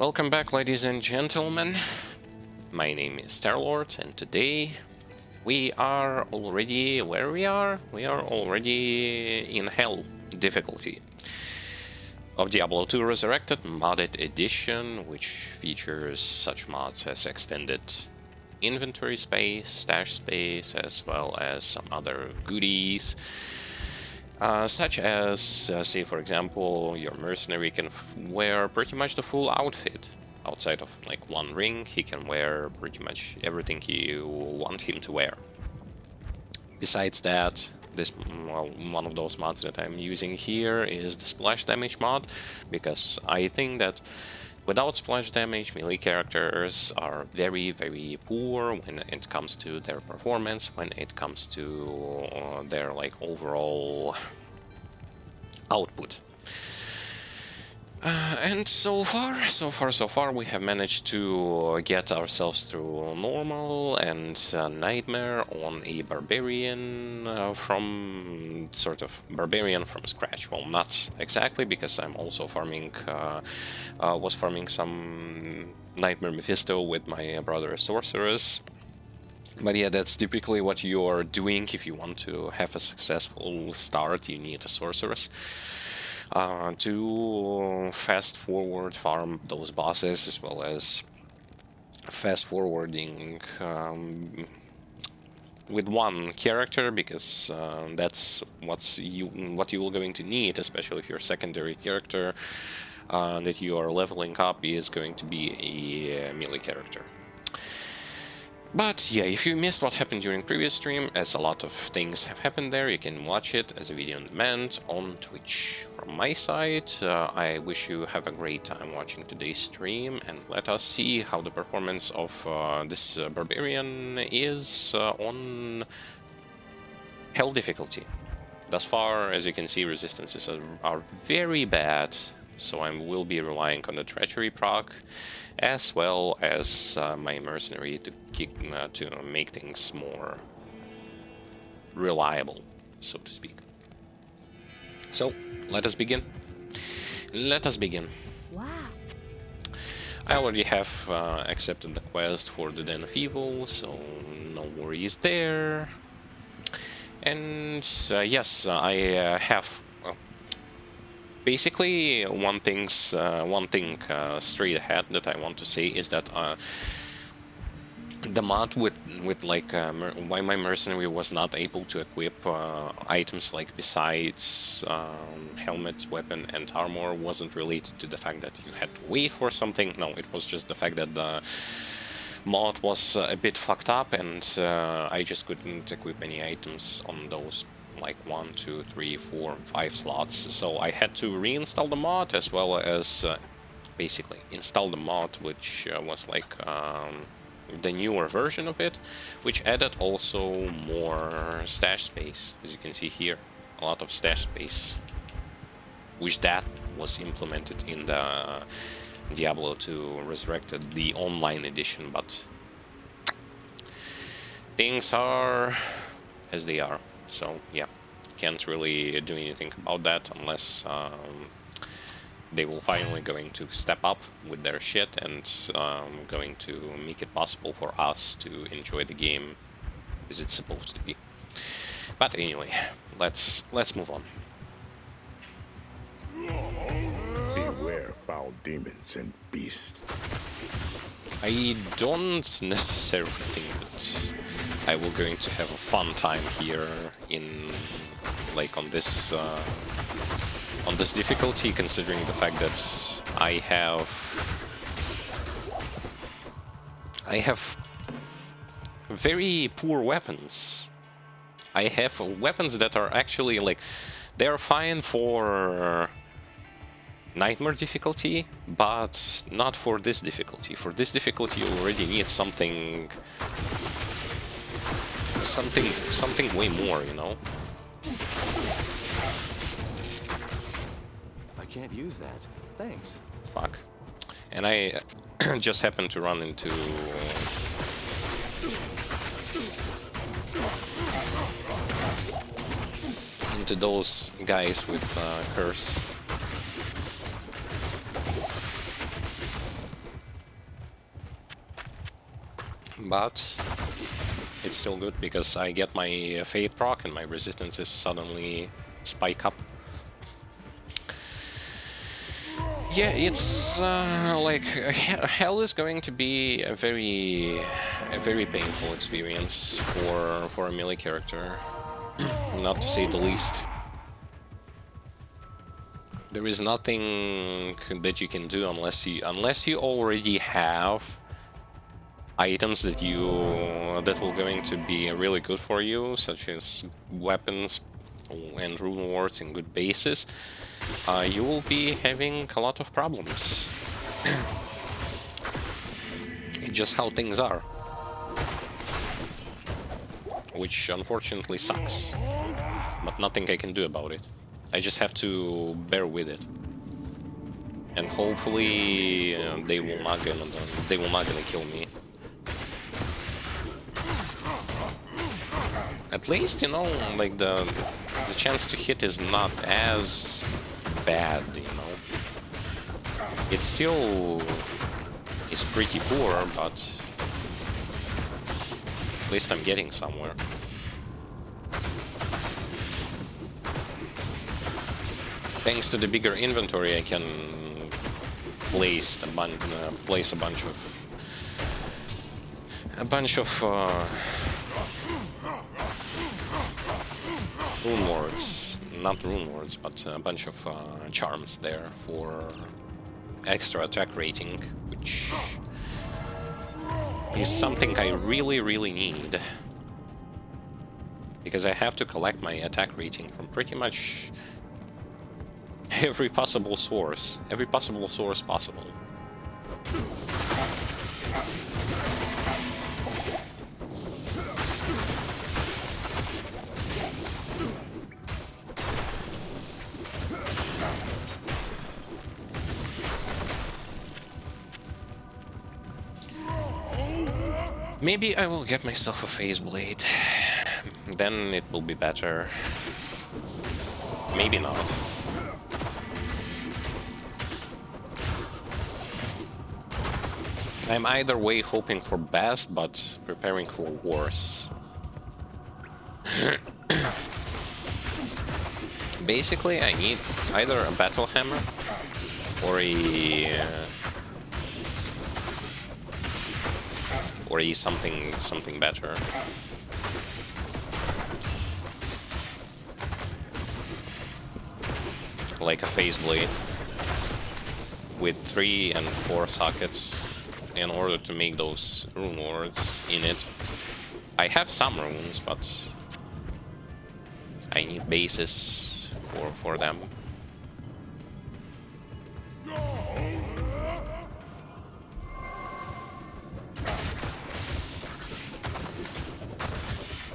Welcome back, ladies and gentlemen. My name is Starlord, and today we are already where we are. We are already in Hell difficulty of Diablo 2 Resurrected modded edition, which features such mods as extended inventory space, stash space, as well as some other goodies. Such as, say for example, your mercenary can wear pretty much the full outfit. Outside of like one ring, he can wear pretty much everything you want him to wear. Besides that, one of those mods that I'm using here is the splash damage mod, because I think that without splash damage, melee characters are very, very poor when it comes to their performance, when it comes to their like overall output. And so far, we have managed to get ourselves through normal and nightmare on a barbarian from barbarian from scratch. Well, not exactly, because I'm also farming, was farming some nightmare Mephisto with my brother sorceress. But yeah, that's typically what you're doing if you want to have a successful start. You need a sorceress to fast forward farm those bosses, as well as fast forwarding with one character, because that's what you're going to need, especially if your secondary character that you are leveling up is going to be a melee character. But yeah, if you missed what happened during previous stream, as a lot of things have happened there, you can watch it as a video on demand on Twitch. From my side, I wish you have a great time watching today's stream, and let us see how the performance of this Barbarian is on Hell difficulty. Thus far, as you can see, resistances are very bad, so I will be relying on the Treachery proc, as well as my mercenary to make things more reliable, so to speak. So, let us begin. Wow. I already have accepted the quest for the Den of Evil, so no worries there. And yes, I have... Basically, one thing straight ahead that I want to say is that the mod with like why my mercenary was not able to equip items like besides helmet, weapon, and armor wasn't related to the fact that you had to wait for something. No, it was just the fact that the mod was a bit fucked up, and I just couldn't equip any items on those like 1, 2, 3, 4, 5 slots. So I had to reinstall the mod, as well as basically install the mod, which was like the newer version of it, which added also more stash space. As you can see here, a lot of stash space, which that was implemented in the Diablo 2 Resurrected, the online edition, but things are as they are. So yeah, can't really do anything about that unless they will finally going to step up with their shit and going to make it possible for us to enjoy the game as it's supposed to be. But anyway, let's move on. Beware foul demons and beasts. I don't necessarily think that I will going to have a fun time here in like on this difficulty, considering the fact that I have very poor weapons. I have weapons that are actually like, they're fine for nightmare difficulty, but not for this difficulty. For this difficulty, you already need something way more, you know? I can't use that. Thanks. Fuck. And I just happened to run into those guys with curse. but it's still good because I get my fate proc and my resistances suddenly spike up. Yeah, it's like hell is going to be a very painful experience for a melee character, not to say the least. There is nothing that you can do unless you already have items that will going to be really good for you, such as weapons and rune wards and good bases. You will be having a lot of problems. It's just how things are, which unfortunately sucks, but nothing I can do about it. I just have to bear with it, and hopefully they will not gonna kill me. At least, you know, like the chance to hit is not as bad, you know. It still is pretty poor, but at least I'm getting somewhere. Thanks to the bigger inventory, I can place a bunch of rune wards, not rune wards, but a bunch of charms there for extra attack rating, which is something I really need, because I have to collect my attack rating from pretty much every possible source possible. Maybe I will get myself a phase blade, then it will be better. Maybe not. I'm either way hoping for best, but preparing for worse. Basically, I need either a battle hammer or something better. Like a phase blade with 3 and 4 sockets in order to make those rune wards in it. I have some runes, but I need bases for them.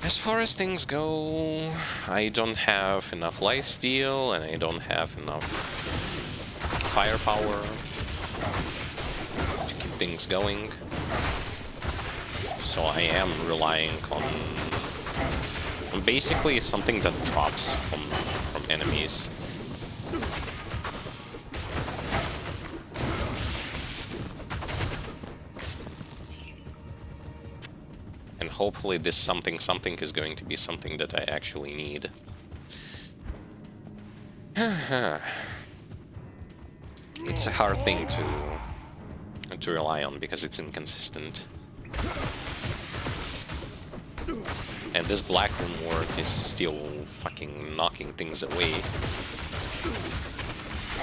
As far as things go, I don't have enough lifesteal and I don't have enough firepower to keep things going. So I am relying on basically something that drops from enemies. And hopefully this something is going to be something that I actually need. It's a hard thing to rely on because it's inconsistent. And this black room ward is still fucking knocking things away.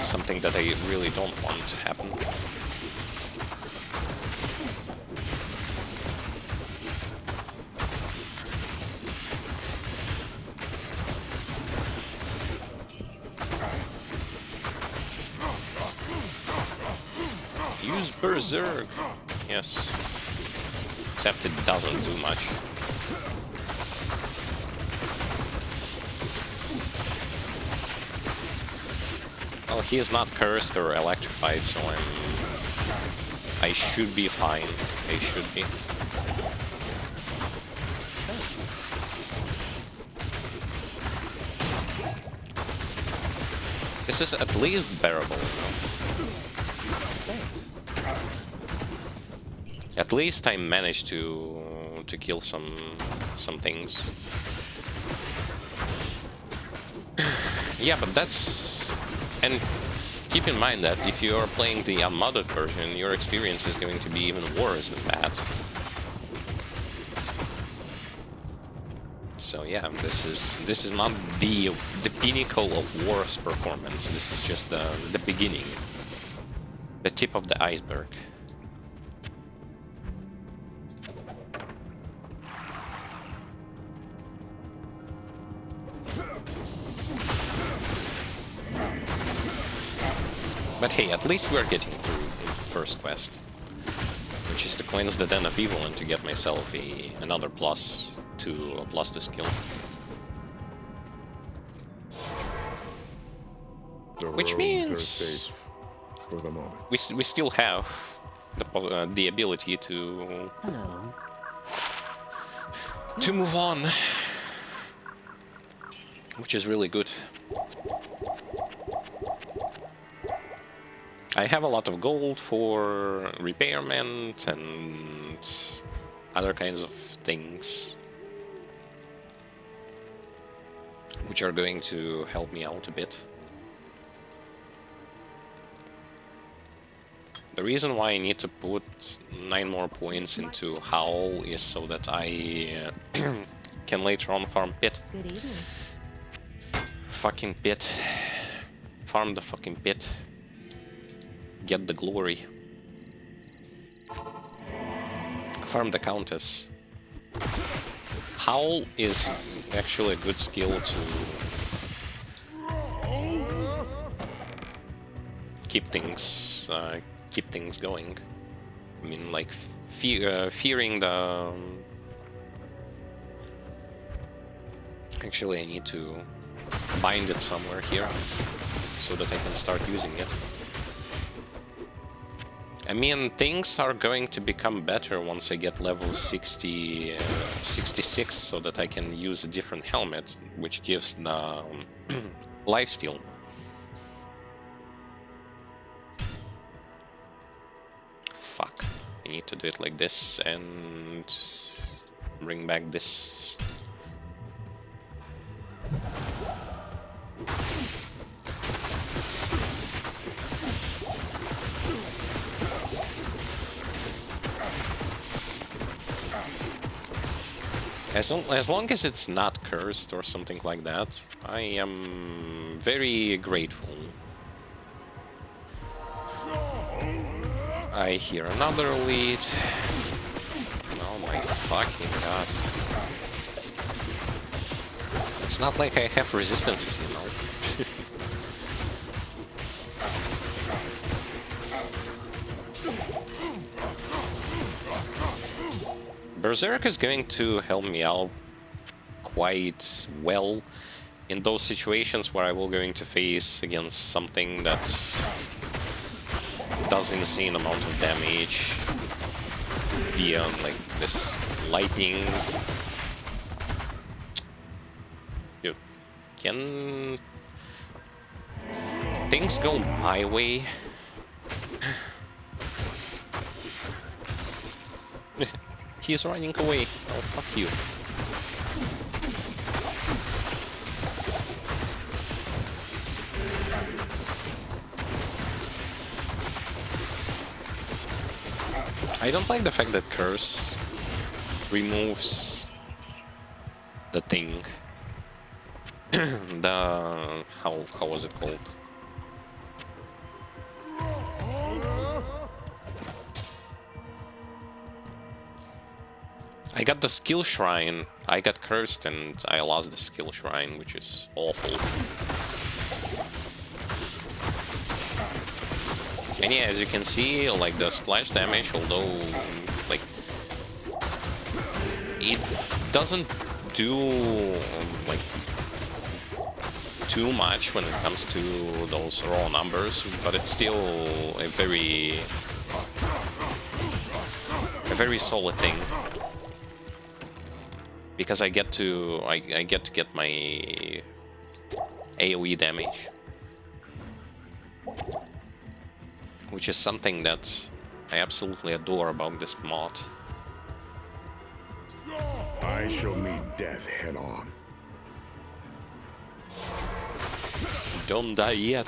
Something that I really don't want to happen. Use Berserk! Yes. Except it doesn't do much. Well, he is not cursed or electrified, so I should be fine. I should be. This is at least bearable, you know? Thanks. At least I managed to to kill some things. Yeah, but that's... And keep in mind that if you are playing the unmodded version, your experience is going to be even worse than that. So yeah, this is not the pinnacle of War's performance. This is just the beginning, the tip of the iceberg. But hey, at least we're getting through the first quest, which is to cleanse the Den of Evil and to get myself another plus to skill. Which means for the moment. we still have the ability to move on, which is really good. I have a lot of gold for repairment and other kinds of things, which are going to help me out a bit. The reason why I need to put 9 more points into Howl is so that I can later on farm Pit. Good evening. Fucking Pit. Farm the fucking Pit. Get the glory. Farm the Countess. Howl is actually a good skill to keep things going. I mean, like fearing the. Actually, I need to bind it somewhere here so that I can start using it. I mean, things are going to become better once I get level 66, so that I can use a different helmet, which gives the lifesteal. Fuck. I need to do it like this and bring back this. As long as it's not cursed or something like that, I am very grateful. I hear another elite. Oh my fucking god. It's not like I have resistances, you know. Berserk is going to help me out quite well in those situations where I will going to face against something that does insane amount of damage via like this lightning. Dude, can things go my way? He's running away. Oh, fuck you. I don't like the fact that Curse removes the thing. The... how was it called? I got the skill shrine, I got cursed and I lost the skill shrine, which is awful. And yeah, as you can see, like the splash damage, although like it doesn't do like too much when it comes to those raw numbers, but it's still a very solid thing. Because I get to get my AoE damage, which is something that I absolutely adore about this mod. I shall meet death head on. Don't die yet.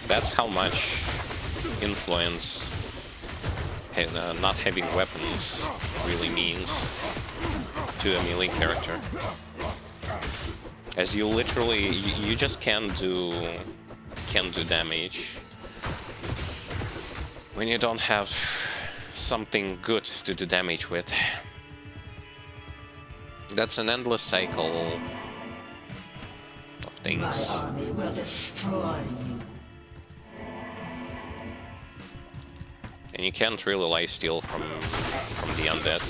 That's how much influence not having weapons really means to a melee character. As you literally, you just can't do damage when you don't have something good to do damage with. That's an endless cycle of things. My army will destroy you. And you can't really lifesteal from the undead.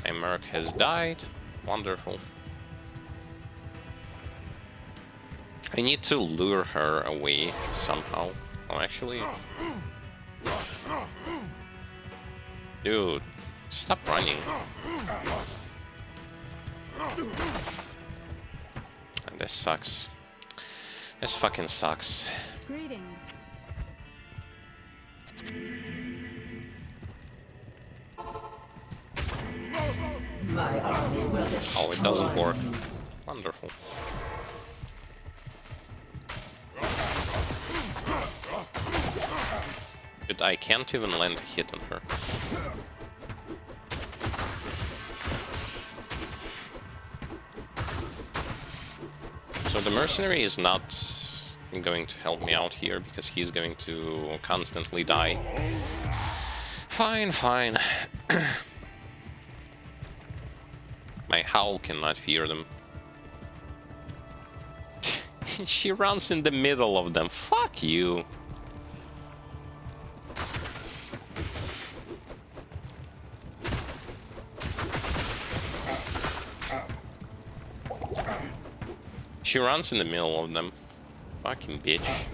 My merc has died. Wonderful. I need to lure her away somehow. Oh, actually... Dude, stop running. And this sucks. This fucking sucks. Greetings. My army will destroy Oh, it doesn't work. you. Wonderful. But I can't even land a hit on her. So the mercenary is not going to help me out here because he's going to constantly die. Fine, fine. My howl cannot fear them. She runs in the middle of them. Fuck you. She runs in the middle of them. Fucking bitch.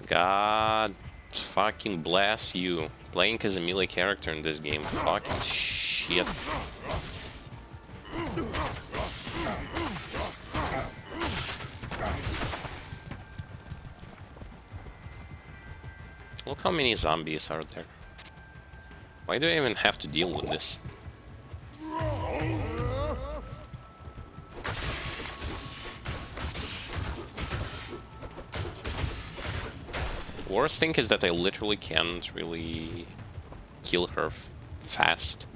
God fucking bless you. Playing as a melee character in this game. Fucking shit. Look how many zombies are there. Why do I even have to deal with this? Worst thing is that I literally can't really kill her fast.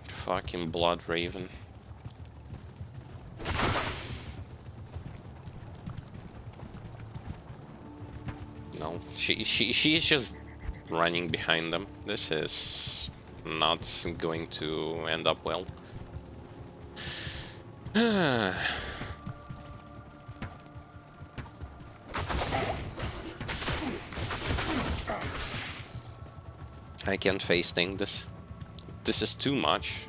Fucking blood raven. No, she's just running behind them. This is not going to end up well. I can't face thing this. This is too much.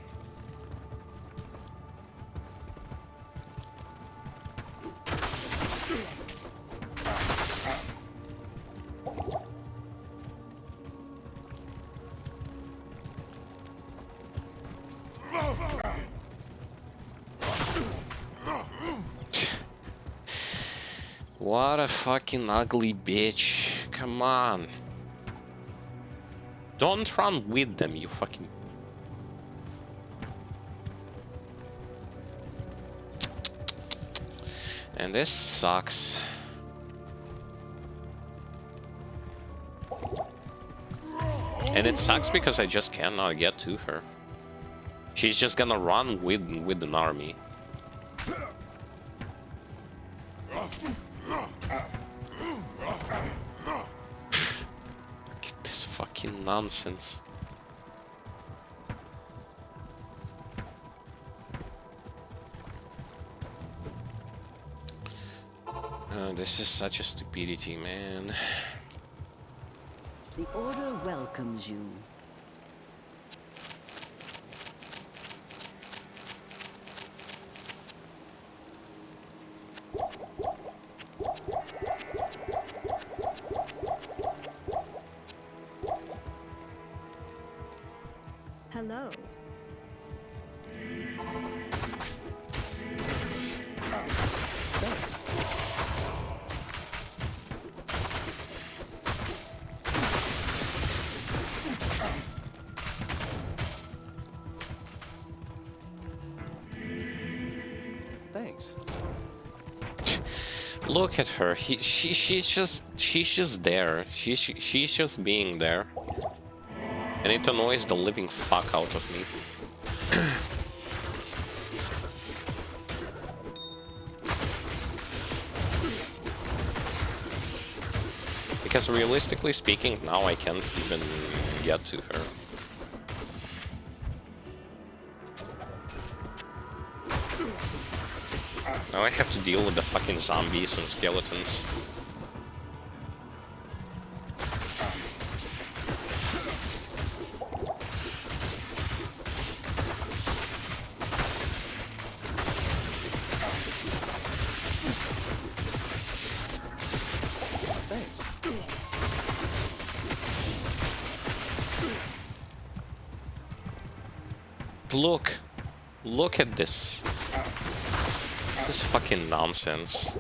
What a fucking ugly bitch. Come on. Don't run with them, you fucking... And this sucks. And it sucks because I just cannot get to her. She's just gonna run with an army. fucking nonsense. This is such a stupidity, man. The Order welcomes you. Hello. Thanks. Look at her. She's just there. She's just being there, and it annoys the living fuck out of me. Because realistically speaking, now I can't even get to her. Now I have to deal with the fucking zombies and skeletons. Thanks. Look at this. This fucking nonsense.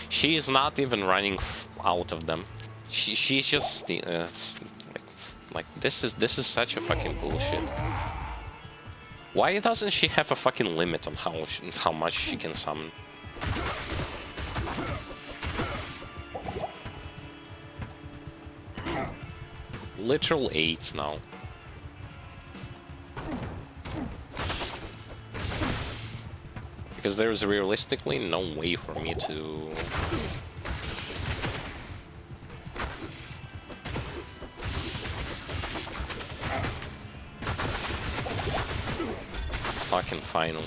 She's not even running out of them. She's just like this is such a fucking bullshit. Why doesn't she have a fucking limit on how much she can summon? Literal 8 now. Because there's realistically no way for me to... Fucking finally.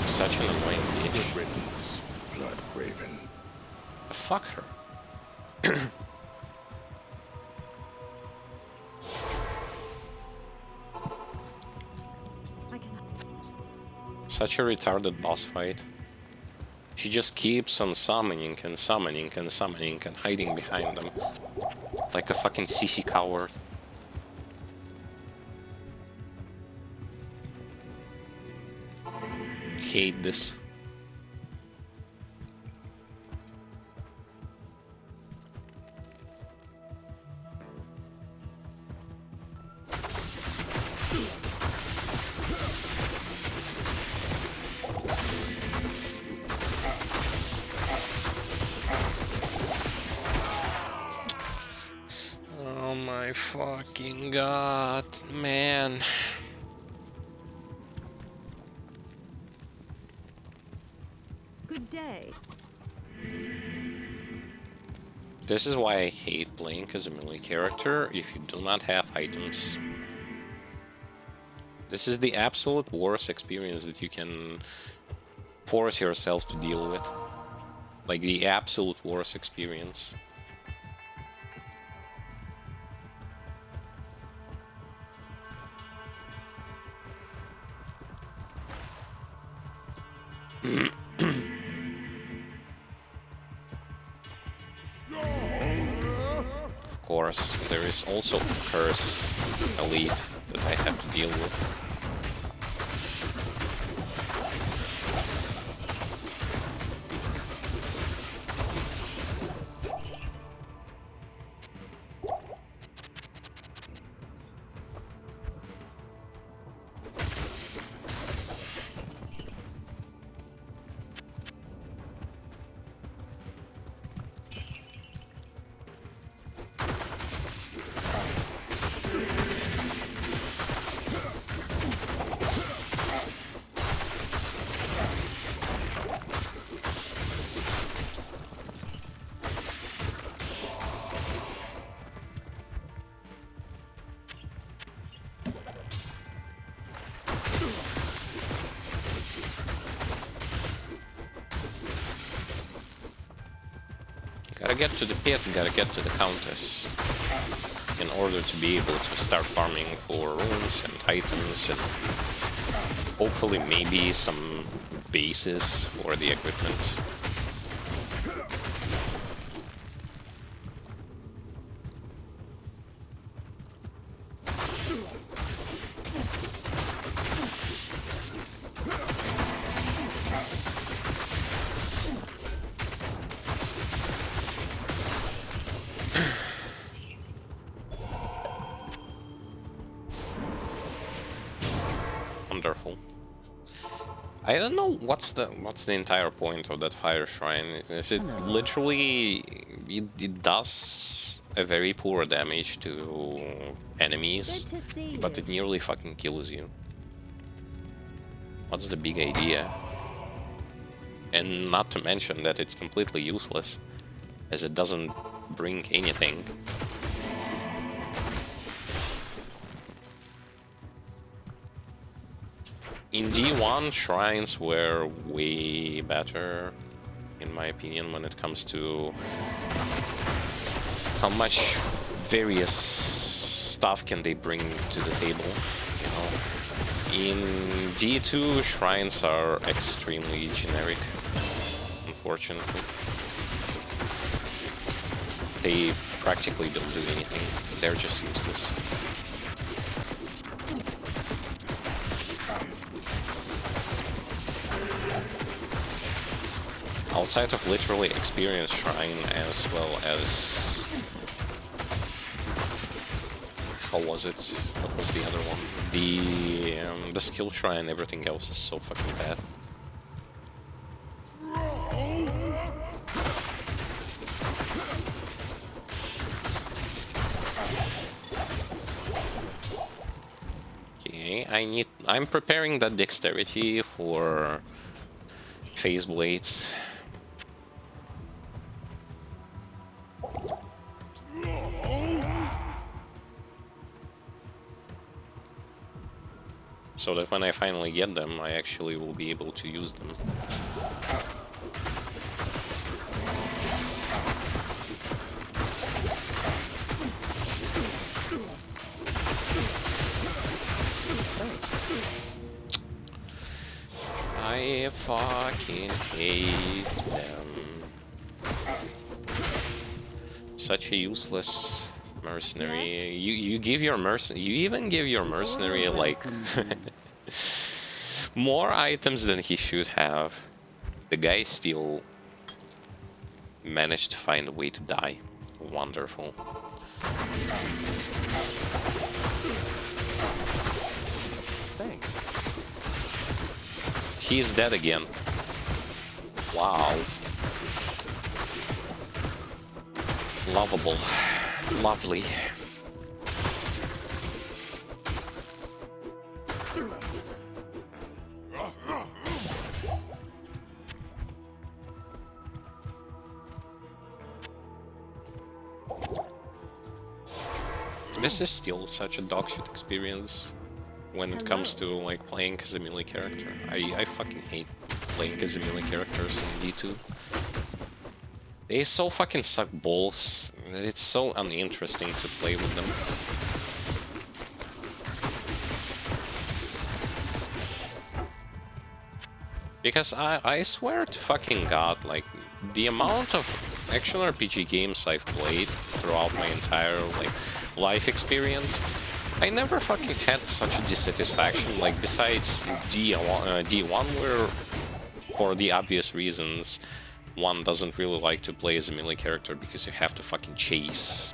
Such an annoying bitch. Good riddance, Blood Raven. Fuck her. I cannot. Such a retarded boss fight. She just keeps on summoning and summoning and summoning and hiding behind them. Like a fucking sissy coward. Hate this. Oh my fucking god, man. Good day. This is why I hate playing as a melee character if you do not have items. This is the absolute worst experience that you can force yourself to deal with. Like the absolute worst experience. Of course, there is also Curse Elite that I have to deal with. Gotta get to the pit, gotta get to the countess in order to be able to start farming for runes and items and hopefully maybe some bases for the equipment. Wonderful. I don't know what's the entire point of that fire shrine. Is it literally it does a very poor damage to enemies, Good to see but you. it nearly fucking kills you. What's the big idea? And not to mention that it's completely useless, as it doesn't bring anything. In D1, shrines were way better, in my opinion, when it comes to how much various stuff can they bring to the table, you know. In D2, shrines are extremely generic, unfortunately. They practically don't do anything, they're just useless. Outside of literally experience shrine, as well as... How was it? What was the other one? The skill shrine, everything else is so fucking bad. Okay, I'm preparing that dexterity for phase blades. So that when I finally get them, I actually will be able to use them. I fucking hate them. Such a useless mercenary. You give your you even give your mercenary like more items than he should have. The guy still managed to find a way to die. Wonderful. Thanks. He's dead again. Wow. Lovable. Lovely. This is still such a dogshit experience when it comes to like playing as a melee character. I fucking hate playing as a melee characters in D2. They so fucking suck balls. It's so uninteresting to play with them. Because I swear to fucking god, like, the amount of action RPG games I've played throughout my entire, like, life experience, I never fucking had such a dissatisfaction, like, besides D1, where, for the obvious reasons, one doesn't really like to play as a melee character because you have to fucking chase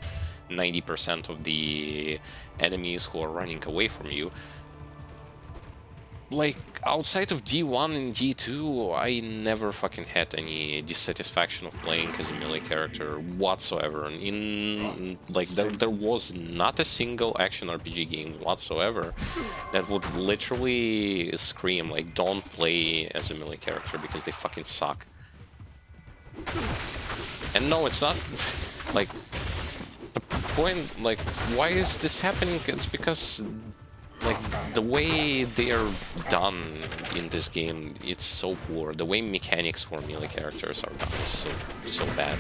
90% of the enemies who are running away from you. Like, outside of D1 and D2, I never fucking had any dissatisfaction of playing as a melee character whatsoever. Like, there was not a single action RPG game whatsoever that would literally scream, like, don't play as a melee character because they fucking suck. And no, it's not, like, the point, like, why is this happening? It's because, like, the way they're done in this game, it's so poor. The way mechanics for melee characters are done is so bad.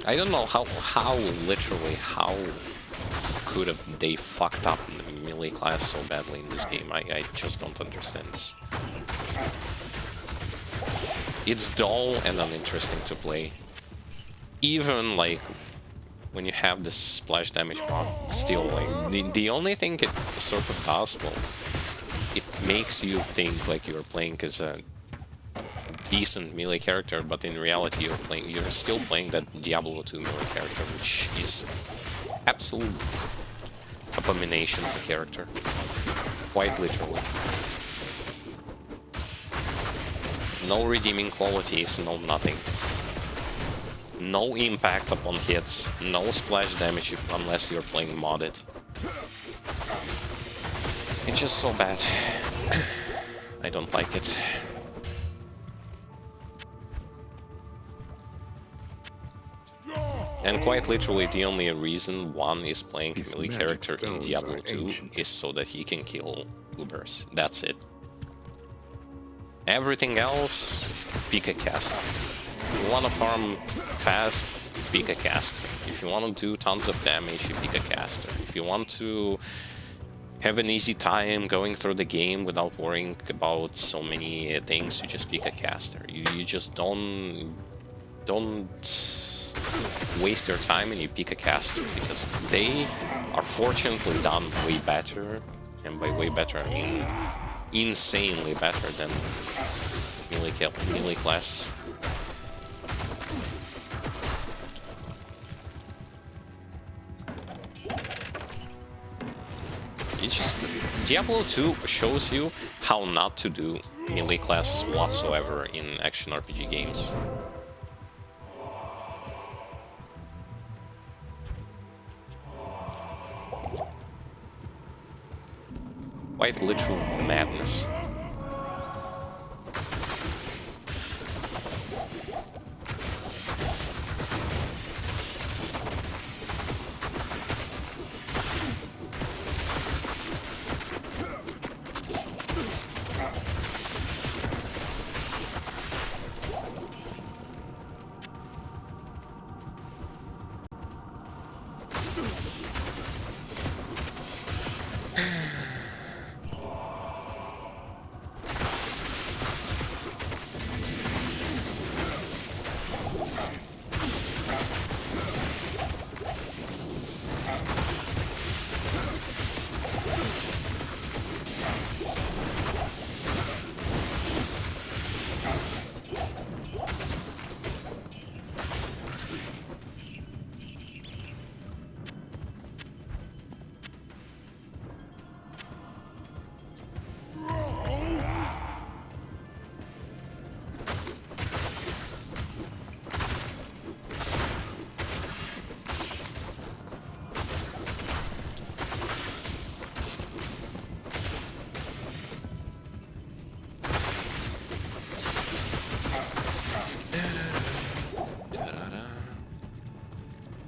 I don't know how literally how could have they fucked up the melee class so badly in this game. I just don't understand this. It's dull and uninteresting to play. Even like when you have this splash damage mod, still like the only thing it sort of does, well, it makes you think like you're playing as a decent melee character, but in reality you're still playing that Diablo 2 melee character, which is absolute abomination of a character. Quite literally. No redeeming qualities, no nothing. No impact upon hits, no splash damage unless you're playing modded. It's just so bad. I don't like it. And quite literally, the only reason one is playing a melee character in Diablo 2 is so that he can kill Ubers. That's it. Everything else, pick a caster. If you want to farm fast, pick a caster. If you want to do tons of damage, you pick a caster. If you want to have an easy time going through the game without worrying about so many things, you just pick a caster. You just don't waste your time and you pick a caster, because they are fortunately done way better, and by way better I mean insanely better than melee classes. It's just Diablo 2 shows you how not to do melee classes whatsoever in action RPG games. Quite literal madness.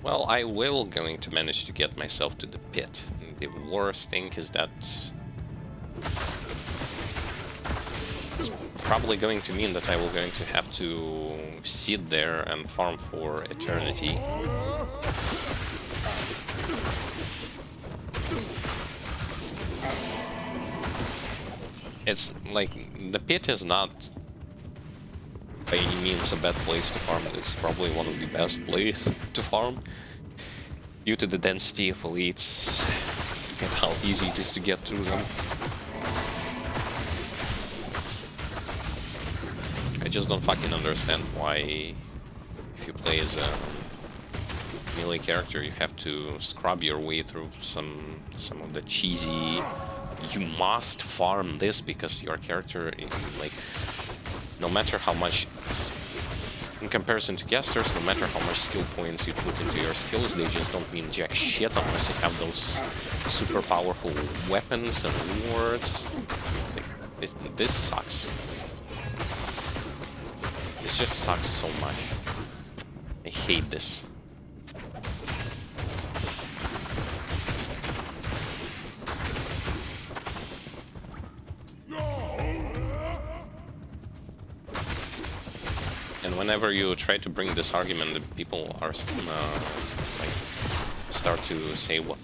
Well, I will going to manage to get myself to the pit. The worst thing is that it's probably going to mean that I will going to have to sit there and farm for eternity. It's like, the pit is not by any means a bad place to farm. It's probably one of the best places to farm, due to the density of elites and how easy it is to get through them. I just don't fucking understand why, if you play as a melee character, you have to scrub your way through some of the cheesy, you must farm this because your character, like, no matter how much, in comparison to casters, no matter how much skill points you put into your skills, they just don't mean jack shit unless you have those super powerful weapons and rewards. Like, this sucks. This just sucks so much. I hate this. whenever you try to bring this argument, the people are like start to say, well,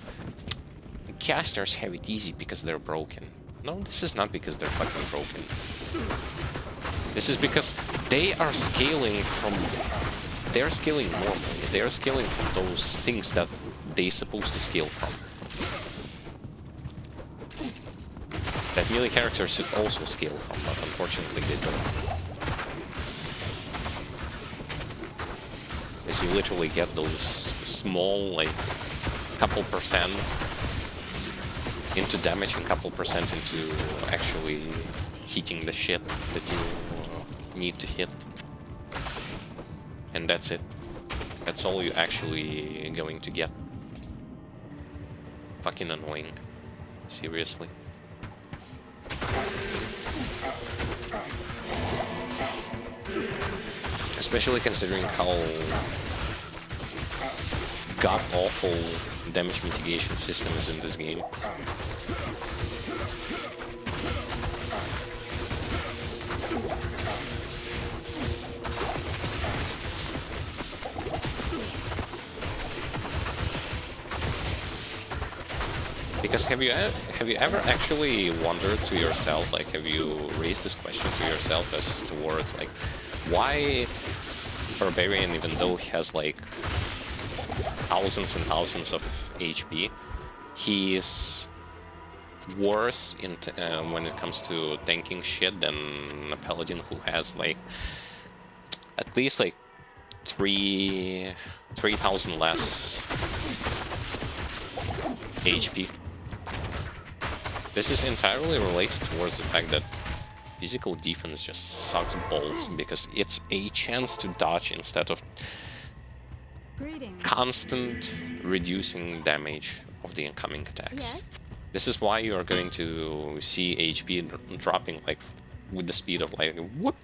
casters have it easy because they're broken. No, this is not because they're fucking broken. This is because they are scaling from... They're scaling normally. They're scaling from those things that they're supposed to scale from. That melee characters should also scale from, but unfortunately they don't. As you literally get those small, like, couple percent into damage and couple percent into actually hitting the shit that you need to hit. And that's it. That's all you're actually going to get. Fucking annoying. Seriously. Especially considering how god-awful damage mitigation system is in this game. Because have you ever actually wondered to yourself, like, have you raised this question to yourself as towards, like, why Barbarian, even though he has, like, thousands and thousands of HP, he is worse in when it comes to tanking shit than a paladin who has, like, at least, like, 3,000 less HP. This is entirely related towards the fact that physical defense just sucks balls, because it's a chance to dodge instead of Greetings. constant reducing damage of the incoming attacks. Yes. This is why you are going to see HP dropping, like, with the speed of, like, whoop.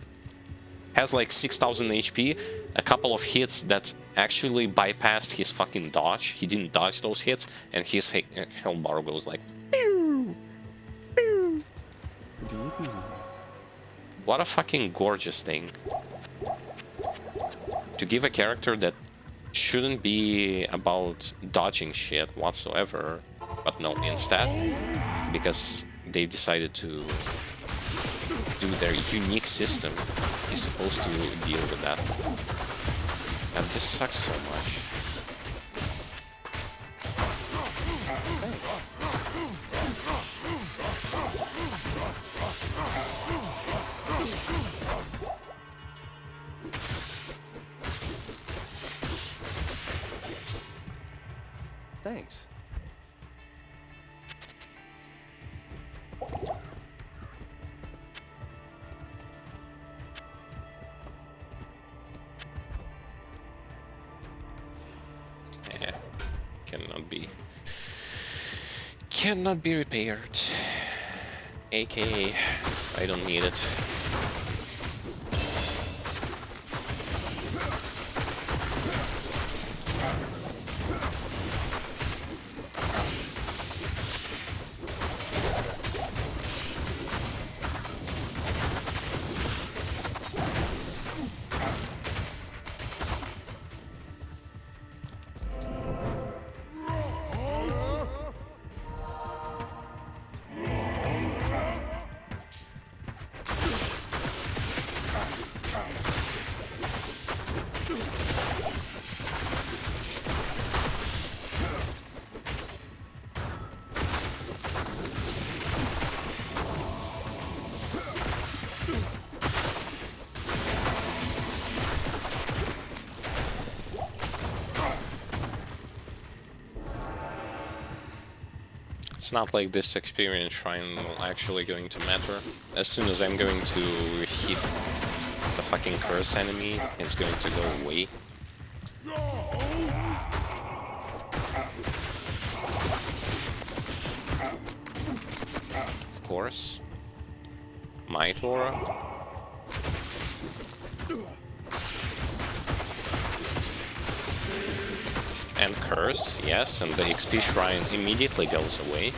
Has like 6,000 HP, a couple of hits that actually bypassed his fucking dodge. He didn't dodge those hits, and his health bar goes like, pew, pew. What a fucking gorgeous thing. To give a character that shouldn't be about dodging shit whatsoever, but no, instead, because they decided to do their unique system, is supposed to deal with that. And this sucks so much. Thanks. Yeah, cannot be repaired. AKA, I don't need it. It's not like this experience shrine will actually going to matter. As soon as I'm going to hit the fucking curse enemy, it's going to go away. Of course. Might Aura. And curse, yes, and the XP shrine immediately goes away.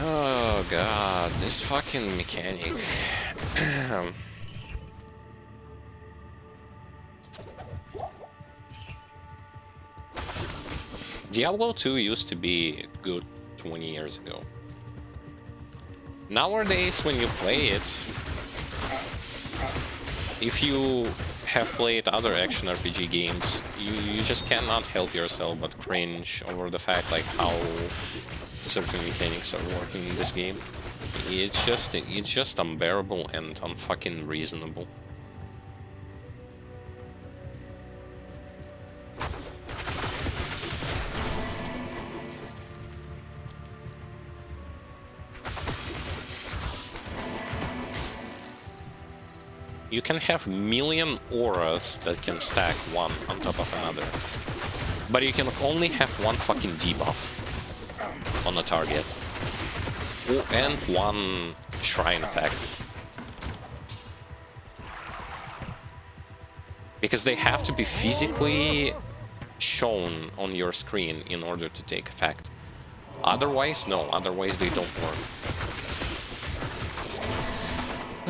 Oh god, this fucking mechanic. Diablo 2 used to be good 20 years ago. Nowadays, when you play it, if you have played other action RPG games, you just cannot help yourself but cringe over the fact like how certain mechanics are working in this game. It's just unbearable and unfucking reasonable. You can have million auras that can stack one on top of another, but you can only have one fucking debuff on a target. And one shrine effect. Because they have to be physically shown on your screen in order to take effect. Otherwise, no. Otherwise, they don't work.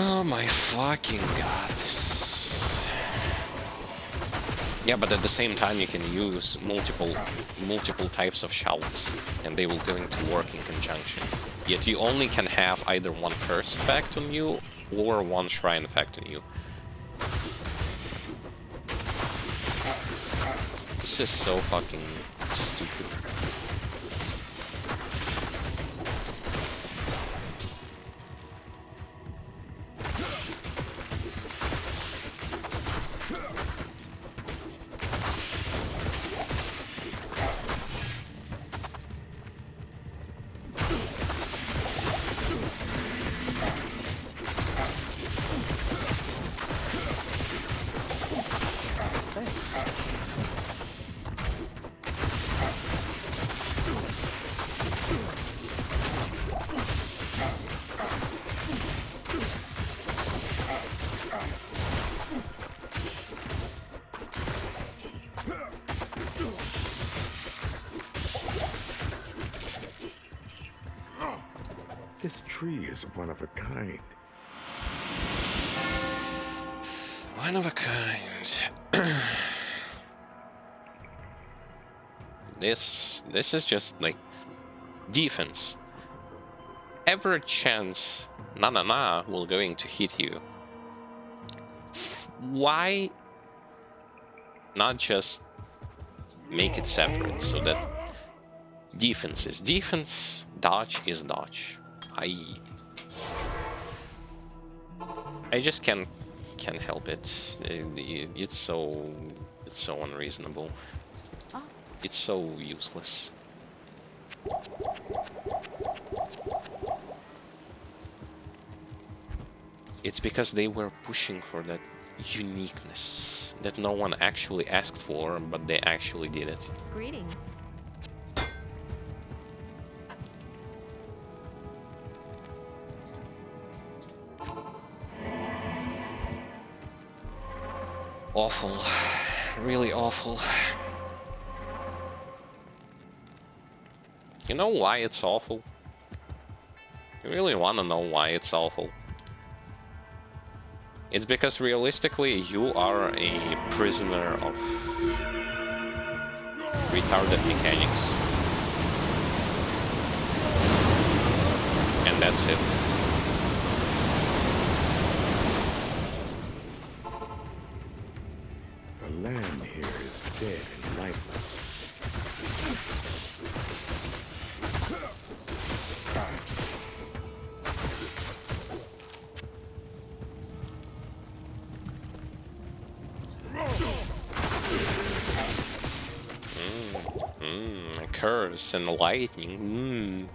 Oh my fucking god. Yeah, but at the same time you can use multiple types of shouts, and they will going to work in conjunction. Yet you only can have either one curse effect on you or one shrine effect on you. This is so fucking stupid. This tree is one of a kind. One of a kind. This is just like defense. Every chance na will going to hit you. Why not just make it separate so that defense is defense, dodge is dodge. I just can't help it. It's so unreasonable. It's so useless. It's because they were pushing for that uniqueness that no one actually asked for, but they actually did it. Greetings. Awful. Really awful. You know why it's awful? You really want to know why it's awful? It's because realistically you are a prisoner of retarded mechanics. And that's it. The land here is dead and lifeless. Curse and lightning.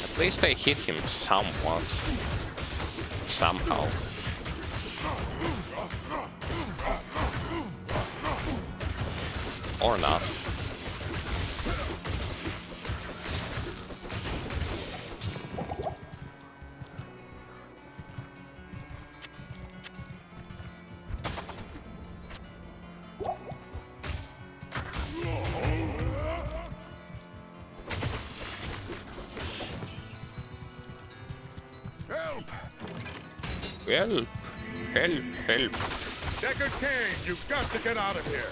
At least I hit him somewhat. Somehow. Or not. Help! Help! Help! Help! Deckard Cain, you've got to get out of here!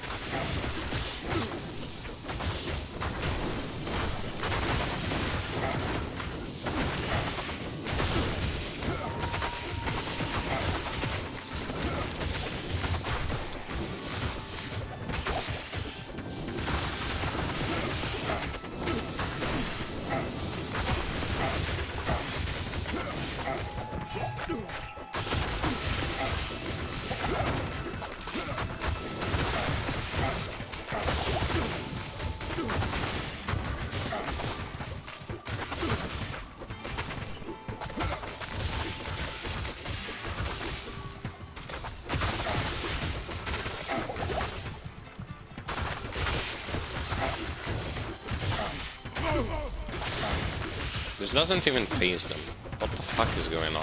This doesn't even phase them. What the fuck is going on?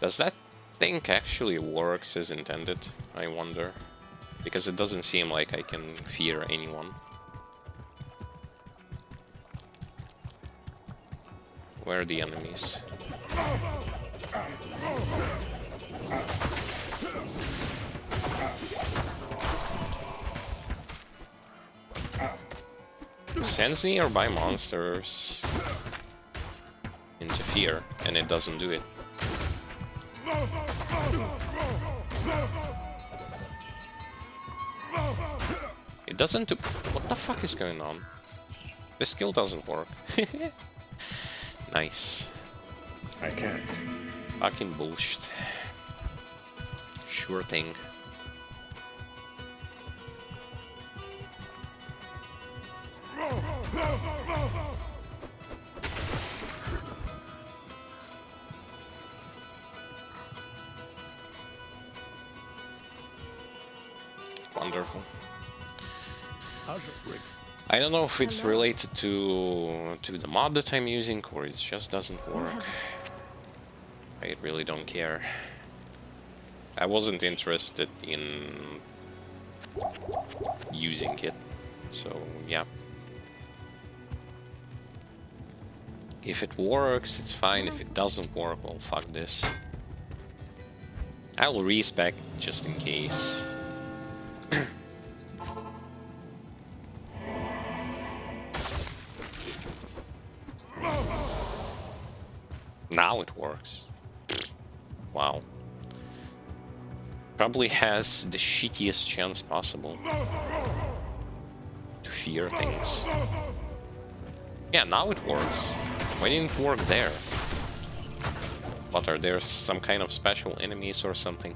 Does that thing actually works as intended? I wonder. Because it doesn't seem like I can fear anyone. Where are the enemies? Sends nearby monsters into fear, and it doesn't do it. It doesn't do... What the fuck is going on? The skill doesn't work. Nice. I can't. Fucking bullshit. Sure thing. Wonderful. How's your rig? I don't know if it's related to the mod that I'm using or it just doesn't work. I really don't care. I wasn't interested in using it, so yeah. If it works, it's fine. If it doesn't work, well, fuck this. I'll respec just in case. Now it works. Wow. Probably has the shittiest chance possible to fear things. Yeah, now it works. Why didn't it work there? What, are there some kind of special enemies or something?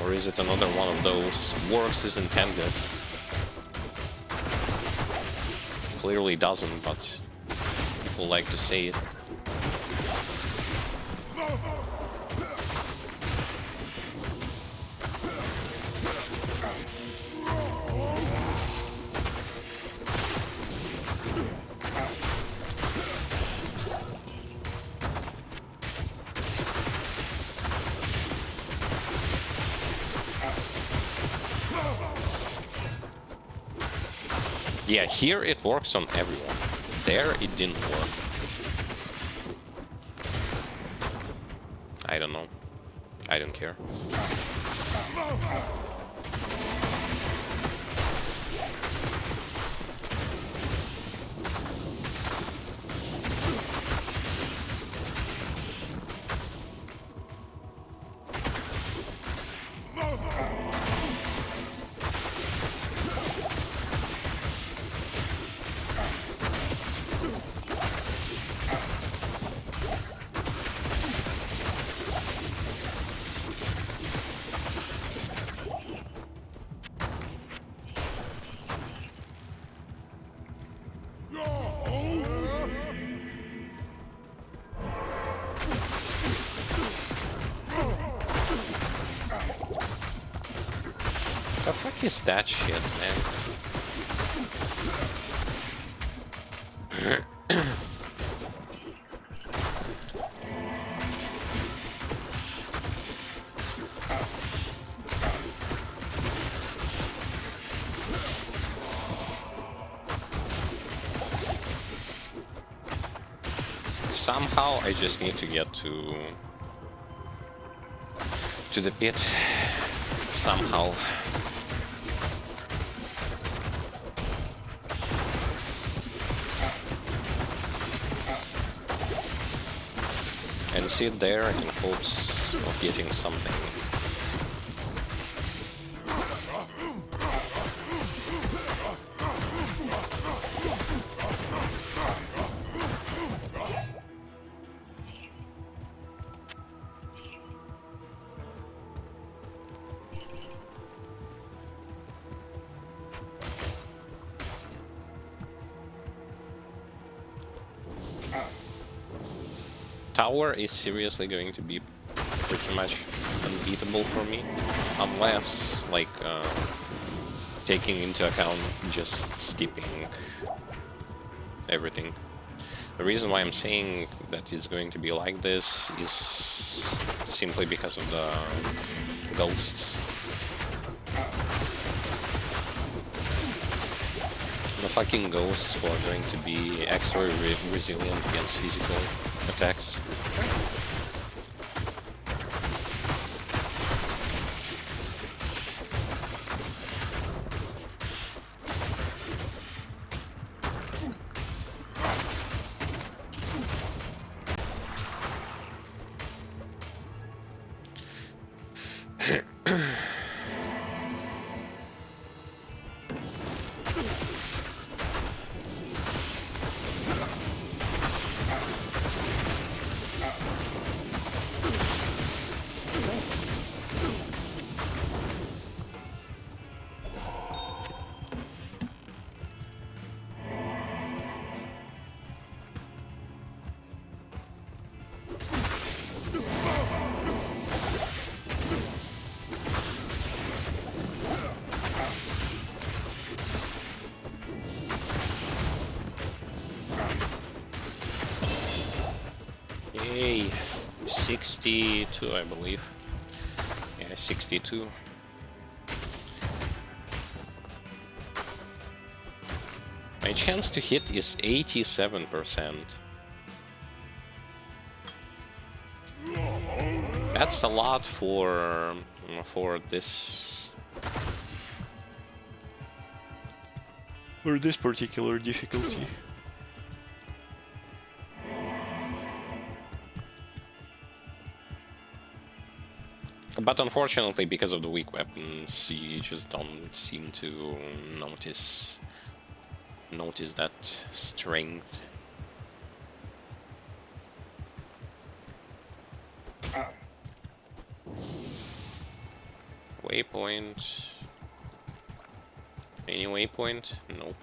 Or is it another one of those works as intended? Clearly doesn't, but people like to say it. Yeah, here it works on everyone. There it didn't work. I don't know. I don't care. The fuck is that shit, man? Somehow I just need to get to the pit. Somehow. And sit there in hopes of getting something. Tower is seriously going to be pretty much unbeatable for me, unless, like, taking into account just skipping everything. The reason why I'm saying that it's going to be like this is simply because of the ghosts. The fucking ghosts who are going to be extra resilient against physical attacks. Yay, 62 I believe. Yeah, 62. My chance to hit is 87%. That's a lot for this particular difficulty. But unfortunately, because of the weak weapons, you just don't seem to notice that strength. Waypoint. Any waypoint? Nope.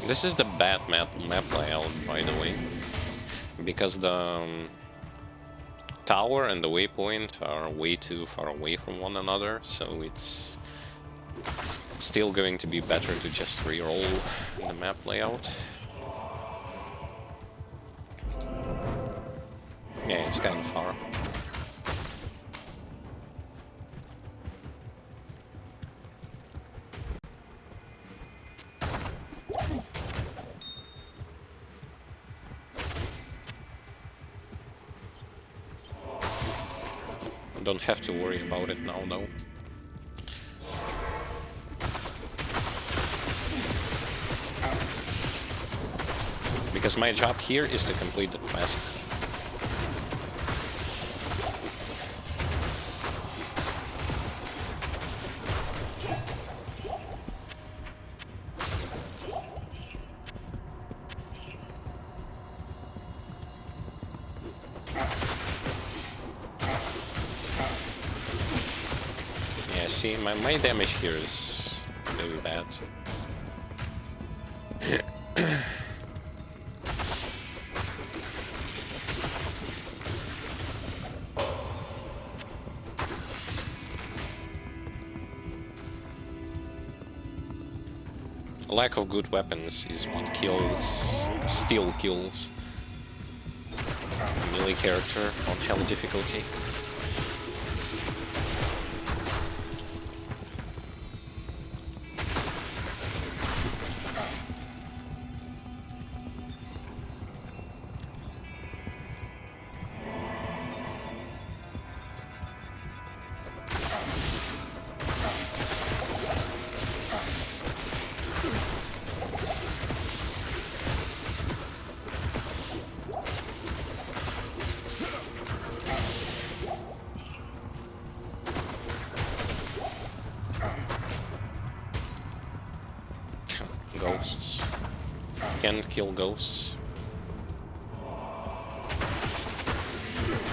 This is the bad map layout, by the way, because the tower and the waypoint are way too far away from one another, so it's still going to be better to just reroll the map layout. Yeah, it's kind of far. Don't have to worry about it now, though. Because my job here is to complete the quest. Yeah, see, my damage here is very bad. Lack of good weapons is what kills, still kills a melee character on hell difficulty. Ghosts. Can't kill ghosts.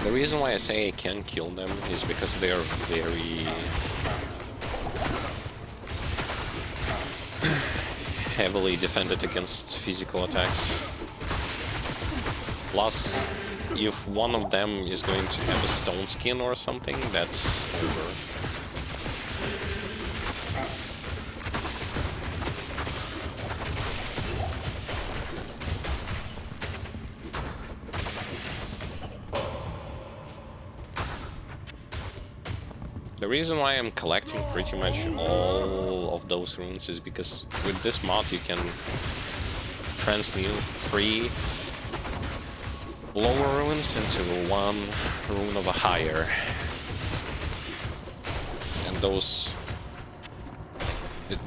The reason why I say I can kill them is because they are very heavily defended against physical attacks. Plus, if one of them is going to have a stone skin or something, that's over. The reason why I'm collecting pretty much all of those runes is because with this mod you can transmute 3 lower runes into 1 rune of a higher. And those...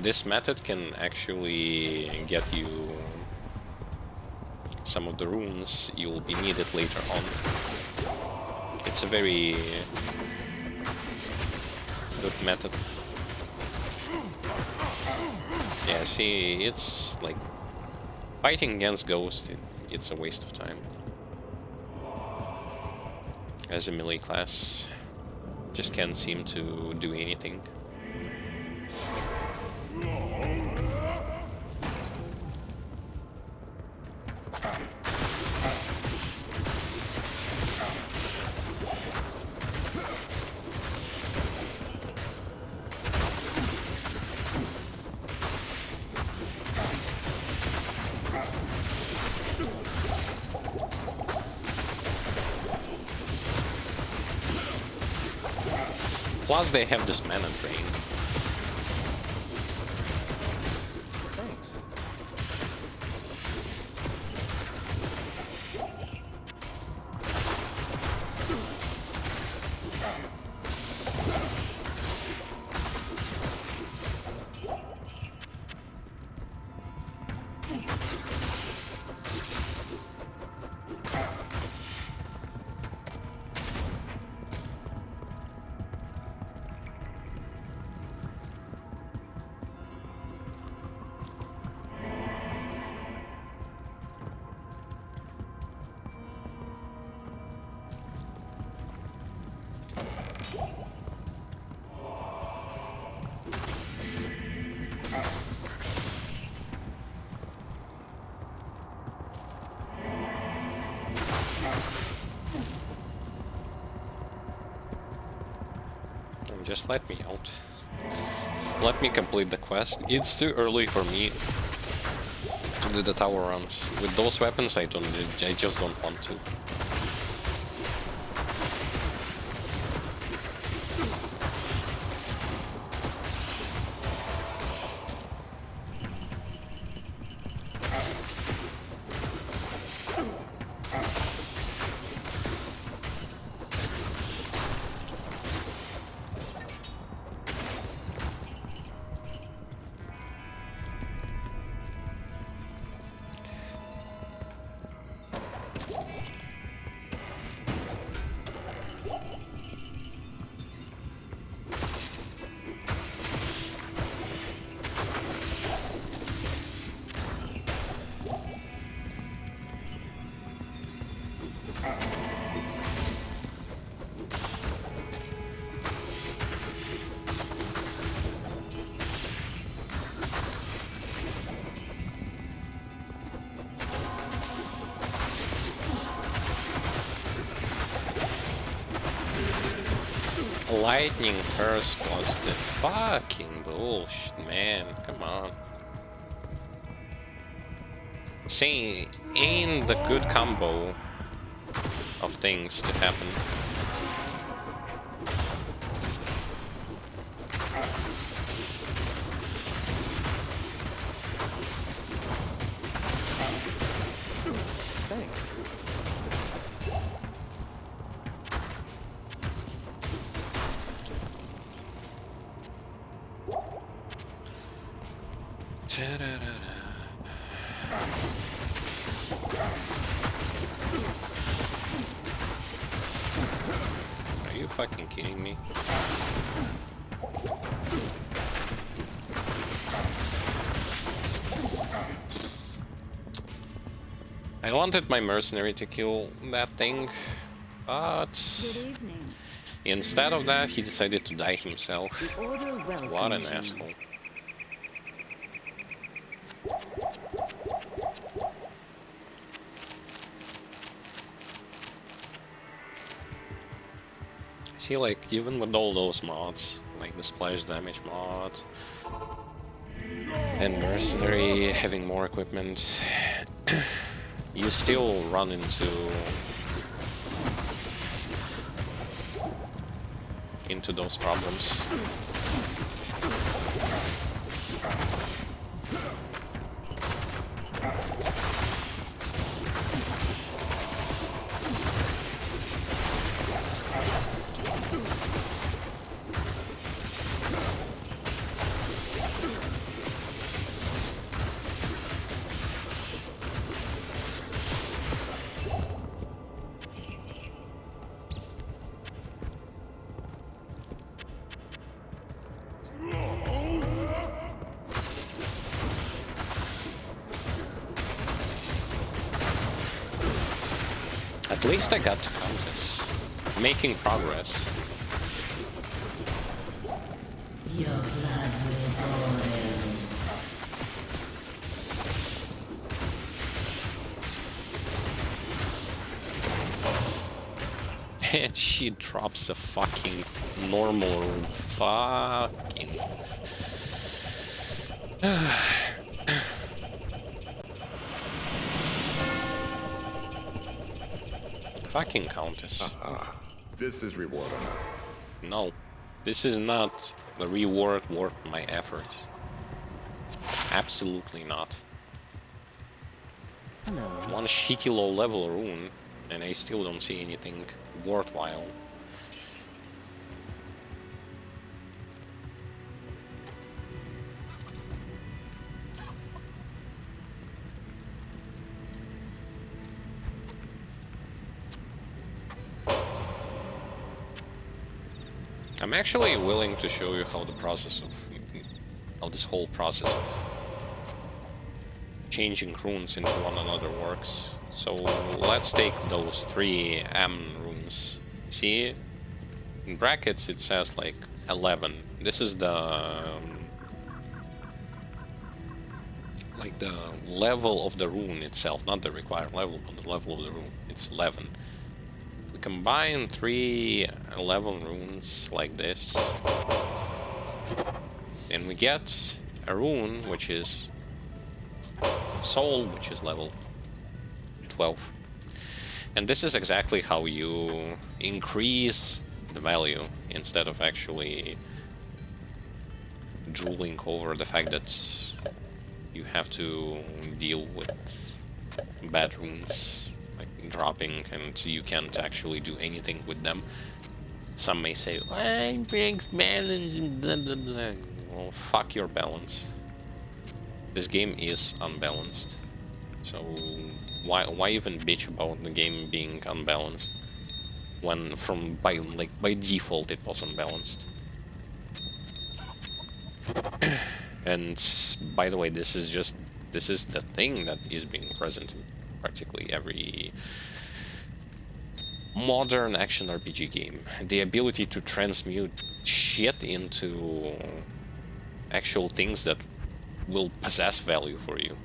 this method can actually get you some of the runes you'll be needed later on. It's a very good method. Yeah, see, it's like fighting against ghosts, it's a waste of time. As a melee class, just can't seem to do anything. Plus they have this mana drain. Thanks. Just let me out. Let me complete the quest. It's too early for me to do the tower runs. With those weapons, I just don't want to. lightning curse was the fucking bullshit, man. Come on. See, ain't the good combo of things to happen. Thanks. Are you fucking kidding me? I wanted my mercenary to kill that thing, but Good evening. instead of that, he decided to die himself. The order welcomes What an you. asshole. See, like, even with all those mods, like the splash damage mod, and mercenary having more equipment, you still run into those problems. At least I got to Countess. Making progress. Your blood will boil. And she drops a fucking normal fucking... fucking Countess. This is reward enough. No, this is not the reward worth my efforts. Absolutely not. Hello. One shitty low level rune, and I still don't see anything worthwhile. I'm actually willing to show you how this whole process of changing runes into one another works. So let's take those 3 M runes. See, in brackets it says like 11. This is the like the level of the rune itself, not the required level, but the level of the rune. It's 11. We combine 3 11 runes like this, and we get a rune which is Soul, which is level 12. And this is exactly how you increase the value instead of actually drooling over the fact that you have to deal with bad runes like dropping and you can't actually do anything with them. Some may say, "Why brings balance?" Blah, blah, blah. Well, fuck your balance. This game is unbalanced, so why even bitch about the game being unbalanced when by default it was unbalanced? And by the way, this is the thing that is being present in practically every modern action RPG game: the ability to transmute shit into actual things that will possess value for you.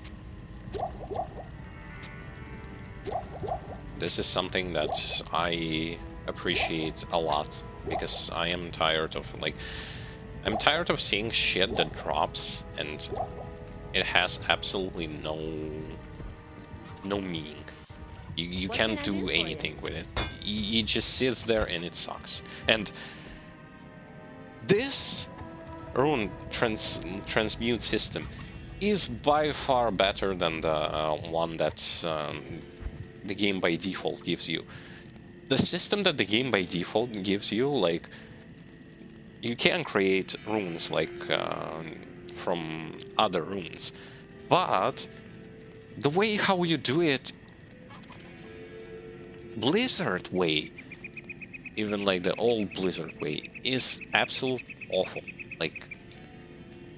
This is something that I appreciate a lot because I am tired of, like, I'm tired of seeing shit that drops and it has absolutely no meaning. You can't do anything with it. It just sits there and it sucks. And this rune transmute system is by far better than the one that's the game by default gives you. The system that the game by default gives you, like, you can create runes like from other runes, but the way how you do it, Blizzard way, even like the old Blizzard way, is absolutely awful. Like,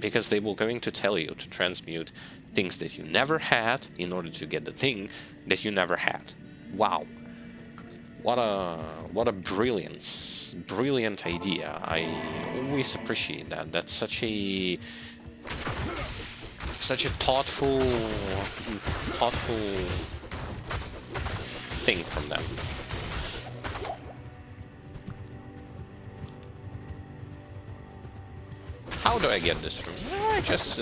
because they were going to tell you to transmute things that you never had in order to get the thing that you never had. Wow. What a brilliant idea. I always appreciate that. That's such a thoughtful thing from them. How do I get this from? I just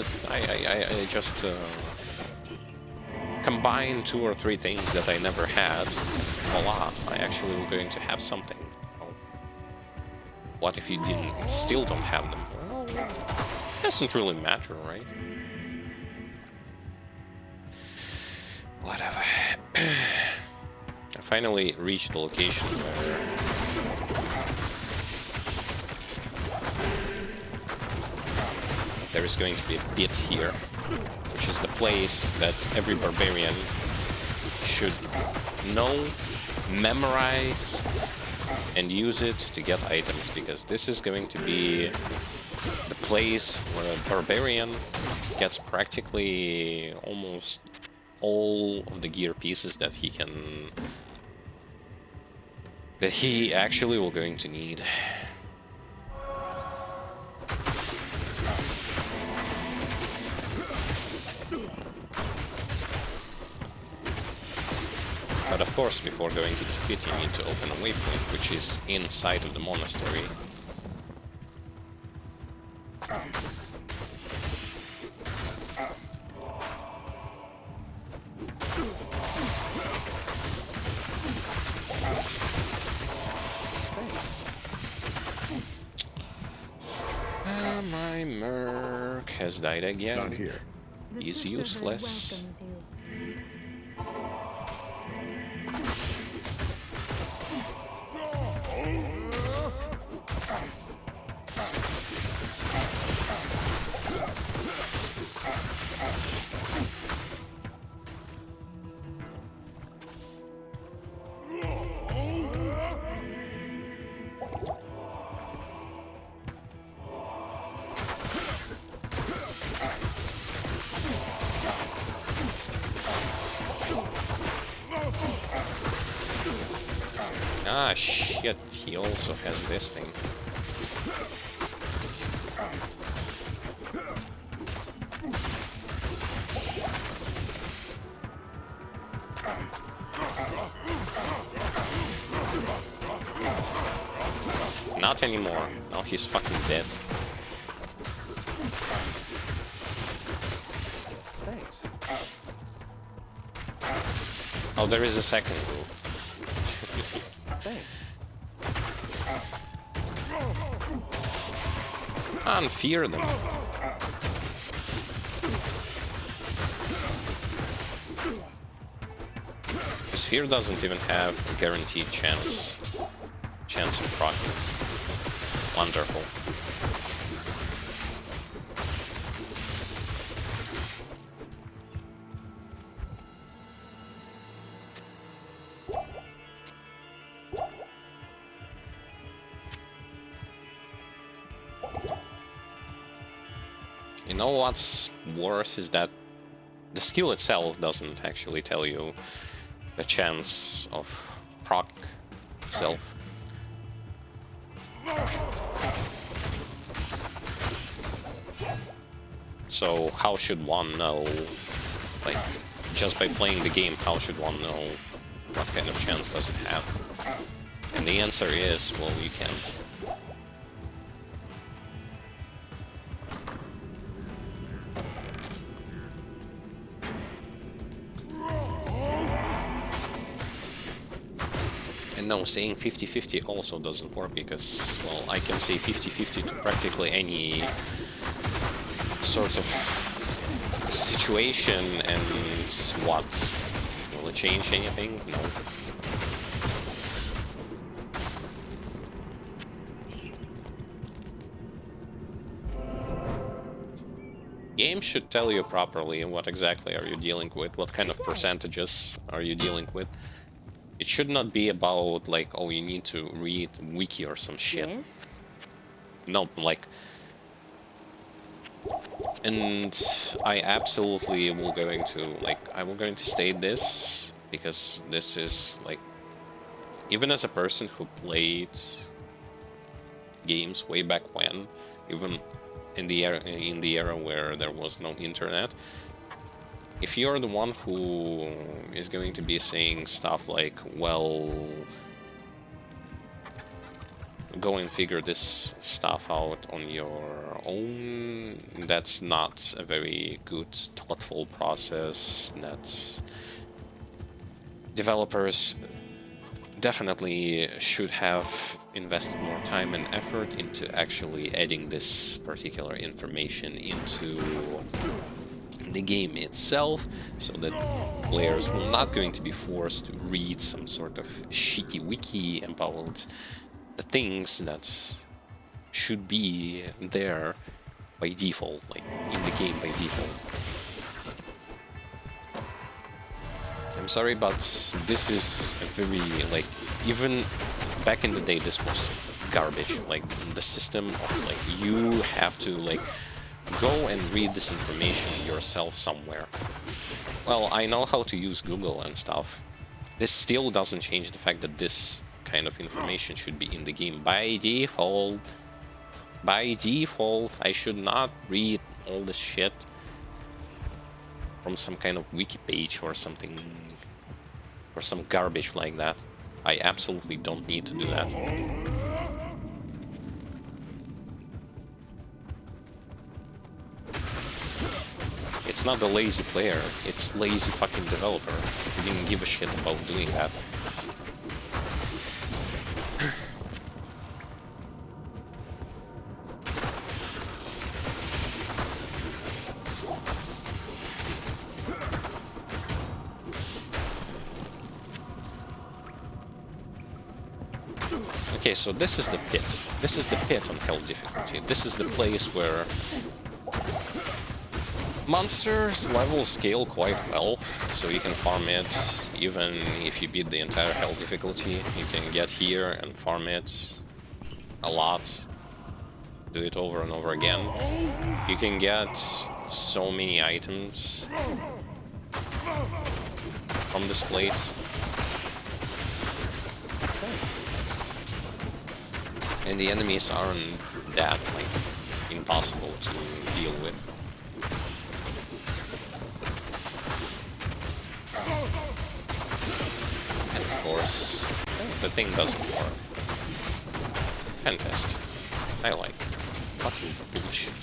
combine 2 or 3 things that I never had. Voila, I actually was going to have something. Oh. What if you still don't have them? Well, doesn't really matter, right? Whatever. I finally reached the location where there is going to be a pit here, which is the place that every barbarian should know, memorize, and use it to get items, because this is going to be the place where a barbarian gets practically almost all of the gear pieces that he actually will going to need. But of course, before going to the pit, you need to open a waypoint, which is inside of the monastery. My merc has died again. Not here. The He's sisterhood useless. welcomes you. Ah, shit, he also has this thing. Not anymore. Now he's fucking dead. Thanks. Oh, there is a second group. Thanks. Unfear them. This fear doesn't even have a guaranteed chance of proccing. Wonderful. You know what's worse is that the skill itself doesn't actually tell you the chance of proc itself. So how should one know, like, just by playing the game, how should one know what kind of chance does it have? And the answer is, well, you can't. And no, saying 50-50 also doesn't work because, well, I can say 50-50 to practically any sort of situation, and what? Will it change anything? No. Game should tell you properly what exactly are you dealing with, what kind of percentages are you dealing with. It should not be about, like, oh, you need to read wiki or some shit. Yes? No, like... And I absolutely will going to, like, I will going to state this, because this is, like... Even as a person who played games way back when, even in the era where there was no internet, if you're the one who is going to be saying stuff like, well, go and figure this stuff out on your own, that's not a very good, thoughtful process. That's... Developers definitely should have invested more time and effort into actually adding this particular information into the game itself, so that players will not going to be forced to read some sort of shitty wiki about the things that should be there by default, like in the game by default. I'm sorry, but this is a very, like, even back in the day this was garbage, like the system of, like, you have to, like, go and read this information yourself somewhere. Well, I know how to use Google and stuff. This still doesn't change the fact that this kind of information should be in the game by default. By default, I should not read all this shit from some kind of wiki page or something, or some garbage like that. I absolutely don't need to do that. It's not the lazy player, it's lazy fucking developer who didn't give a shit about doing that. Okay, so this is the pit. This is the pit on Hell difficulty. This is the place where monsters level scale quite well, so you can farm it. Even if you beat the entire Hell difficulty, you can get here and farm it a lot. Do it over and over again. You can get so many items from this place. And the enemies aren't that, like, impossible to deal with. And of course, the thing doesn't work. Fantastic. I like it. Fucking bullshit.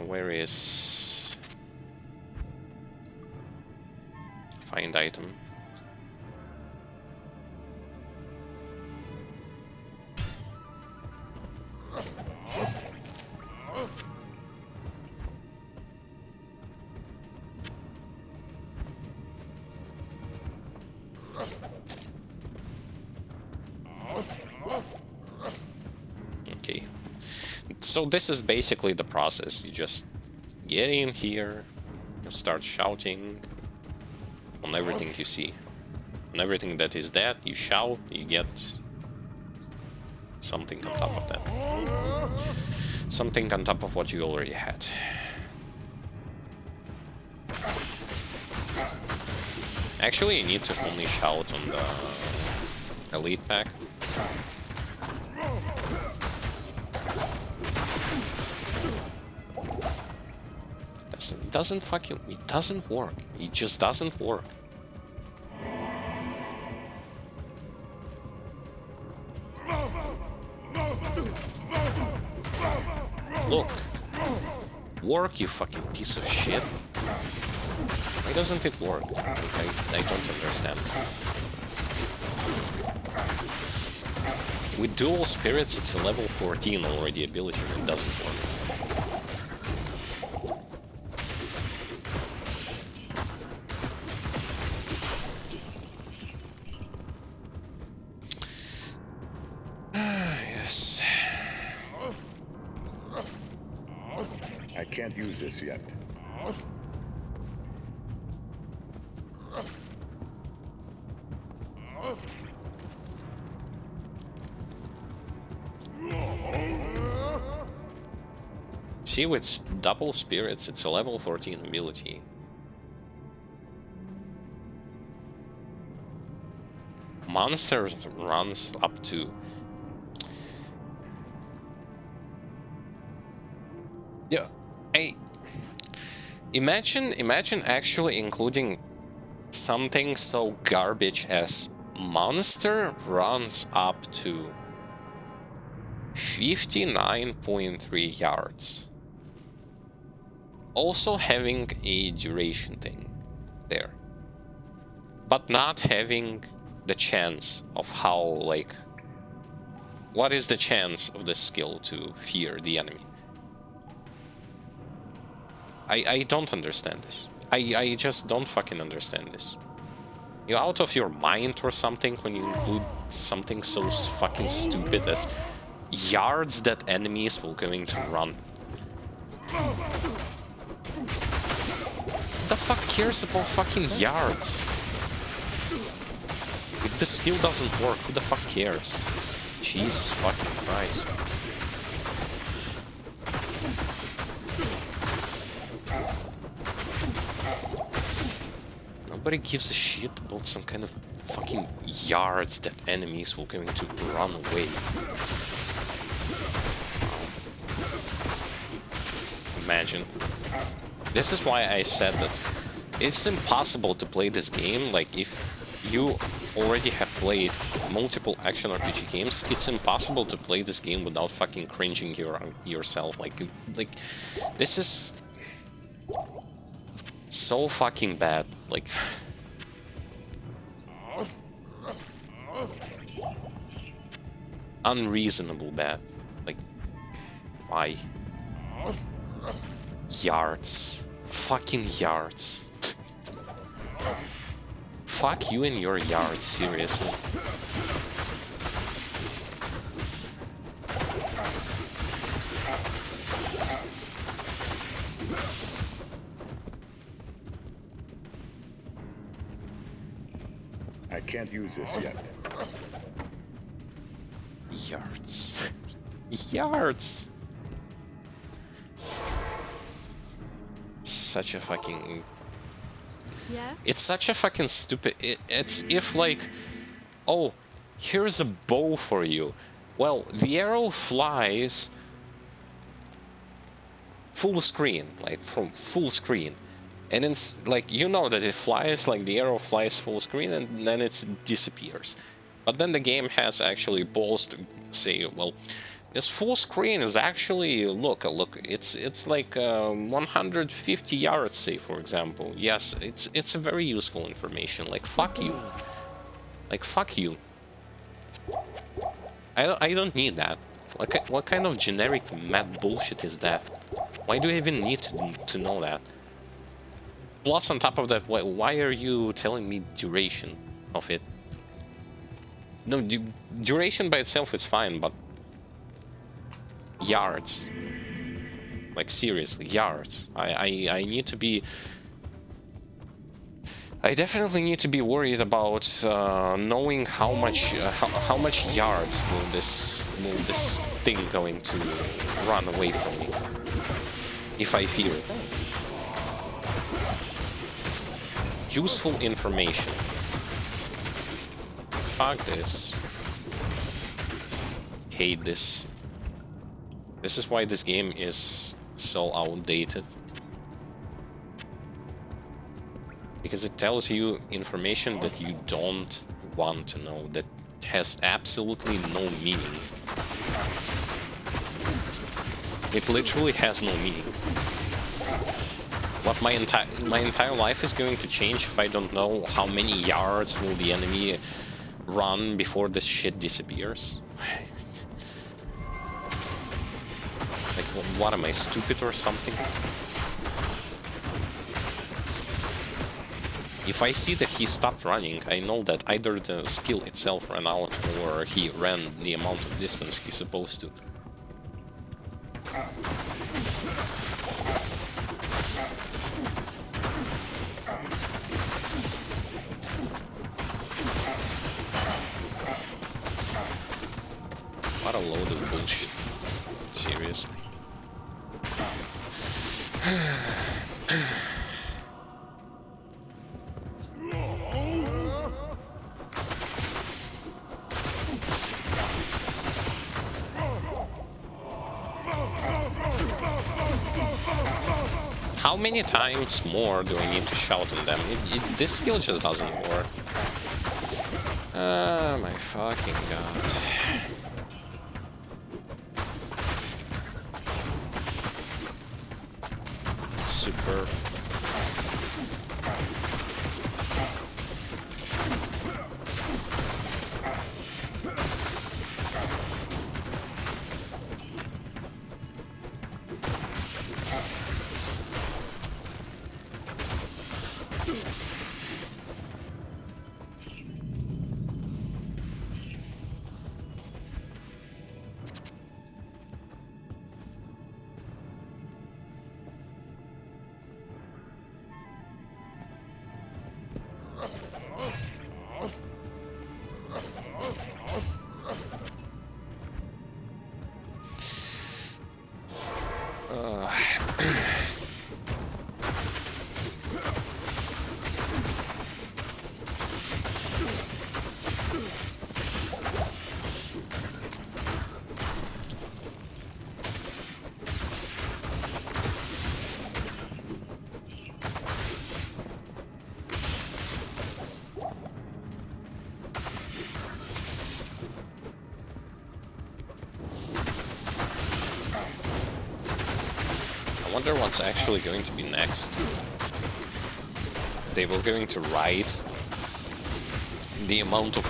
Where is... Find item. Okay, so this is basically the process. You just get in here, you start shouting on everything you see. On everything that is dead, you shout, you get something on top of that. Something on top of what you already had. Actually, you need to only shout on the elite pack. It doesn't fucking... It doesn't work. It just doesn't work. Look. Work, you fucking piece of shit. Why doesn't it work? I don't understand. With dual spirits, it's a level 14 already ability and it doesn't work. Yes. I can't use this yet. See, with double spirits, it's a level 14 ability. Monsters runs up to... Yeah, imagine actually including something so garbage as monster runs up to 59.3 yards. Also having a duration thing there, but not having the chance of how, like, what is the chance of the skill to fear the enemy? I don't understand this. I just don't fucking understand this. You out of your mind or something when you include something so fucking stupid as yards that enemies will going to run. Who the fuck cares about fucking yards? If the skill doesn't work, who the fuck cares? Jesus fucking Christ. Nobody gives a shit about some kind of fucking yards that enemies will going to run away. Imagine. This is why I said that it's impossible to play this game. Like, if you already have played multiple action RPG games, it's impossible to play this game without fucking cringing yourself. Like this is so fucking bad. Like, unreasonable bad. Like, why? Yards. Fucking yards. Fuck you and your yards, seriously. I can't use this yet. Yards. Yards. Such a fucking... Yes? It's such a fucking stupid... It's if like... Oh, here's a bow for you. Well, the arrow flies... full screen. Like, from full screen. And it's like, you know that it flies, like the arrow flies full screen and then it disappears. But then the game has actually balls to say, well... This full screen is actually, look, it's like 150 yards, say, for example. Yes, it's a very useful information. Like, fuck you. Like, fuck you. I don't need that. Like, what kind of generic mad bullshit is that? Why do I even need to know that? Plus, on top of that, why are you telling me duration of it? No, duration by itself is fine, but... yards. Like, seriously, yards. I need to be... I definitely need to be worried about knowing how much yards will this thing going to run away from me. If I fear it. Useful information. Fuck this. Hate this. This is why this game is so outdated. Because it tells you information that you don't want to know, that has absolutely no meaning. It literally has no meaning. What my entire life is going to change if I don't know how many yards will the enemy run before this shit disappears? Like, what am I, stupid or something? If I see that he stopped running, I know that either the skill itself ran out or he ran the amount of distance he's supposed to. What a load of bullshit. Seriously. How many times more do I need to shout on them? This skill just doesn't work. Oh my fucking god. Super. I wonder what's actually going to be next. They were going to ride the amount of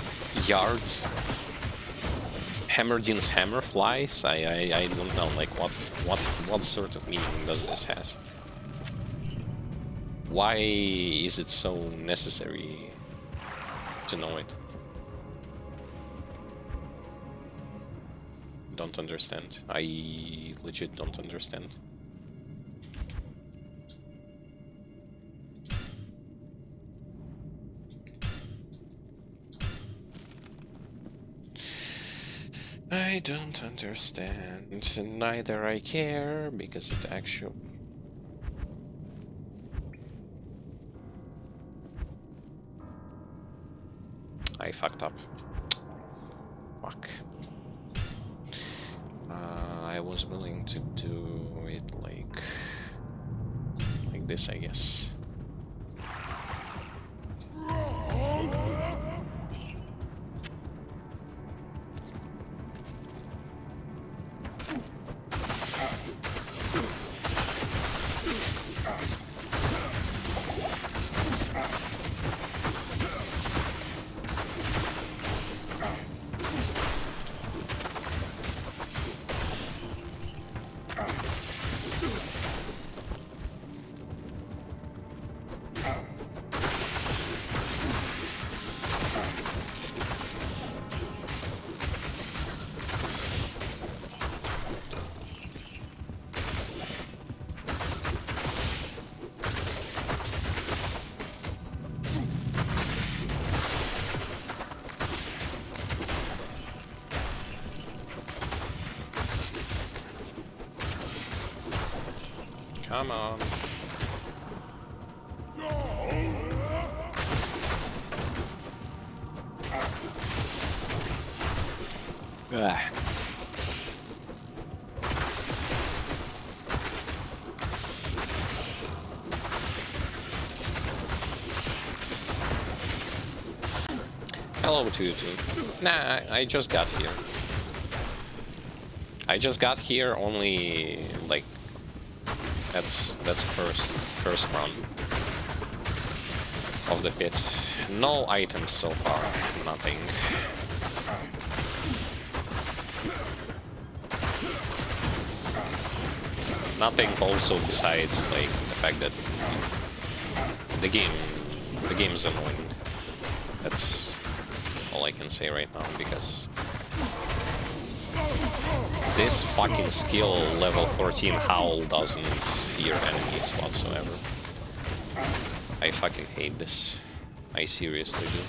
yards Hammerdin's hammer flies. I don't know, like what sort of meaning does this has? Why is it so necessary to know it? Don't understand. I legit don't understand. I don't understand, and neither I care, because it actually... I fucked up. Fuck. I was willing to do it like this, I guess. Come on. Ah. Hello, Tutu. Nah, I just got here. I just got here only like that's first run of the pit. No items so far, nothing. Nothing also besides like the fact that the game is annoying. That's all I can say right now, because this fucking skill level 14 Howl doesn't fear enemies whatsoever. I fucking hate this. I seriously do.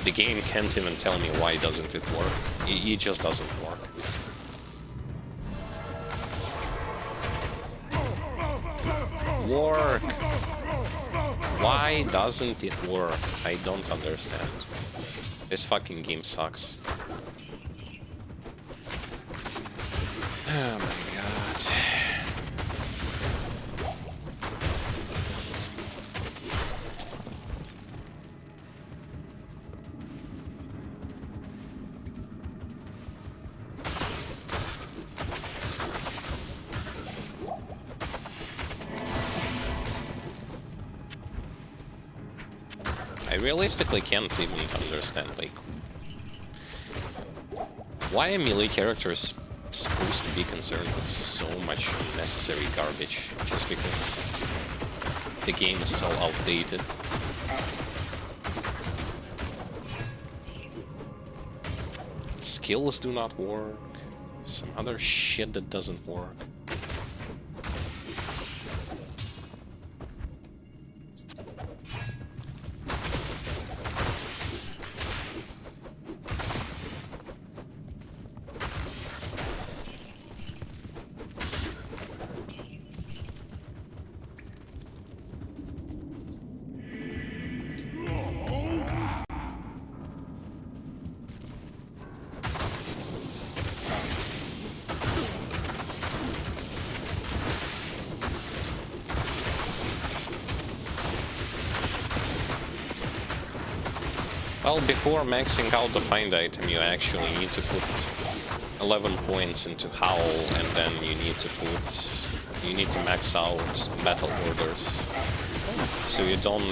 The game can't even tell me why doesn't it work. It just doesn't work. Work! Why doesn't it work? I don't understand. This fucking game sucks. Oh my god. I realistically can't even understand, like, why are melee characters supposed to be concerned with so much unnecessary garbage just because the game is so outdated. Skills do not work, some other shit that doesn't work. Well, before maxing out the find item, you actually need to put 11 points into Howl, and then you need to max out battle orders. So you don't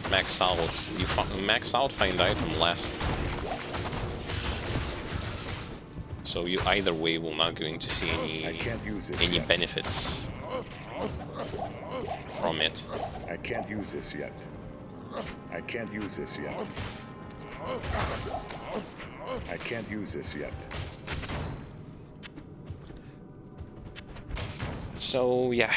max out. You max out find item last. So you either way will not going to see any benefits from it. I can't use this yet. I can't use this yet. I can't use this yet. So yeah.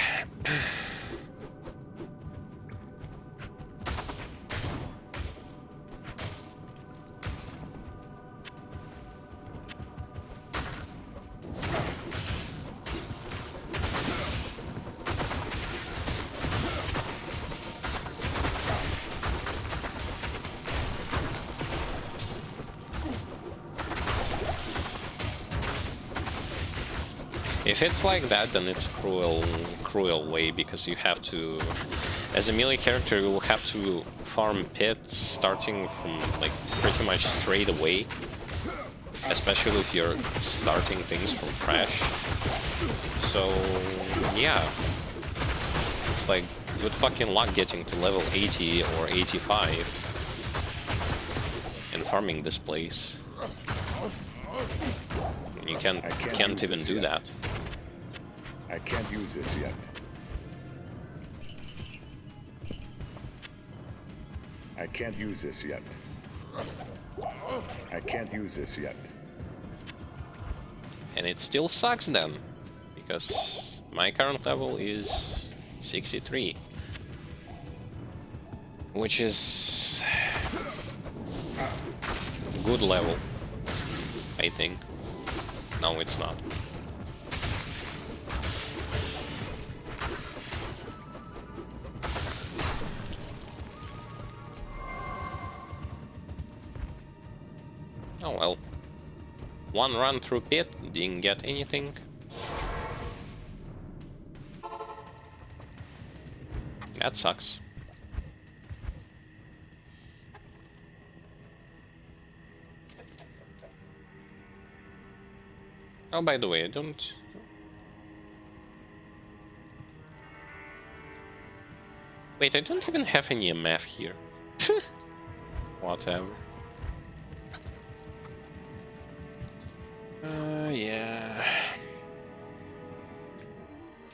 If it's like that, then it's cruel way, because you have to, as a melee character, you will have to farm pits starting from like pretty much straight away, especially if you're starting things from fresh. So yeah, it's like good fucking luck getting to level 80 or 85 and farming this place. You can't even do that. I can't use this yet. I can't use this yet. I can't use this yet. And it still sucks then, because my current level is 63, which is good level, I think. No, it's not. Oh well. One run through pit, didn't get anything. That sucks. Oh, by the way, I don't... Wait, I don't even have any MF here. Whatever. Yeah.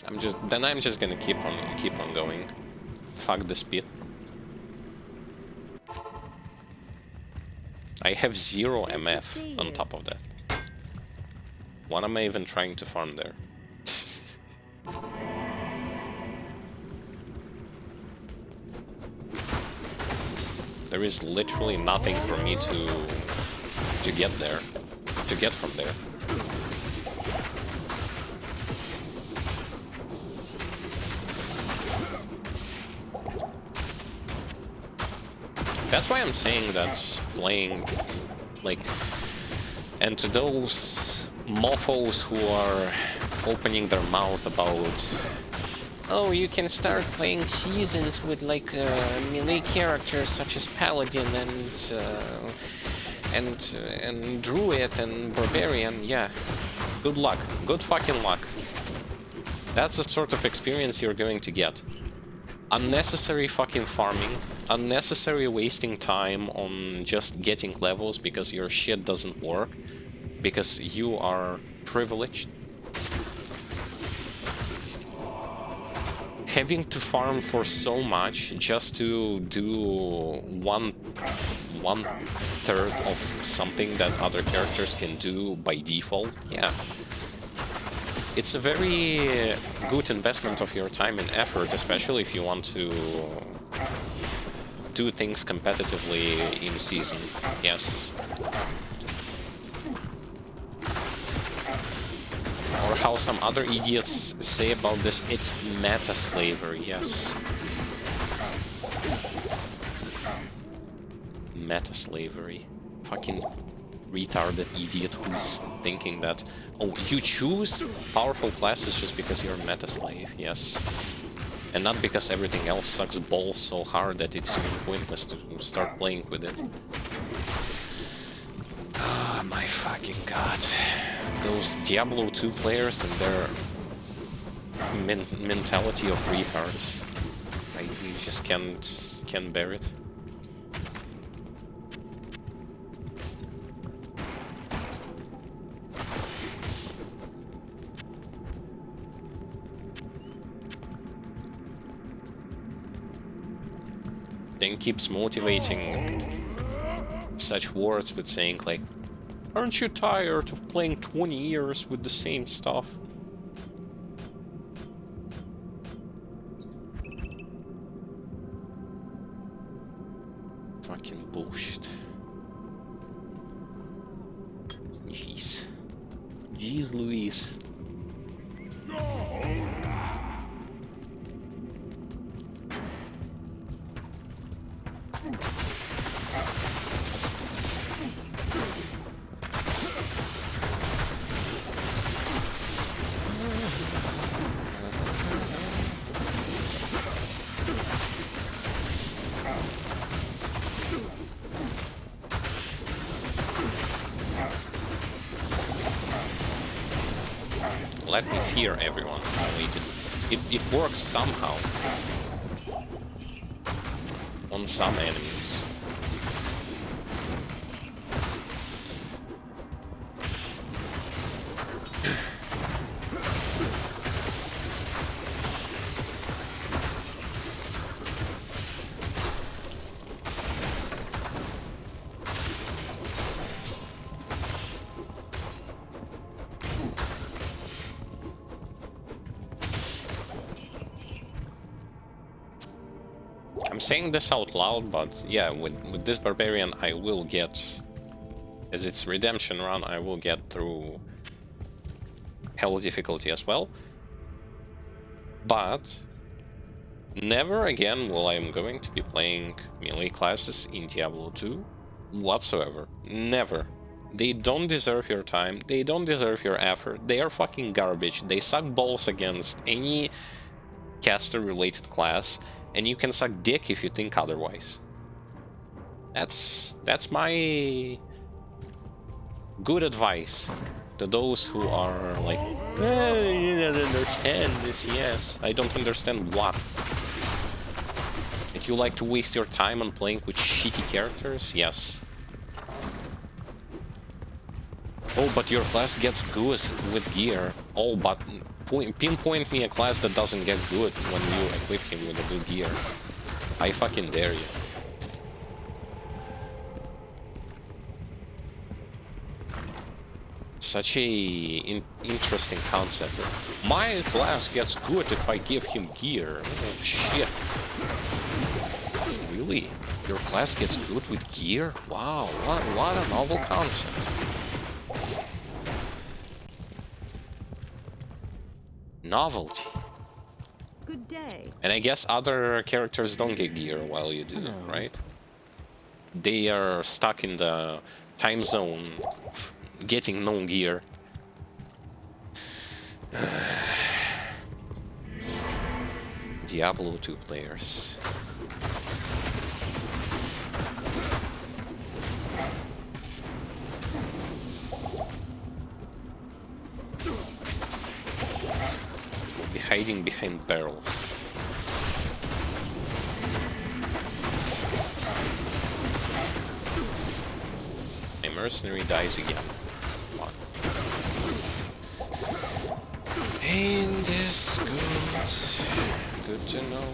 I'm just gonna keep on going. Fuck the speed. I have 0 MF on top of that. What am I even trying to farm there? There is literally nothing for me to get there, to get from there. That's why I'm saying that playing, like, and to those mophos who are opening their mouth about, oh, you can start playing seasons with like melee characters such as Paladin and Druid and Barbarian. Yeah, good luck, good fucking luck. That's the sort of experience you're going to get. Unnecessary fucking farming, unnecessary wasting time on just getting levels because your shit doesn't work, because you are privileged. Having to farm for so much just to do one third of something that other characters can do by default, yeah. It's a very good investment of your time and effort, especially if you want to do things competitively in season. Yes. Or how some other idiots say about this, it's meta slavery, yes. Meta slavery. Fucking retarded idiot who's thinking that, oh, you choose powerful classes just because you're a meta slave, yes. And not because everything else sucks balls so hard that it's pointless to start playing with it. Oh my fucking god. Those Diablo 2 players and their mentality of retards. I just can't bear it. Then keeps motivating such words with saying like, aren't you tired of playing 20 years with the same stuff? Fucking bullshit. Jeez. Jeez Louise. Let me fear everyone. It works somehow on some enemies. I'm saying this out loud, but yeah, with this Barbarian I will get, as its redemption run, I will get through Hell difficulty as well. But never again will I am going to be playing melee classes in Diablo 2 whatsoever. Never. They don't deserve your time, they don't deserve your effort, they are fucking garbage, they suck balls against any caster-related class, and you can suck dick if you think otherwise. That's my good advice. To those who are like, you don't understand this, yes. I don't understand what. That you like to waste your time on playing with shitty characters? Yes. Oh, but your class gets good with gear. Oh, but pinpoint me a class that doesn't get good when you equip him with a good gear. I fucking dare you. Such a interesting concept. My class gets good if I give him gear. Oh, shit. Really? Your class gets good with gear? Wow, what a novel concept. Novelty. Good day. And I guess other characters don't get gear while you do, right? They are stuck in the time zone of getting no gear. Diablo 2 players. Hiding behind barrels. A mercenary dies again. Come on. Ain't this good? Good to know.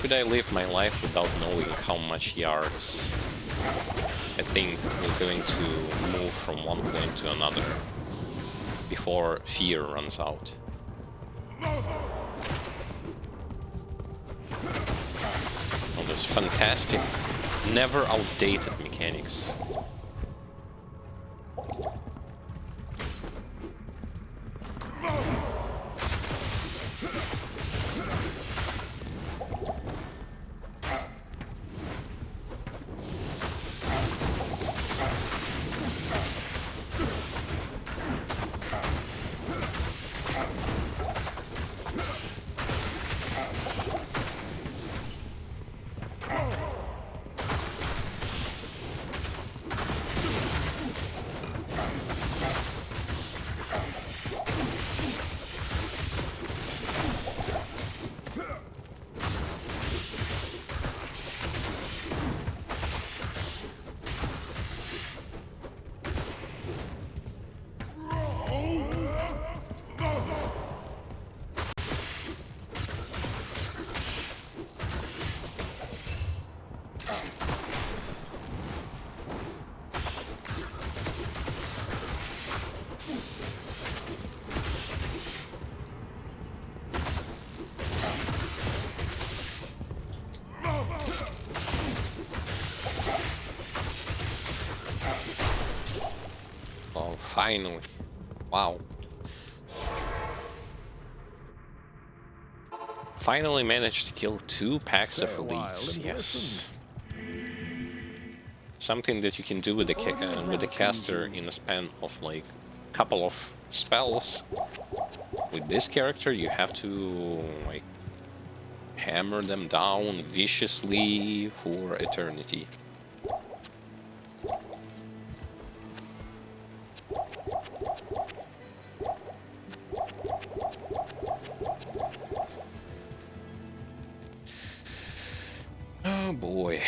Could I live my life without knowing how much yards I think we're going to move from one point to another before fear runs out? Oh, there's fantastic, never outdated mechanics. Finally. Wow. Finally managed to kill 2 packs of elites. Yes. Something that you can do with the caster in a span of like a couple of spells. With this character you have to like hammer them down viciously for eternity. Oh boy.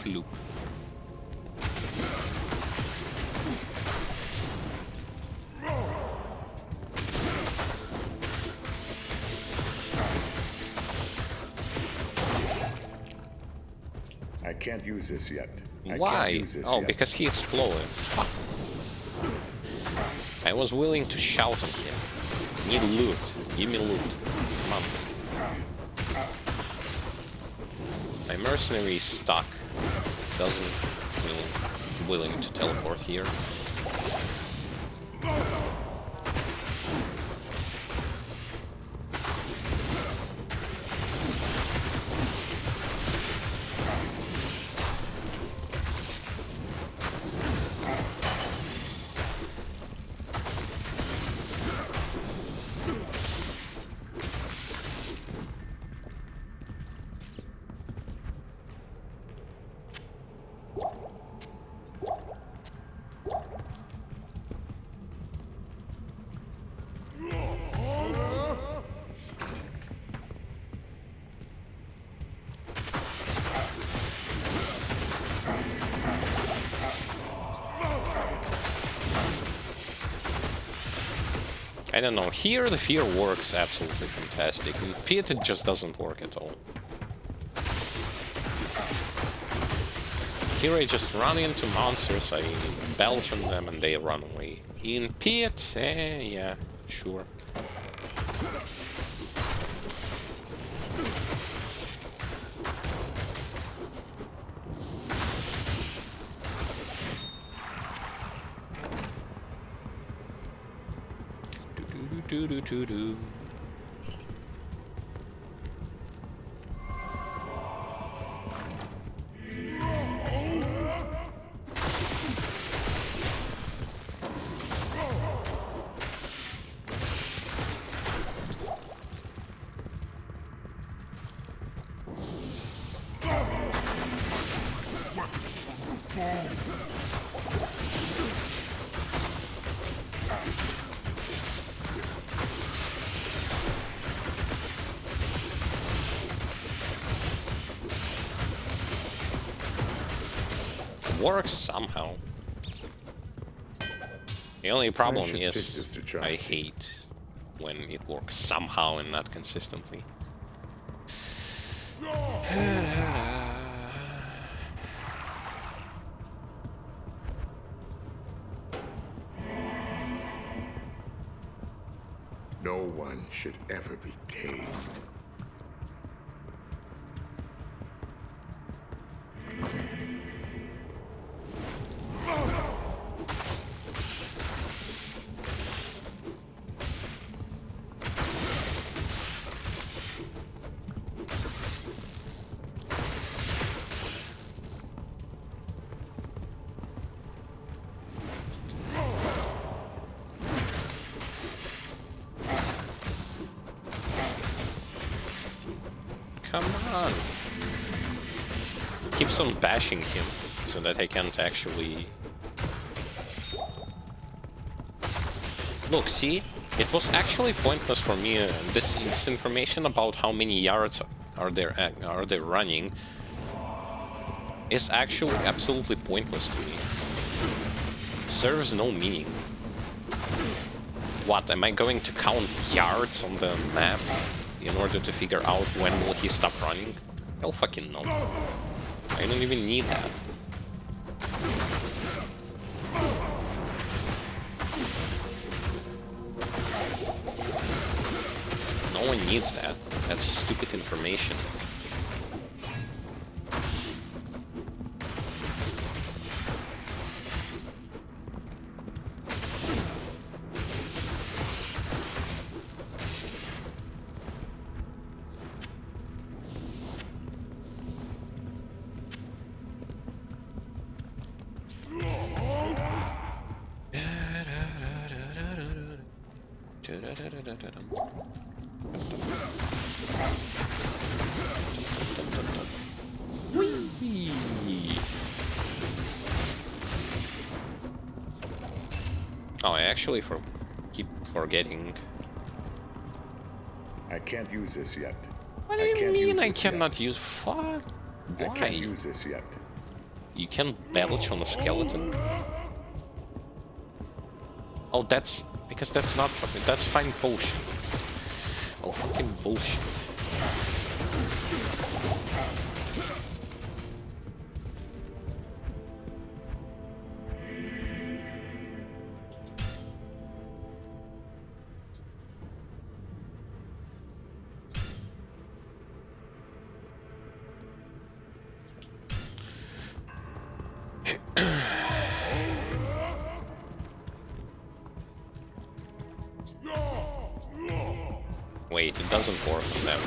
Loop. I can't use this yet. I Why? can't use this Oh, yet. because he exploded. Fuck. I was willing to shout at him. Need loot. Give me loot. Come on. My mercenary is stuck. Doesn't feel willing to teleport here. I don't know, here the fear works absolutely fantastic. In Pit it just doesn't work at all. Here I just run into monsters, I belch on them and they run away. In Pit, yeah, sure. Do. Works somehow. The only problem is I hate when it works somehow and not consistently. No one should ever be caged. Come on. Keeps on bashing him so that I can't actually... Look, see? It was actually pointless for me. This information about how many yards are they running is actually absolutely pointless to me. Serves no meaning. What, am I going to count yards on the map in order to figure out when will he stop running? Hell fucking no. I don't even need that. No one needs that. That's stupid information. Oh, I actually keep forgetting. I can't use this yet. What do you mean I cannot use? Fuck. Why? I can't use this yet. You can belch on a skeleton? Oh, that's... because that's not... that's fine bullshit. Oh, fucking bullshit. doesn't work on them.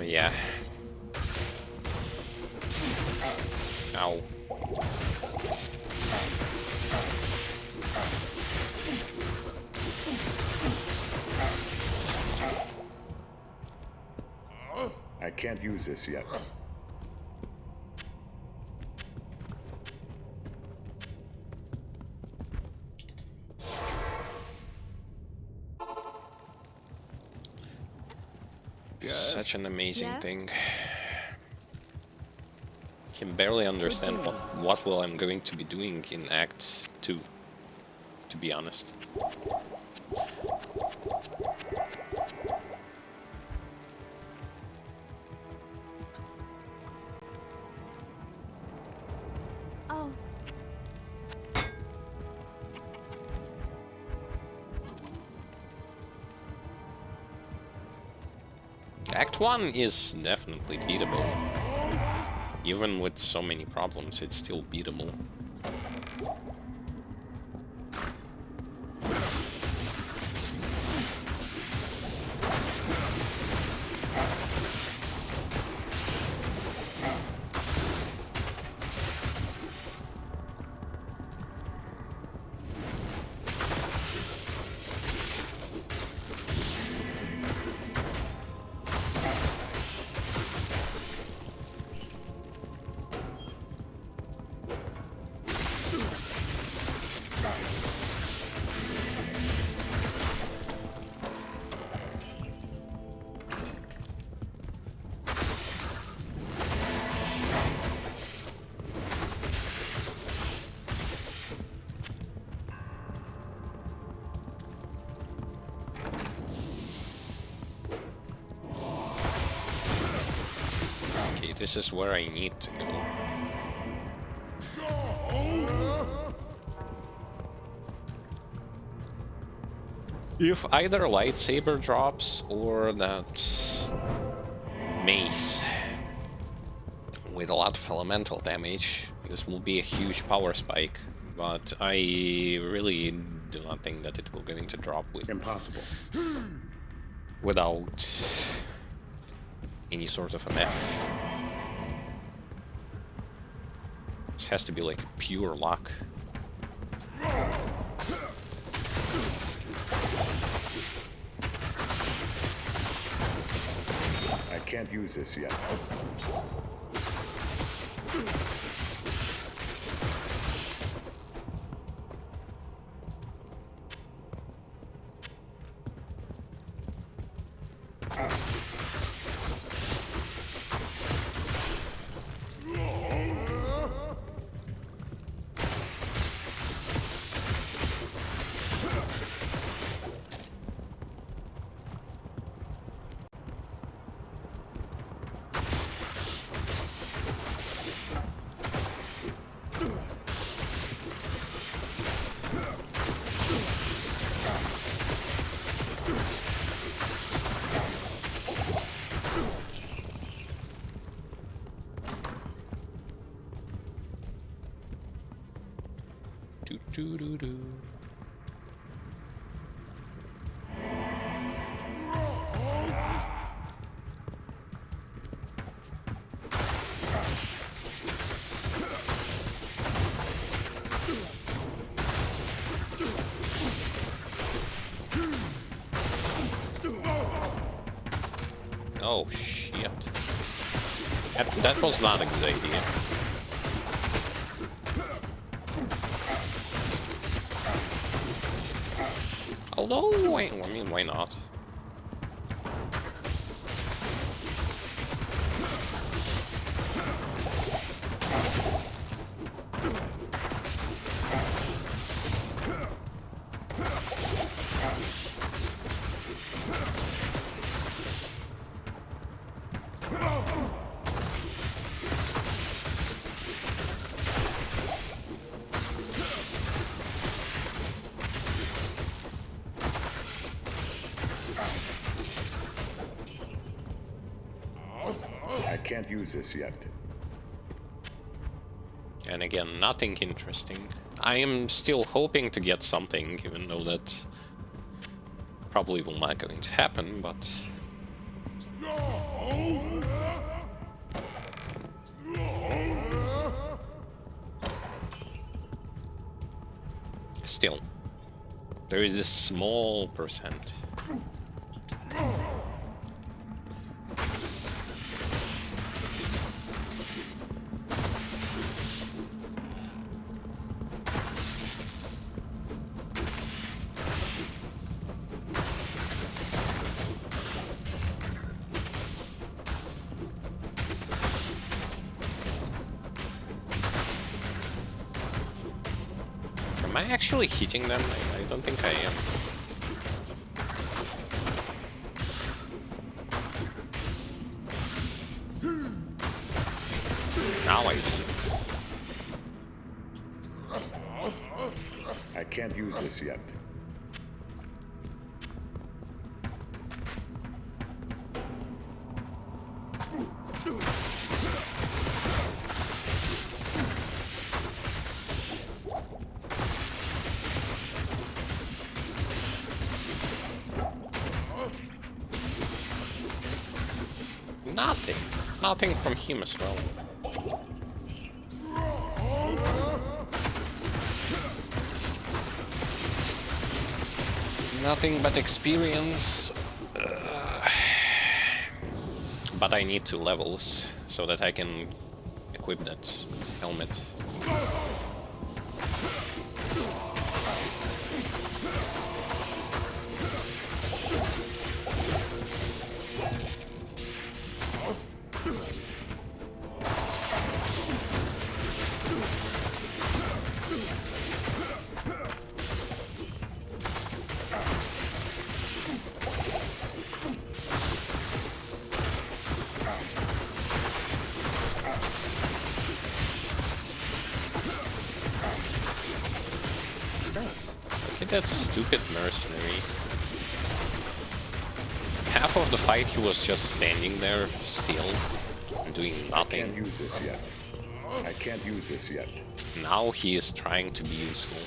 Yeah. Ow. I can't use this yet. Such an amazing Yes? thing. Can barely understand what will I'm going to be doing in Act 2, to be honest. Oh, Act 1 is definitely beatable. Even with so many problems, it's still beatable. Okay, this is where I need to go. If either lightsaber drops or that mace with a lot of elemental damage, this will be a huge power spike, but I really do not think that it will going to drop with Impossible. without any sort of a meth. This has to be like pure luck. I can't use this yet. Do do do do. Oh shit. That was not a good idea. Although, I mean, why not? I can't use this yet. And again, nothing interesting. I am still hoping to get something, even though that probably will not going to happen, but... Still, there is a small percent. Am I actually hitting them? I don't think I am. Now I do. I can't use this yet. Nothing. Nothing from him as well. Nothing but experience. But I need 2 levels so that I can equip that helmet. Look at that stupid mercenary. Half of the fight he was just standing there still and doing I can't nothing. use this yet. I can't use this yet. Now he is trying to be useful.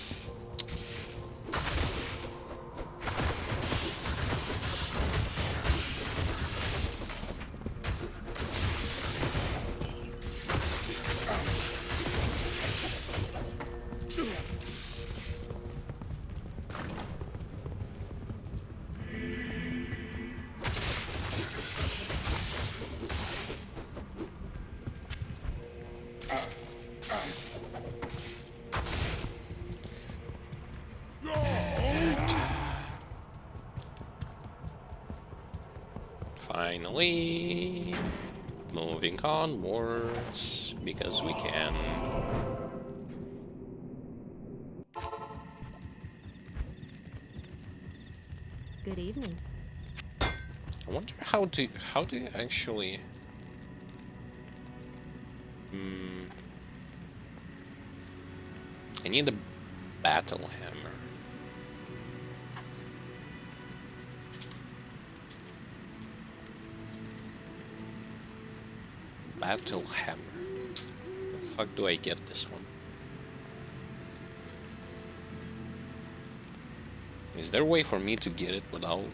Finally, moving onwards, because we can. Good evening. I wonder how do you actually... I need a battle hammer. Battle hammer. The fuck do I get this one? Is there a way for me to get it without...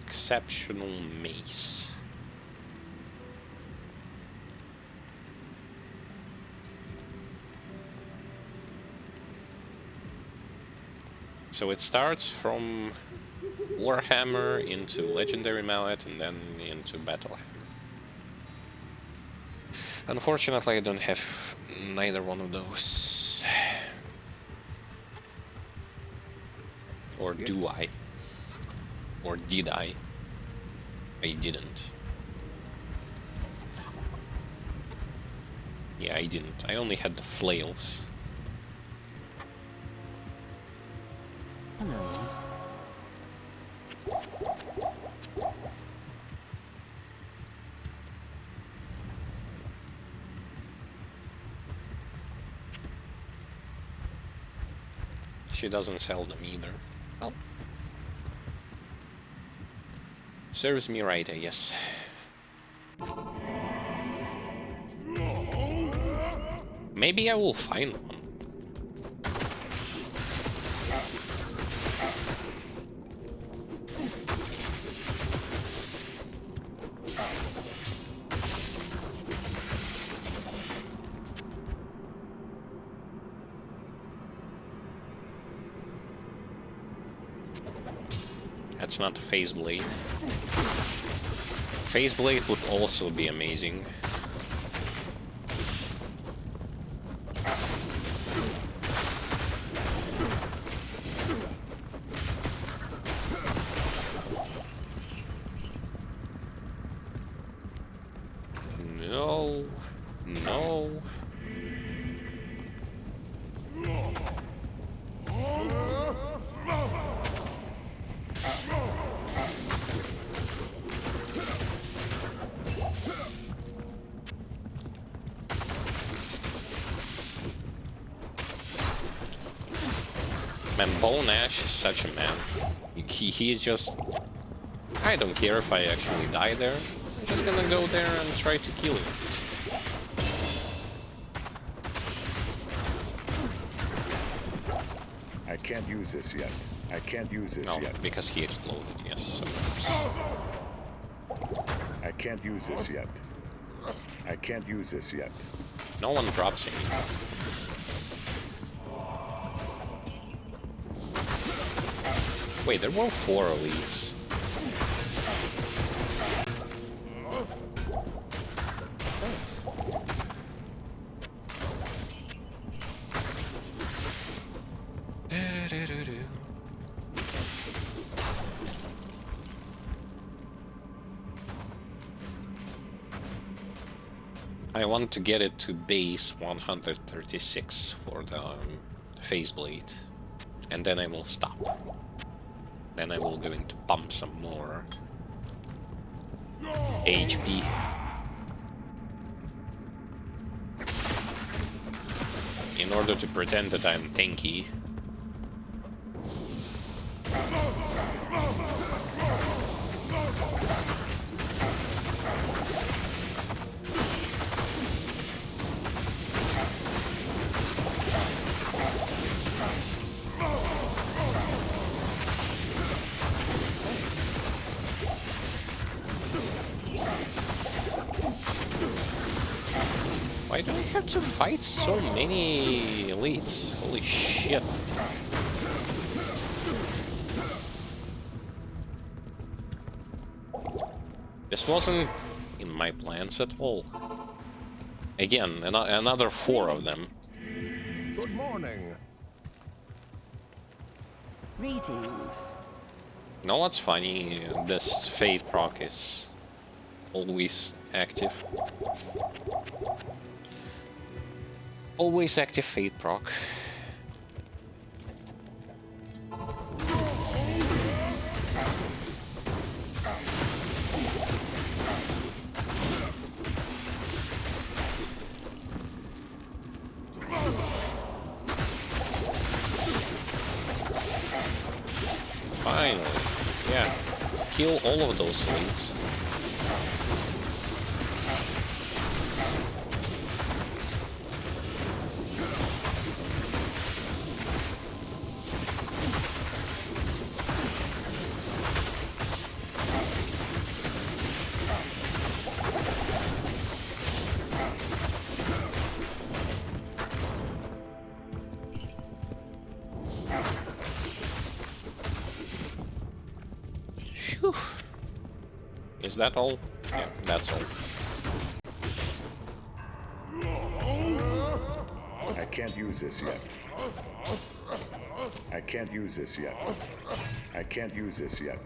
Exceptional mace. So it starts from Warhammer into Legendary Mallet and then into Battle Hammer. Unfortunately, I don't have neither one of those. Or do I? Or did I? I didn't. Yeah, I didn't. I only had the flails. Hello. She doesn't sell them either. Well, serves me right, I guess. Maybe I will find one. That's not a phase blade. Phase blade would also be amazing. No. No. Man, Bone Ash is such a man. He just... I don't care if I actually die there. I'm just gonna go there and try to kill him. I can't use this yet. I can't use this No, yet. because he exploded, yes, of course. I can't use this yet. I can't use this yet. No one drops anything. Wait, there were 4 elites. Thanks. I want to get it to base 136 for the phase blade, and then I will stop. Then I will going to pump some more HP. In order to pretend that I'm tanky. Why do I have to fight so many elites? Holy shit. This wasn't in my plans at all. Again, another 4 of them. Good morning. Greetings. Know what's funny? This Fate proc is always active. Always active Fate proc. Finally. Yeah. Kill all of those elites. Phew. Is that all? Yeah, that's all. I can't use this yet. I can't use this yet. I can't use this yet.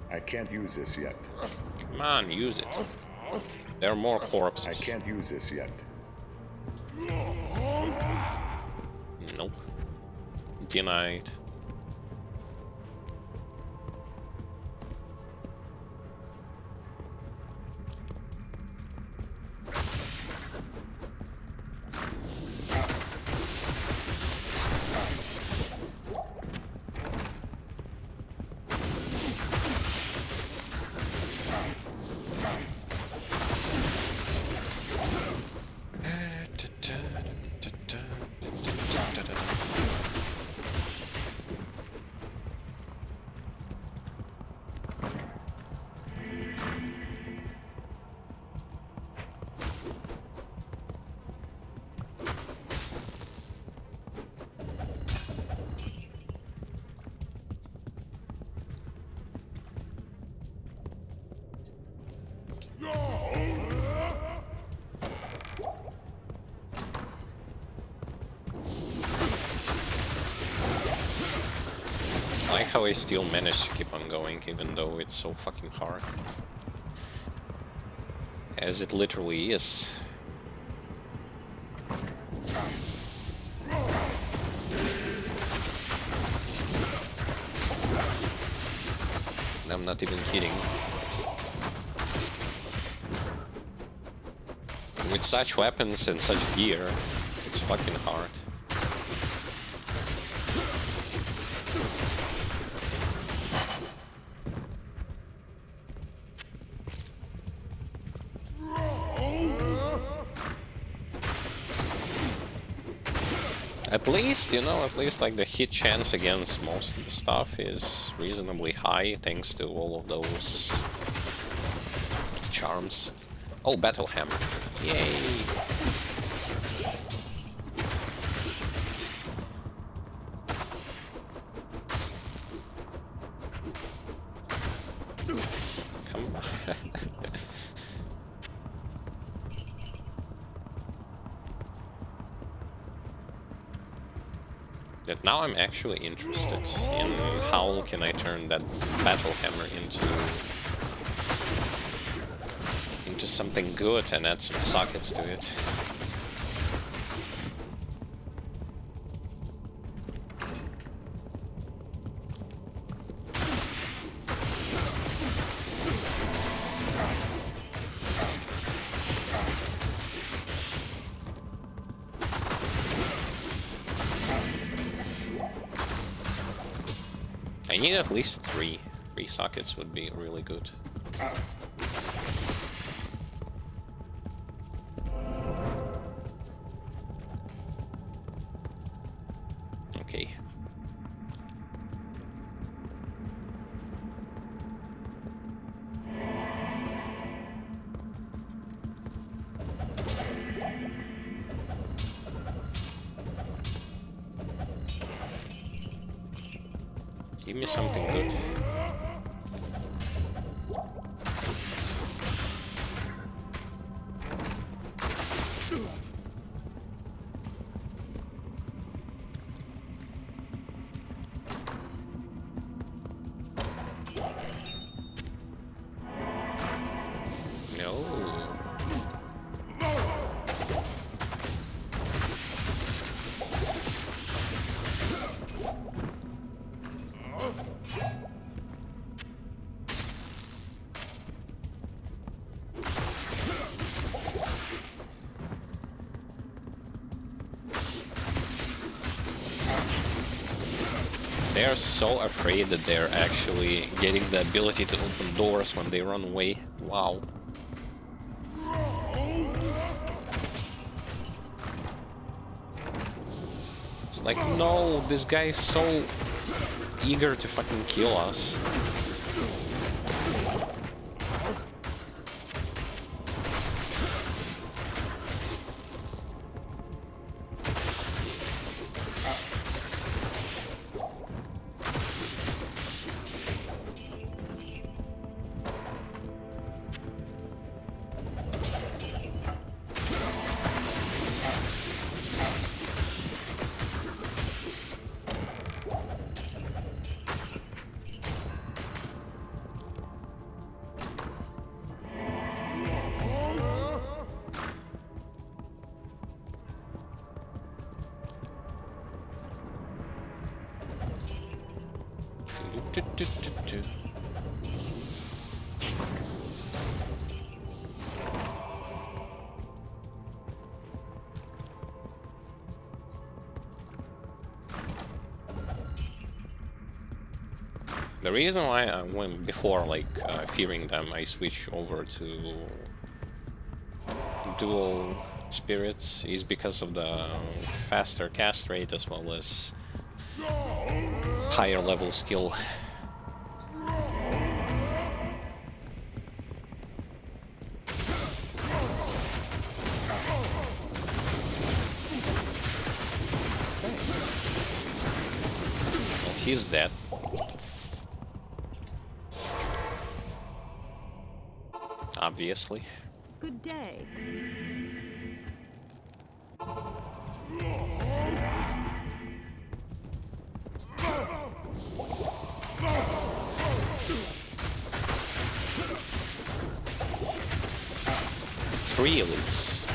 I can't use this yet. Come on, use it. There are more I corpses. can't use this yet. Nope. Denied. how I still manage to keep on going, even though it's so fucking hard. As it literally is. I'm not even kidding. With such weapons and such gear, it's fucking hard. At least, you know, at least like the hit chance against most of the stuff is reasonably high thanks to all of those charms. Oh, Battle Hammer. Yay! Come on. But now I'm actually interested in how can I turn that Battle Hammer into something good and add some sockets to it. I need at least three. 3 sockets would be really good. Okay. Give me something good. No. They are so afraid that they're actually getting the ability to open doors when they run away. Wow. It's like, no, this guy is so eager to fucking kill us. The reason why I went before, like, fearing them, I switched over to dual spirits is because of the faster cast rate as well as higher level skill. Well, he's dead. Obviously. Good day. 3 elites.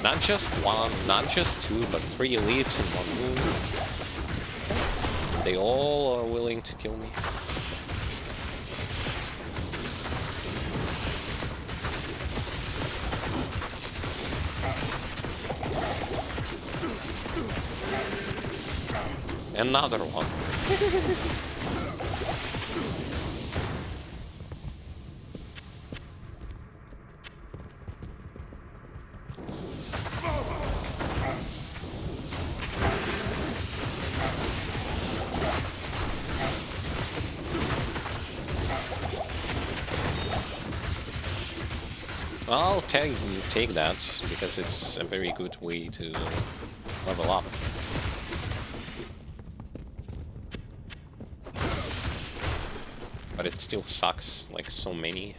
Not just 1, not just 2, but 3 elites in 1 room. They all are willing to kill me. Another one. I'll take that, because it's a very good way to level up. But it still sucks, like so many.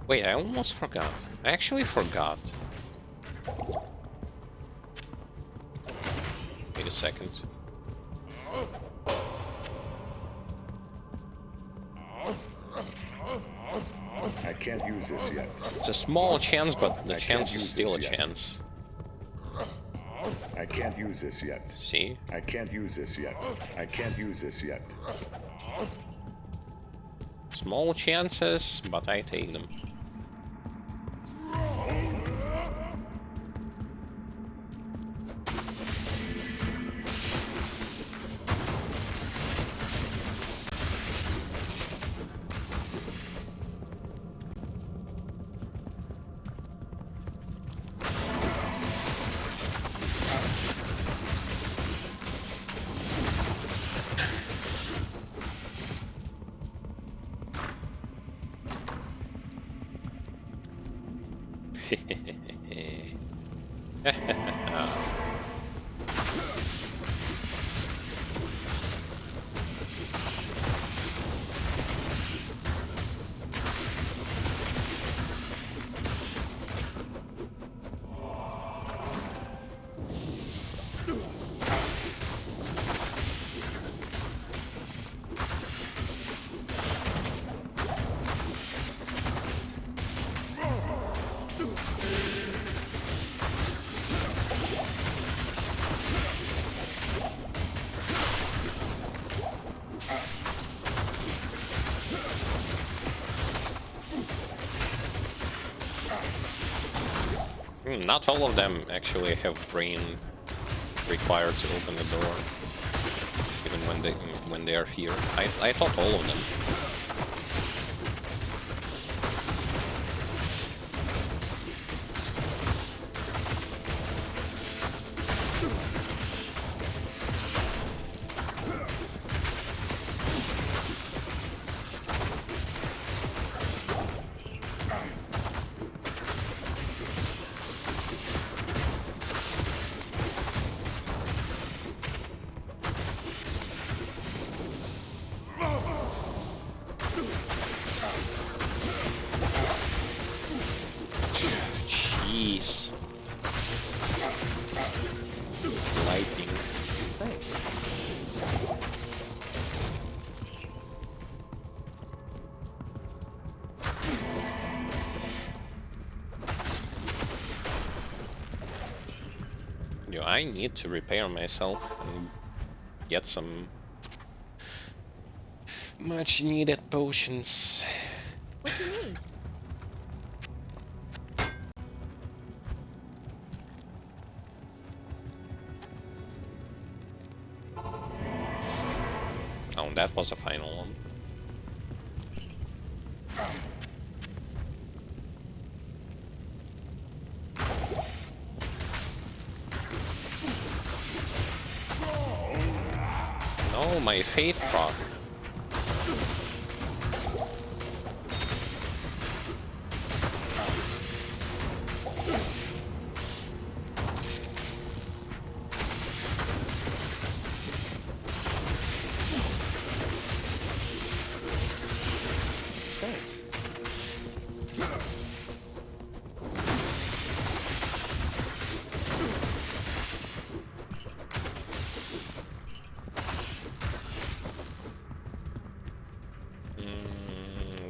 Wait, I almost forgot. I actually forgot. Wait a second. I can't use this yet. It's a small chance, but the chance is still a this yet. chance. I can't use this yet. See? I can't use this yet. I can't use this yet. Small chances, but I take them. Not all of them actually have brain required to open the door, even when they are here. I thought all of them. Jeez. Lightning. Yo, I need to repair myself and get some much needed potions. What do you need? Oh, that was a final one. No, my fate proc.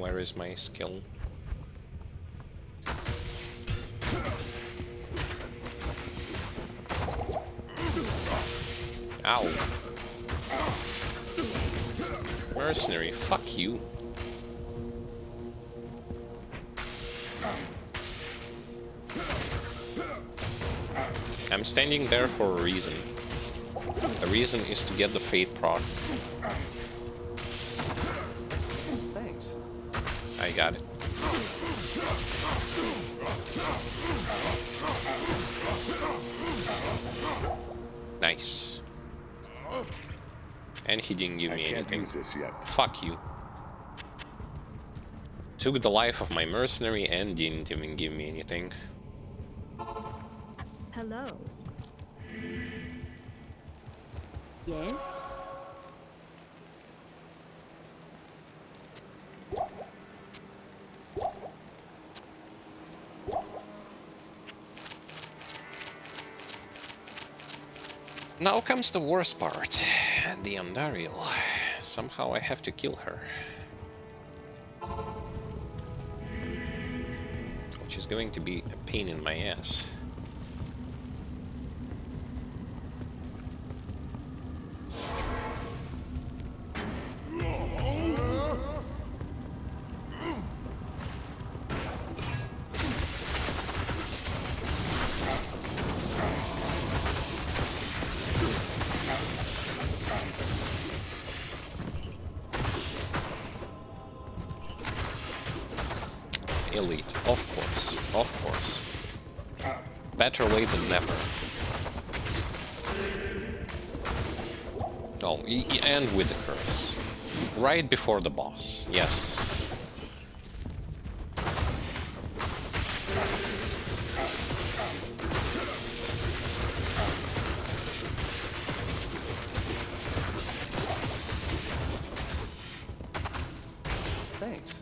Where is my skill? Ow. Mercenary, fuck you. I'm standing there for a reason. The reason is to get the Fate proc. Thanks. I got it. Nice. And he didn't give me I can't anything. use this yet. Fuck you. Took the life of my mercenary and didn't even give me anything. Hello. Yes? Now comes the worst part. The Andariel. Somehow I have to kill her. Which is going to be a pain in my ass. Elite, of course, of course. Better late than never. Oh, and with the curse. Right before the boss, yes. Thanks.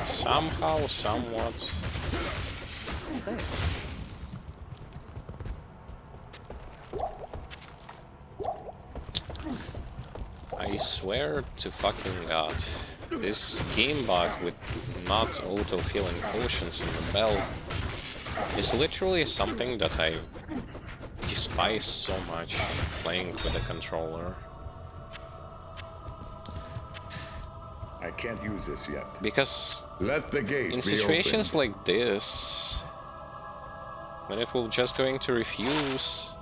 Somehow, somewhat. Thanks. I swear to fucking god, this game bug with not auto-filling potions in the bell is literally something that I despise so much playing with a controller. I can't use this yet. Because Let the gate in be situations opened. like this, when it will just going to refuse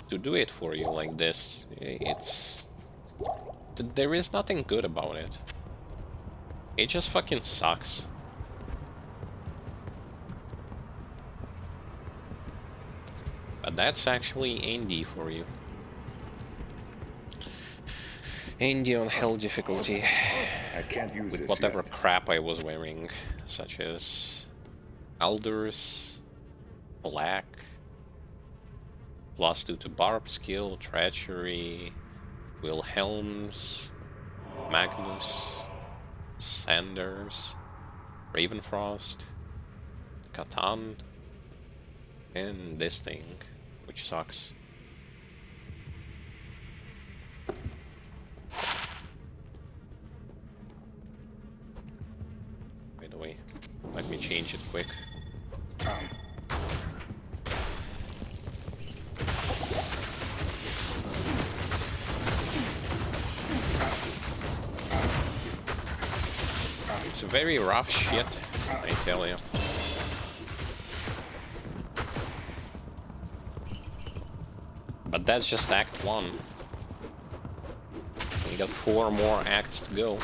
to do it for you like this, there is nothing good about it. It just fucking sucks. But that's actually Andy for you. Andy on hell difficulty. I can't use With this whatever yet. crap I was wearing, such as Elders, Black, +2 to Barb skill, Treachery, Wilhelm's, Magnus, Sanders, Ravenfrost, Catan, and this thing, which sucks. By the way, let me change it quick. It's very rough shit, I tell you. But that's just Act 1. We got 4 more acts to go.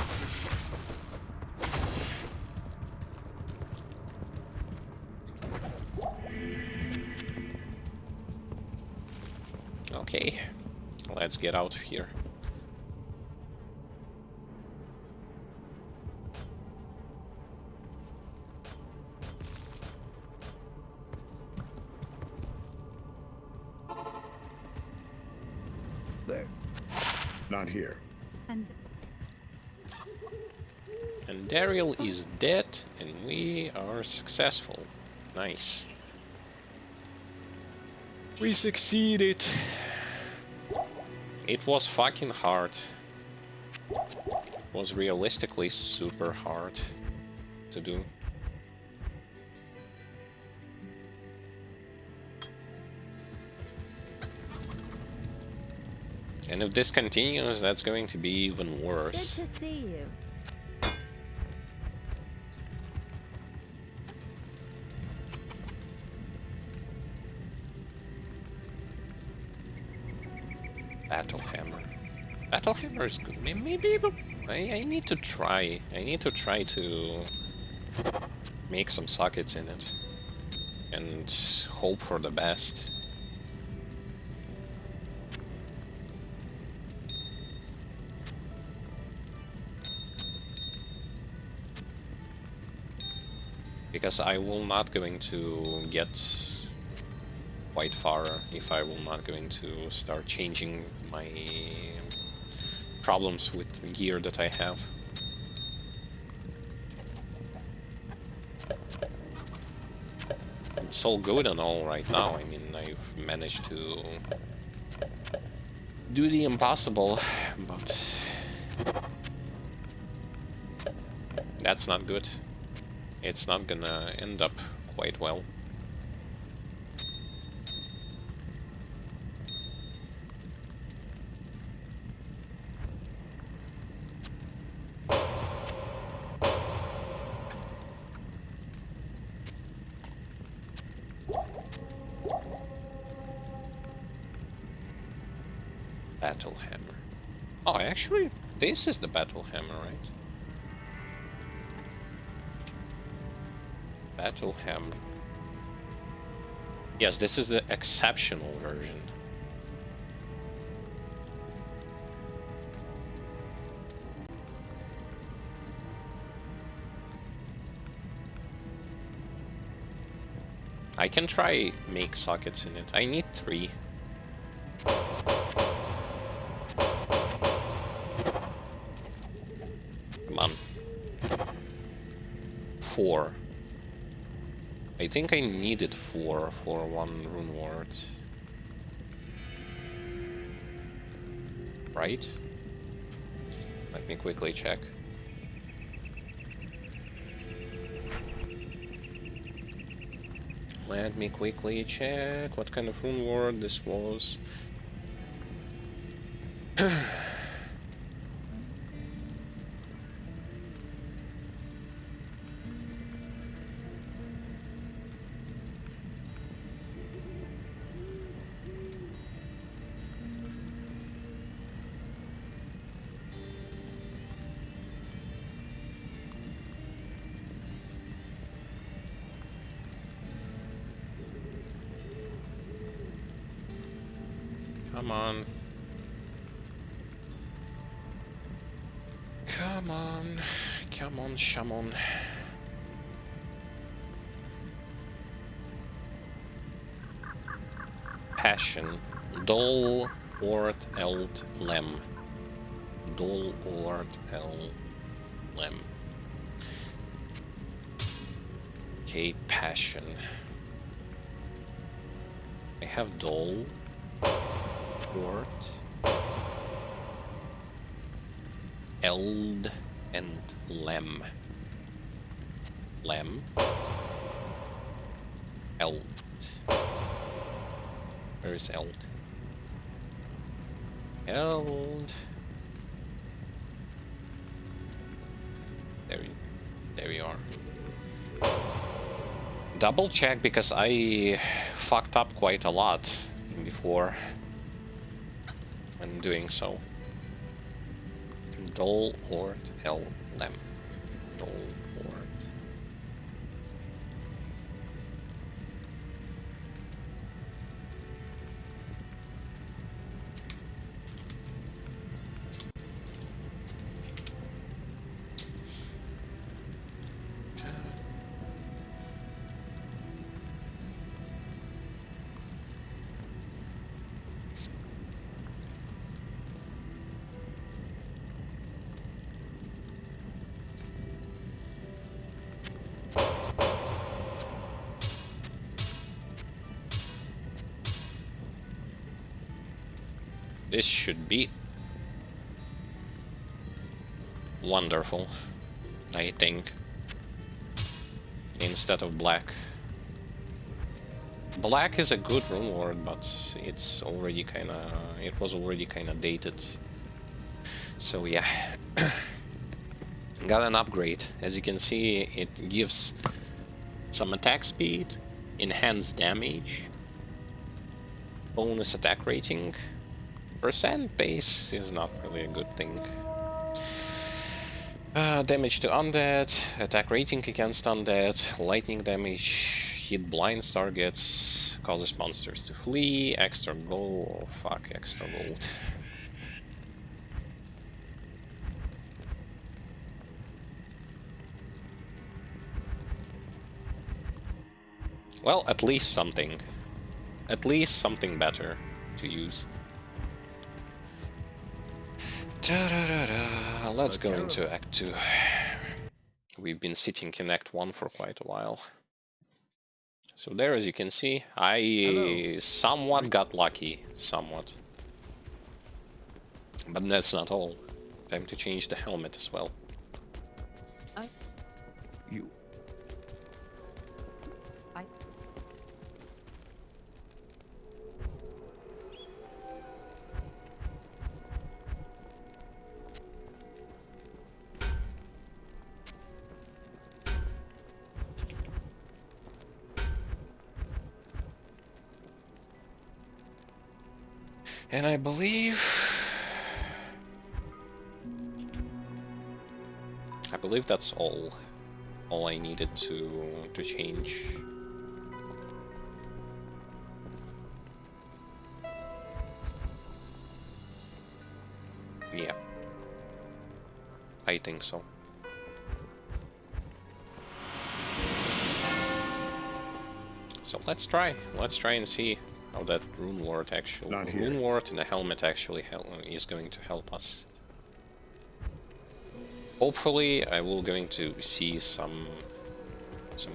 Let's get out of here. There. Not here. And And Daryl is dead, and we are successful. Nice. We succeeded. It was fucking hard. It was realistically super hard to do. And if this continues, that's going to be even worse. Good to see you. Battle hammer. Battle hammer is good. Maybe I need to try. I need to try to make some sockets in it and hope for the best. Because I will not going to get quite far if I will not going to start changing my problems with the gear that I have. It's all good and all right now. I mean, I've managed to do the impossible, but that's not good. It's not gonna end up quite well. Battle hammer. Oh, actually, this is the battle hammer, right? Battle hammer. Yes, this is the exceptional version. I can try make sockets in it. I need 3. Come on. 4. I think I needed 4 for 1 rune ward. Right? Let me quickly check. Let me quickly check what kind of rune ward this was. Come on. Come on. Come on, Shamon. Passion. Dol Ort Eld Lem. Dol Ort Eld Lem. Okay, passion. I have Dol. Ort, Eld, and Lem. Lem. Eld. Where is Eld? Eld. There you are. Double check because I fucked up quite a lot before. I'm doing so. Dol Ort El Lem. Dol Ort. This should be wonderful, I think. Instead of black. Black is a good rune lord, but it's already kinda... it was already kinda dated. So yeah. Got an upgrade. As you can see, it gives some attack speed, enhanced damage, bonus attack rating. Percent base is not really a good thing. Damage to undead, attack rating against undead, lightning damage, hit blinds targets, causes monsters to flee, extra gold, oh fuck, extra gold. Well, at least something. At least something better to use. Let's go into Act 2. We've been sitting in Act 1 for quite a while. So there, as you can see, I somewhat got lucky. Somewhat. But that's not all. Time to change the helmet as well. You. And I believe that's all I needed to change. Yeah, I think so. So let's try and see how that rune ward and the helmet actually is going to help us. Hopefully, I will going to see some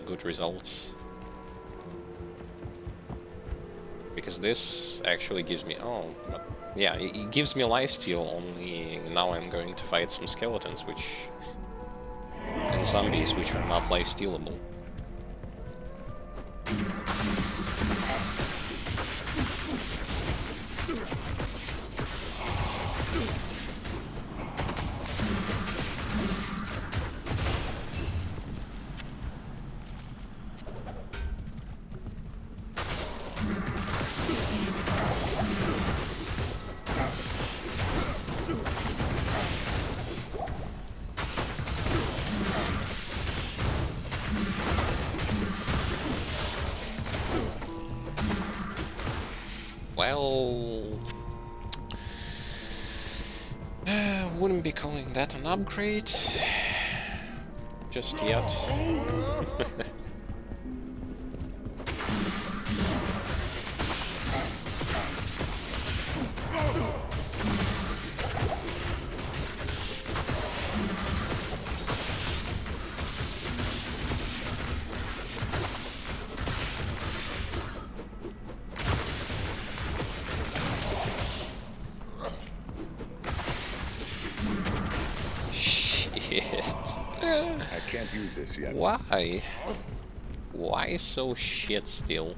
good results, because this actually gives me yeah, it gives me lifesteal. Only now I'm going to fight some skeletons, and zombies which are not lifestealable. Well, wouldn't be calling that an upgrade just yet. I can't use this yet. Why? Why so shit still?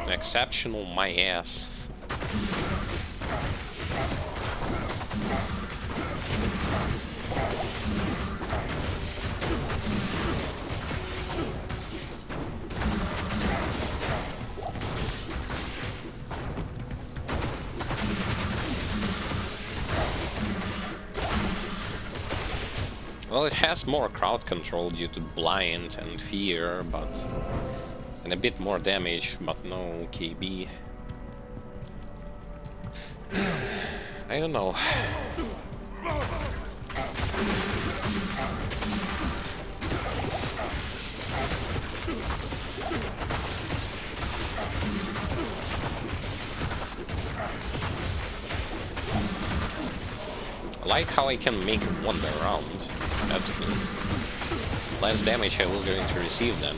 Exceptional my ass. Well, it has more crowd control due to blind and fear, and a bit more damage, but no KB. I don't know. I like how I can make him wander around. That's good. Less damage I will going to receive then.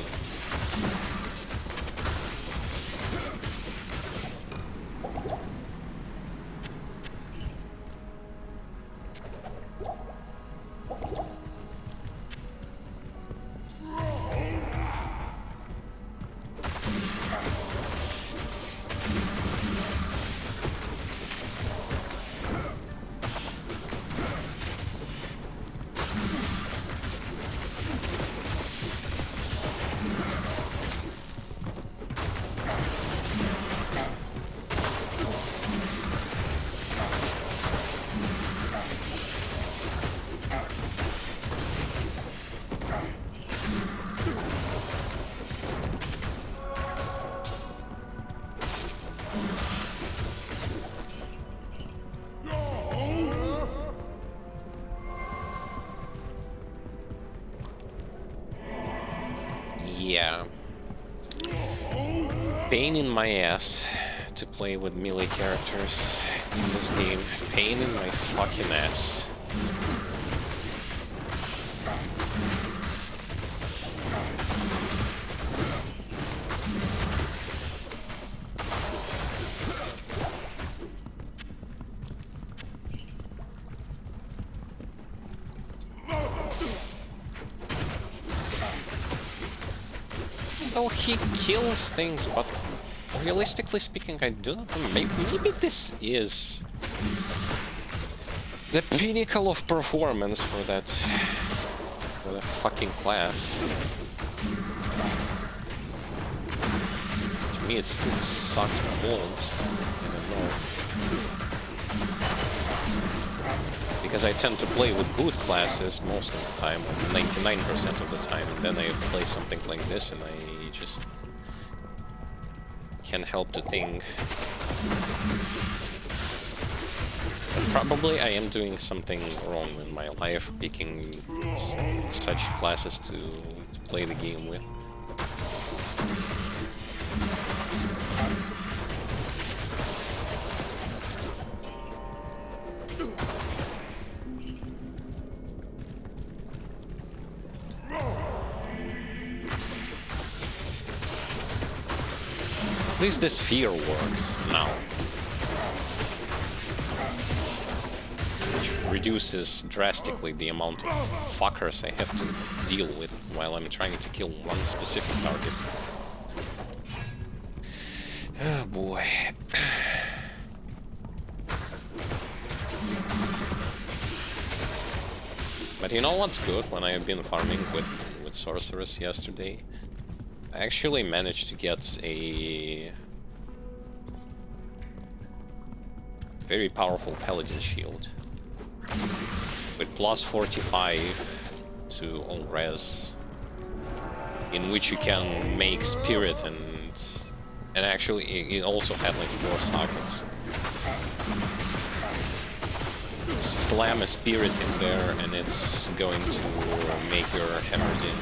pain in my ass to play with melee characters in this game. Pain in my fucking ass. Well, he kills things, but realistically speaking, I do not know. Maybe this is the pinnacle of performance for that fucking class. To me, it still sucks balls. I don't know. Because I tend to play with good classes most of the time, 99% of the time, and then I play something like this and I just can't help to think. But probably I am doing something wrong in my life, picking such classes to play the game with. At least this fear works now. Which reduces drastically the amount of fuckers I have to deal with while I'm trying to kill one specific target. Oh boy. But you know what's good? When I have been farming with Sorceress yesterday, I actually managed to get a very powerful Paladin shield with plus 45 to all res, in which you can make spirit and actually it also had like 4 sockets. Slam a spirit in there and it's going to make your Hemorrhaging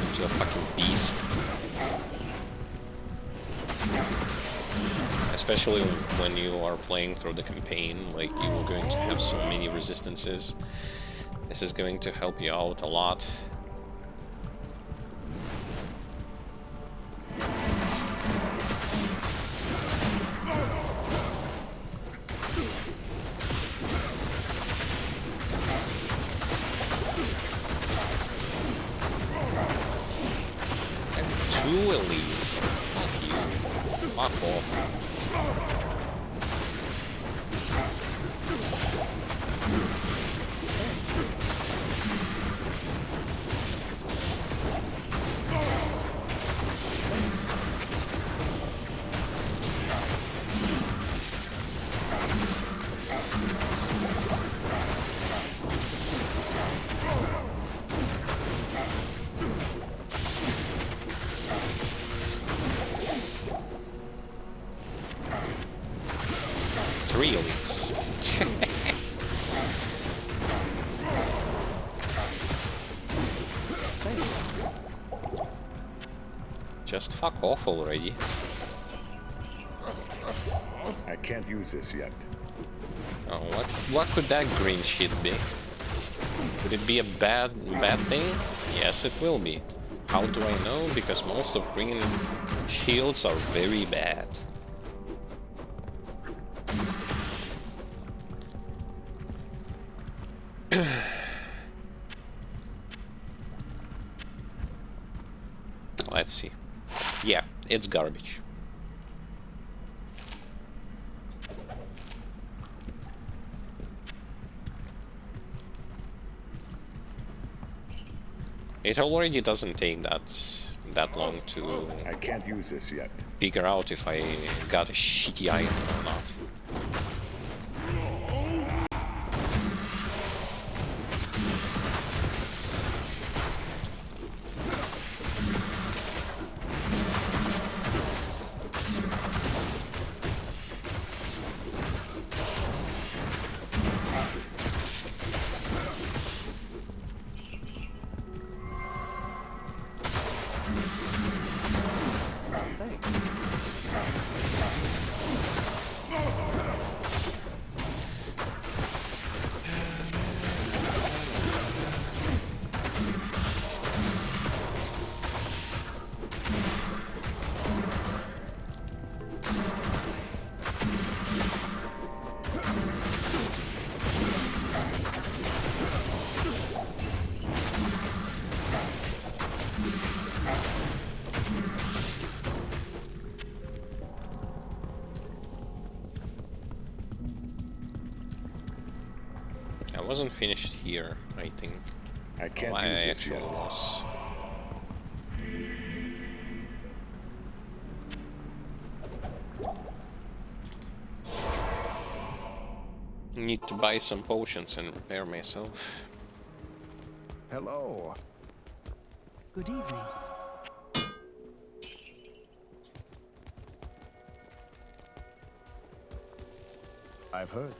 into a fucking beast. Especially when you are playing through the campaign, like you are going to have so many resistances. This is going to help you out a lot. Two elites. Fuck you. Fuck off. Three elites. Just fuck off already. I can't use this yet. Oh, what could that green shit be? Could it be a bad thing? Yes, it will be. How do I know? Because most of green shields are very bad. Let's see. Yeah, it's garbage. It already doesn't take that long to I can't use this yet. figure out if I got a shitty item or not. Thanks. wasn't finished here, I think. I can't Oh, I use this actually yet. was. Need to buy some potions and repair myself. Hello. Good evening. I've heard.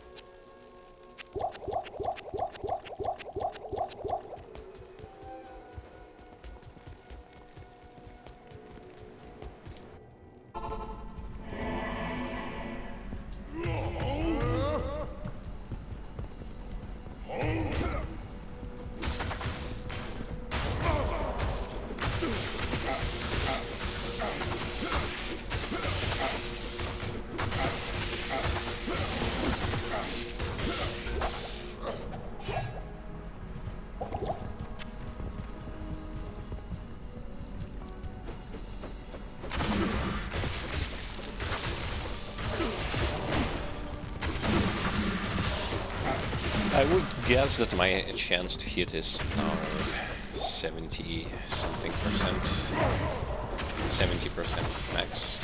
I would guess that my chance to hit is now 70 something percent. 70% max.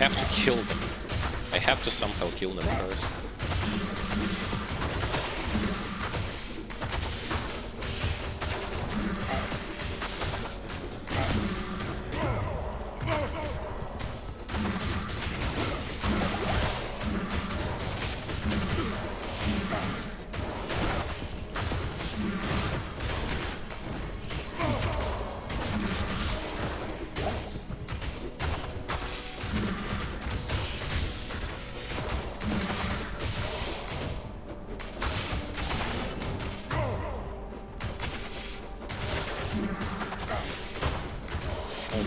I have to kill them. I have to somehow kill them first.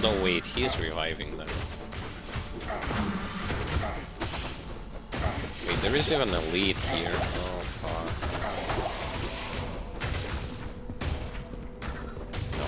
No, wait, he is reviving them. Wait, there is even a lead here. Oh, fuck. No.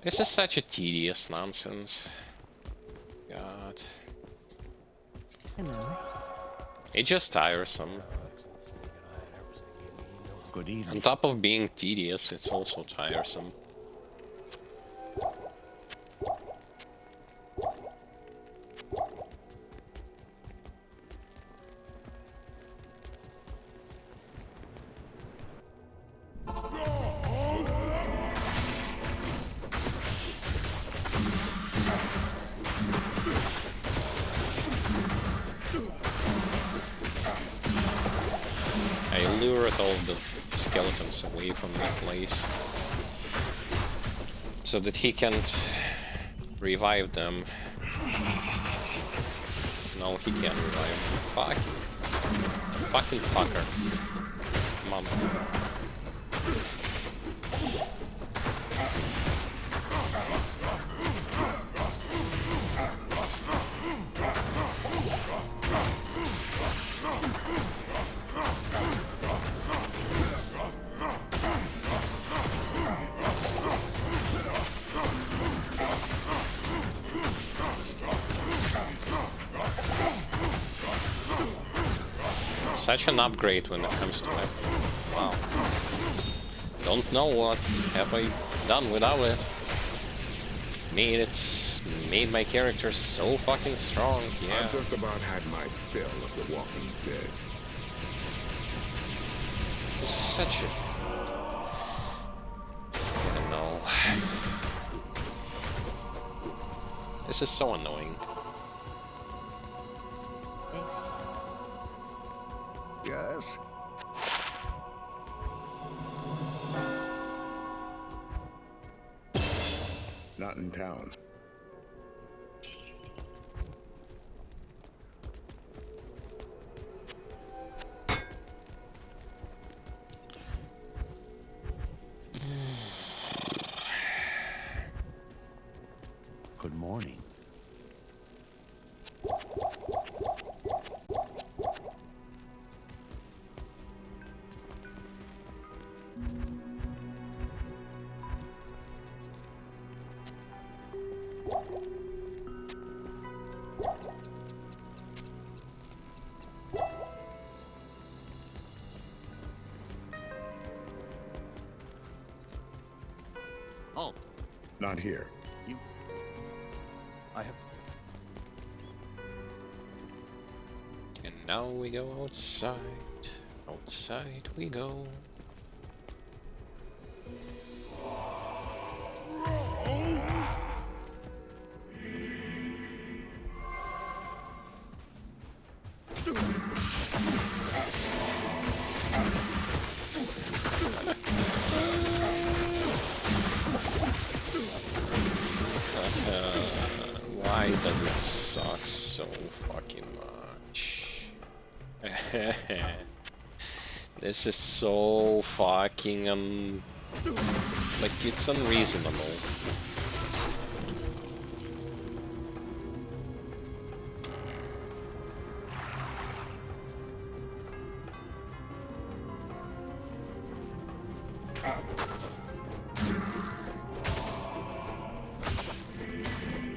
This is such a tedious nonsense. God. Hello. It's just tiresome. Good On evening. top of being tedious, it's also tiresome. I lured all the skeletons away from that place so that he can't revive them. No, he can't revive them. Fuck you. Fucking fucker. Come on. Such an upgrade when it comes to weapon. Wow. Don't know what have I done without it. Made my character so fucking strong, yeah. I've just about had my fill of the Walking Dead. This is such a... I don't know. This is so annoying. Yes? Not in town. Good morning. Halt. Not here. I have. And now we go outside. Outside we go. Why does it suck so fucking much? This is so fucking like it's unreasonable.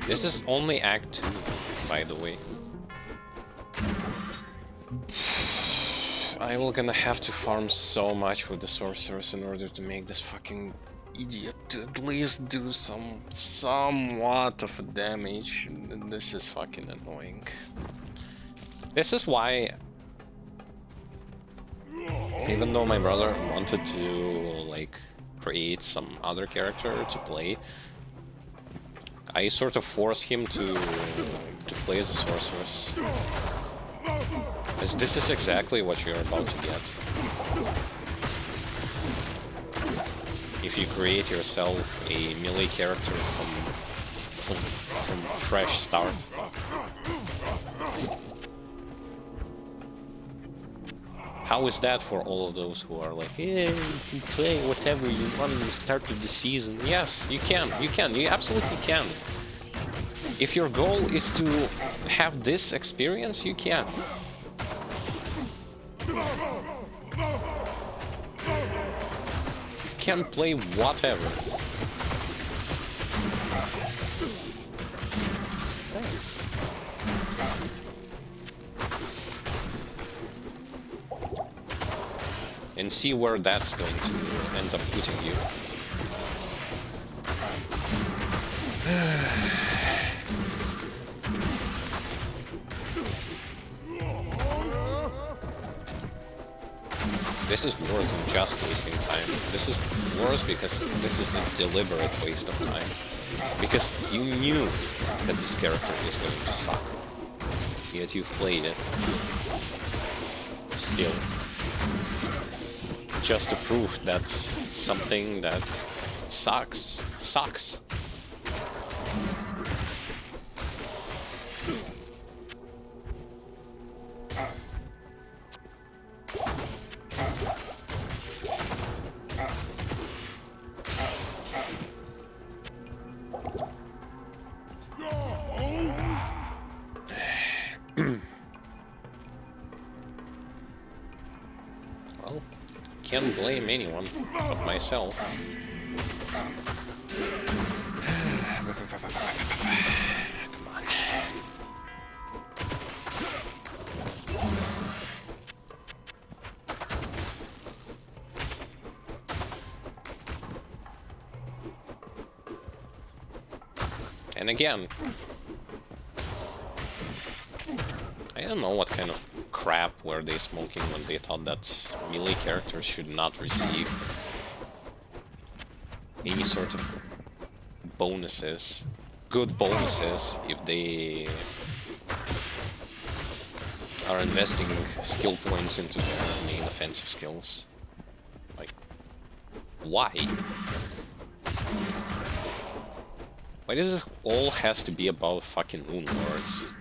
This is only Act 2, by the way. I will gonna have to farm so much with the sorceress in order to make this fucking idiot to at least do somewhat of damage. This is fucking annoying. This is why, even though my brother wanted to like create some other character to play, I sort of force him to play as a sorceress. As this is exactly what you're about to get. If you create yourself a melee character from fresh start. How is that for all of those who are like, yeah, you can play whatever you want at the start of the season? Yes, you can, you absolutely can. If your goal is to have this experience, you can. You can play whatever. and see where that's going to end up putting you. This is worse than just wasting time. This is worse because this is a deliberate waste of time. Because you knew that this character is going to suck. Yet you've played it. Still. Just to prove that something that sucks. Well, can't blame anyone but myself. Come on. And again, I don't know what kind of crap were they smoking when they thought that melee characters should not receive any sort of bonuses, good bonuses, if they are investing skill points into their main offensive skills. Like, why? Why does this all has to be about fucking Moon Lords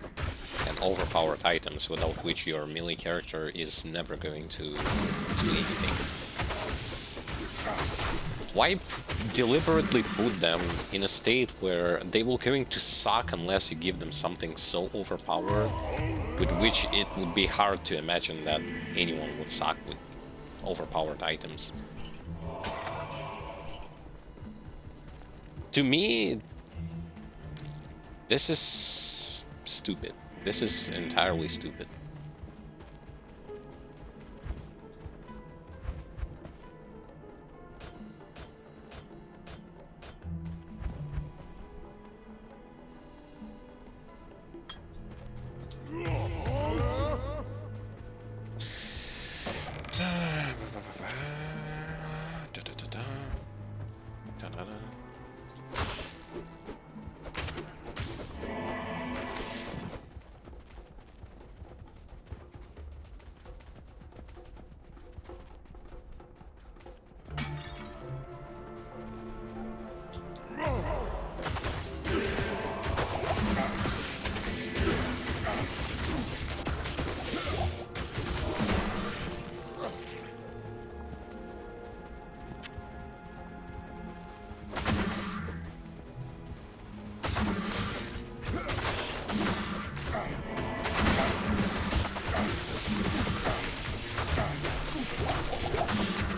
and overpowered items, without which your melee character is never going to do anything? Why deliberately put them in a state where they will going to suck unless you give them something so overpowered, with which it would be hard to imagine that anyone would suck with overpowered items? To me, this is stupid. This is entirely stupid.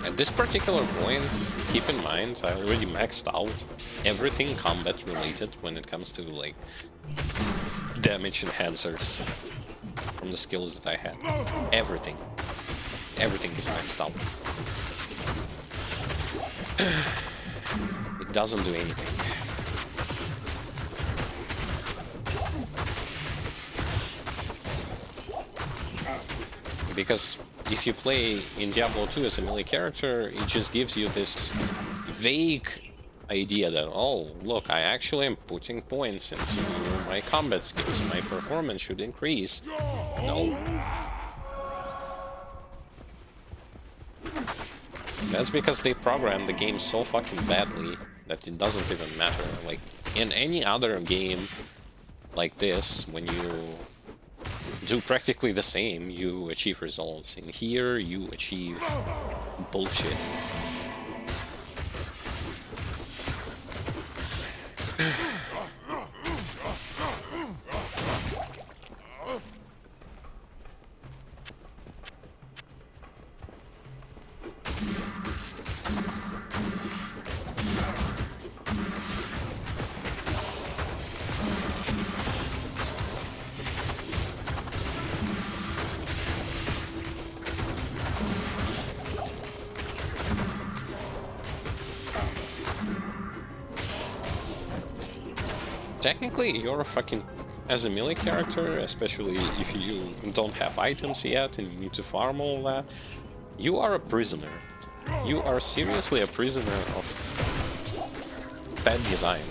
At this particular point, keep in mind, I already maxed out everything combat related when it comes to, like, damage enhancers from the skills that I had. Everything. Everything is maxed out. It doesn't do anything. Because if you play in Diablo 2 as a melee character, it just gives you this vague idea that, oh, look, I actually am putting points into my combat skills, my performance should increase. No. That's because they programmed the game so fucking badly that it doesn't even matter. Like, in any other game like this, when you do practically the same, you achieve results. In here, you achieve bullshit. Technically, you're a fucking... As a melee character, especially if you don't have items yet and you need to farm all that, you are a prisoner. You are seriously a prisoner of bad design.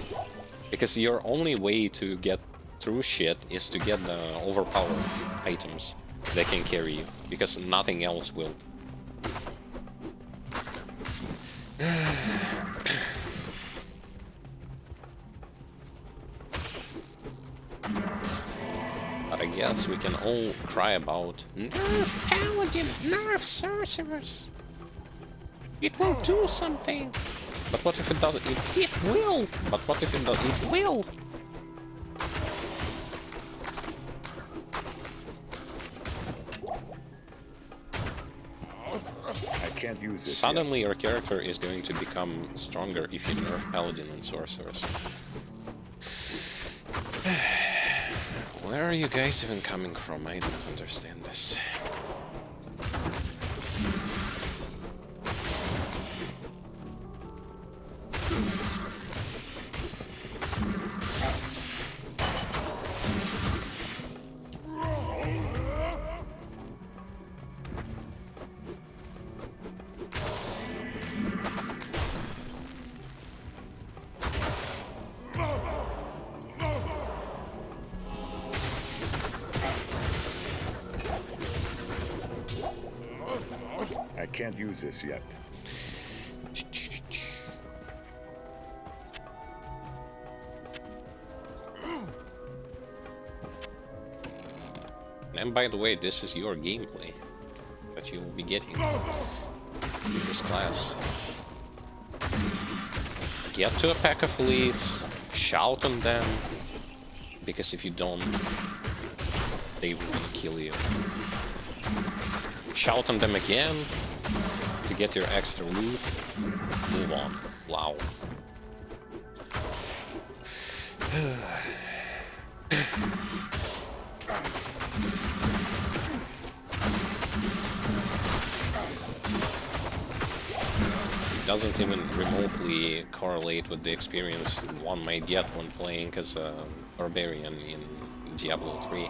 Because your only way to get through shit is to get the overpowered items that can carry you. Because nothing else will. But I guess we can all cry about nerf paladin, nerf sorcerers. It will do something. But what if it doesn't? It will. But what if it does? It will. I can't use this Suddenly your character is going to become stronger if you nerf paladin and sorcerers. Where are you guys even coming from? I don't understand this. I can't use this yet. And by the way, this is your gameplay that you will be getting in this class. Get to a pack of elites, shout on them, because if you don't, they will kill you. Shout on them again to get your extra loot. Move on. Wow. Doesn't even remotely correlate with the experience one might get when playing as a Barbarian in Diablo 3.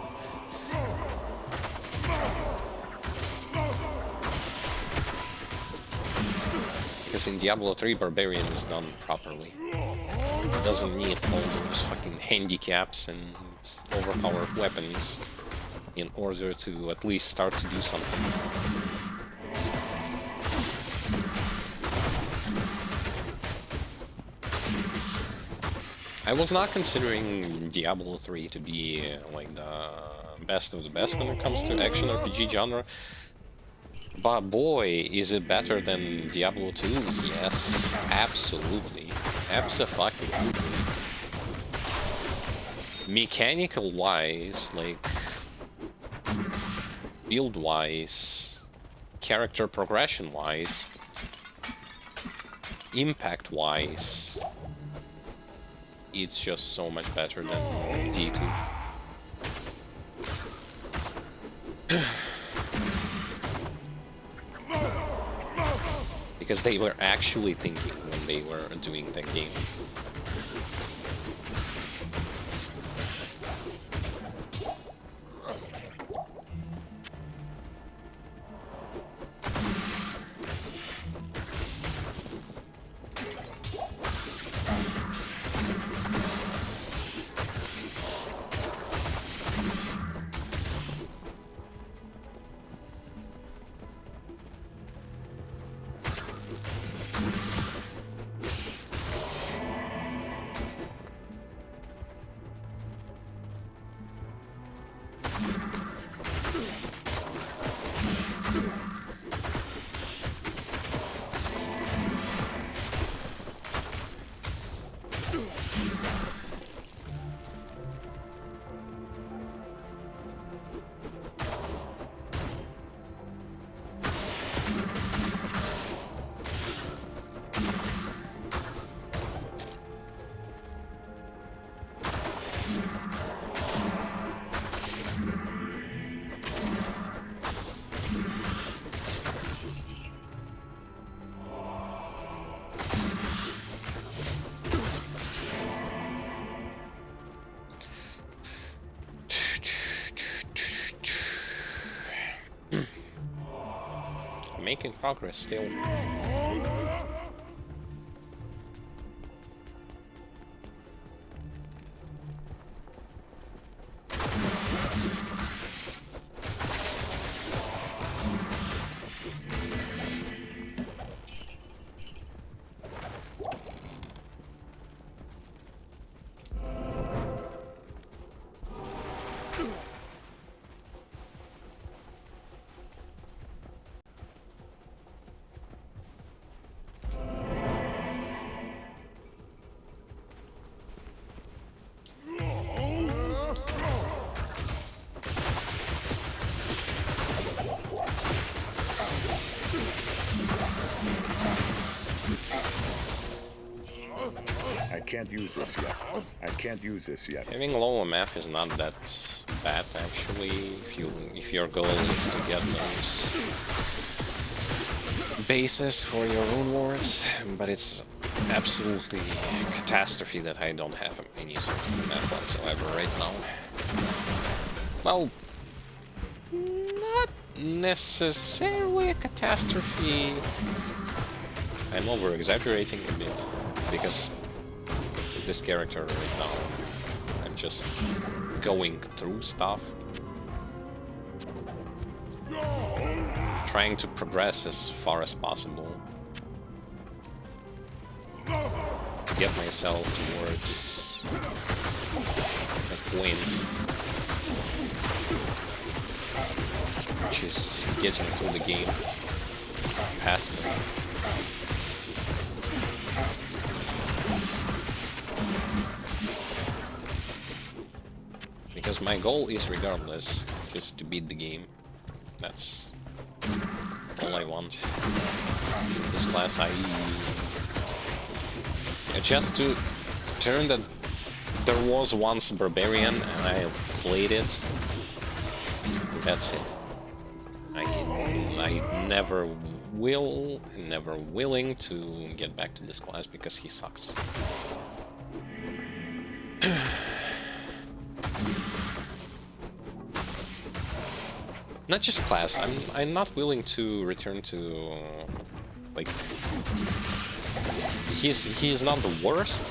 Because in Diablo 3, Barbarian is done properly. It doesn't need all those fucking handicaps and overpowered weapons in order to at least start to do something. I was not considering Diablo 3 to be like the best of the best when it comes to action RPG genre. But boy, is it better than Diablo 2? Yes, absolutely. Abso-fucking-lutely. Mechanical-wise, like, build-wise, character progression-wise, impact-wise, it's just so much better than D2. Because they were actually thinking when they were doing that game. making progress still. I can't use this yet. I can't use this yet. Having low MF is not that bad actually, if your goal is to get those bases for your rune wards, but it's absolutely catastrophe that I don't have any sort of MF whatsoever right now. Well, not necessarily a catastrophe. I'm over-exaggerating a bit, because with this character right now, I'm just going through stuff. Trying to progress as far as possible. Get myself towards a point, which is getting through the game passively. Because my goal is, regardless, just to beat the game. That's all I want. In this class, I just to turn that there was once Barbarian and I played it. That's it. I never willing to get back to this class because he sucks. Not just class. I'm not willing to return to like he's not the worst,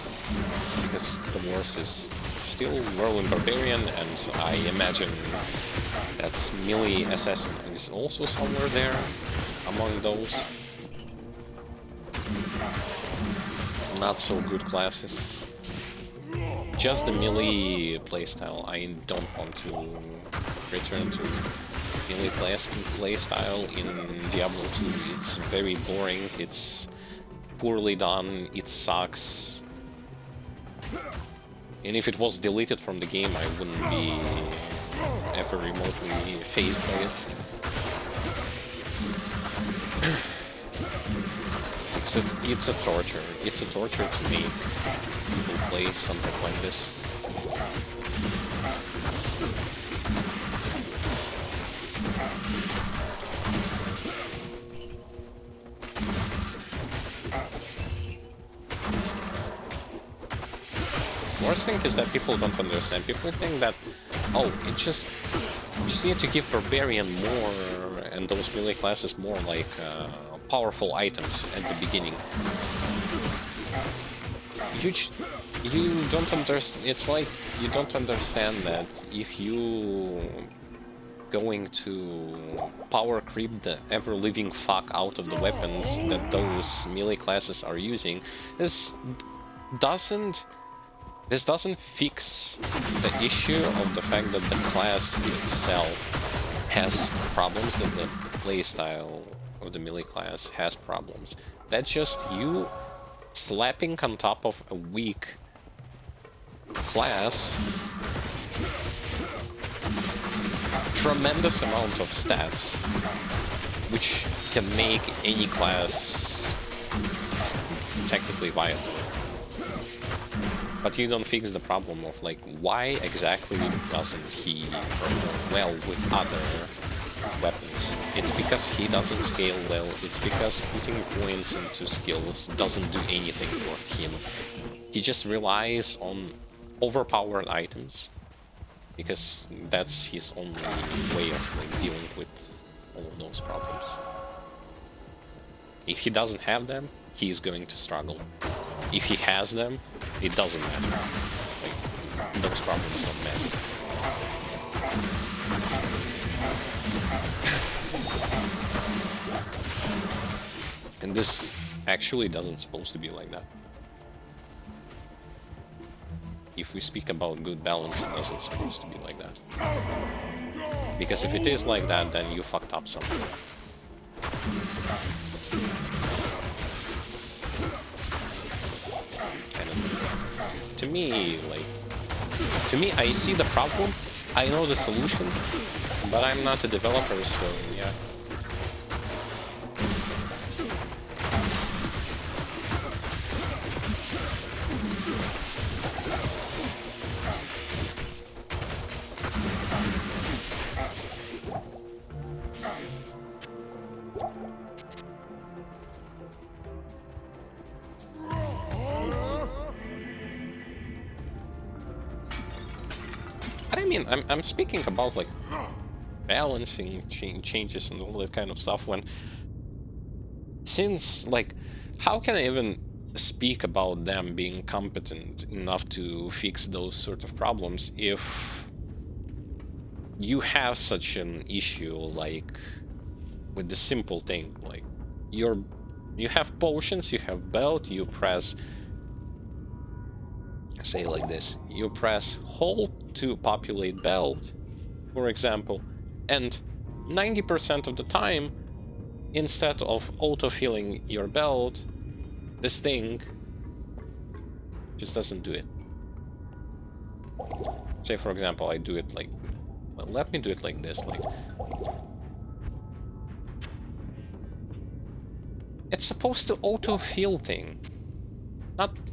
because the worst is still Merlin Barbarian, and I imagine that melee assassin is also somewhere there among those not so good classes. Just the melee playstyle. I don't want to return to melee playstyle in Diablo 2. It's very boring, it's poorly done, it sucks. And if it was deleted from the game, I wouldn't be ever remotely fazed by it. It's a torture. It's a torture to me to play something like this. Worst thing is that people don't understand. People think that, oh, you just need to give Barbarian more and those melee classes more like powerful items at the beginning. You don't understand. It's like you don't understand that if you going to power creep the ever-living fuck out of the weapons that those melee classes are using, this doesn't fix the issue of the fact that the class itself has problems, that the playstyle of the melee class has problems. That's just you slapping on top of a weak class tremendous amount of stats, which can make any class technically viable. But you don't fix the problem of, like, why exactly doesn't he perform well with other weapons? It's because he doesn't scale well, it's because putting points into skills doesn't do anything for him. He just relies on overpowered items, because that's his only way of, like, dealing with all of those problems. If he doesn't have them, he's going to struggle. If he has them, it doesn't matter. Like, those problems don't matter. And this actually doesn't supposed to be like that. If we speak about good balance, it doesn't supposed to be like that. Because if it is like that, then you fucked up something. And to me, I see the problem, I know the solution, but I'm not a developer, so yeah. But I mean, I'm speaking about like balancing changes and all that kind of stuff. Since like, how can I even speak about them being competent enough to fix those sort of problems if you have such an issue like with the simple thing, like you have potions, you have belt, you press, say like this, you press hold to populate belt, for example, and 90% of the time, instead of auto-filling your belt, this thing just doesn't do it. Say for example, I do it like, well, let me do it like this, like, it's supposed to auto-fill thing.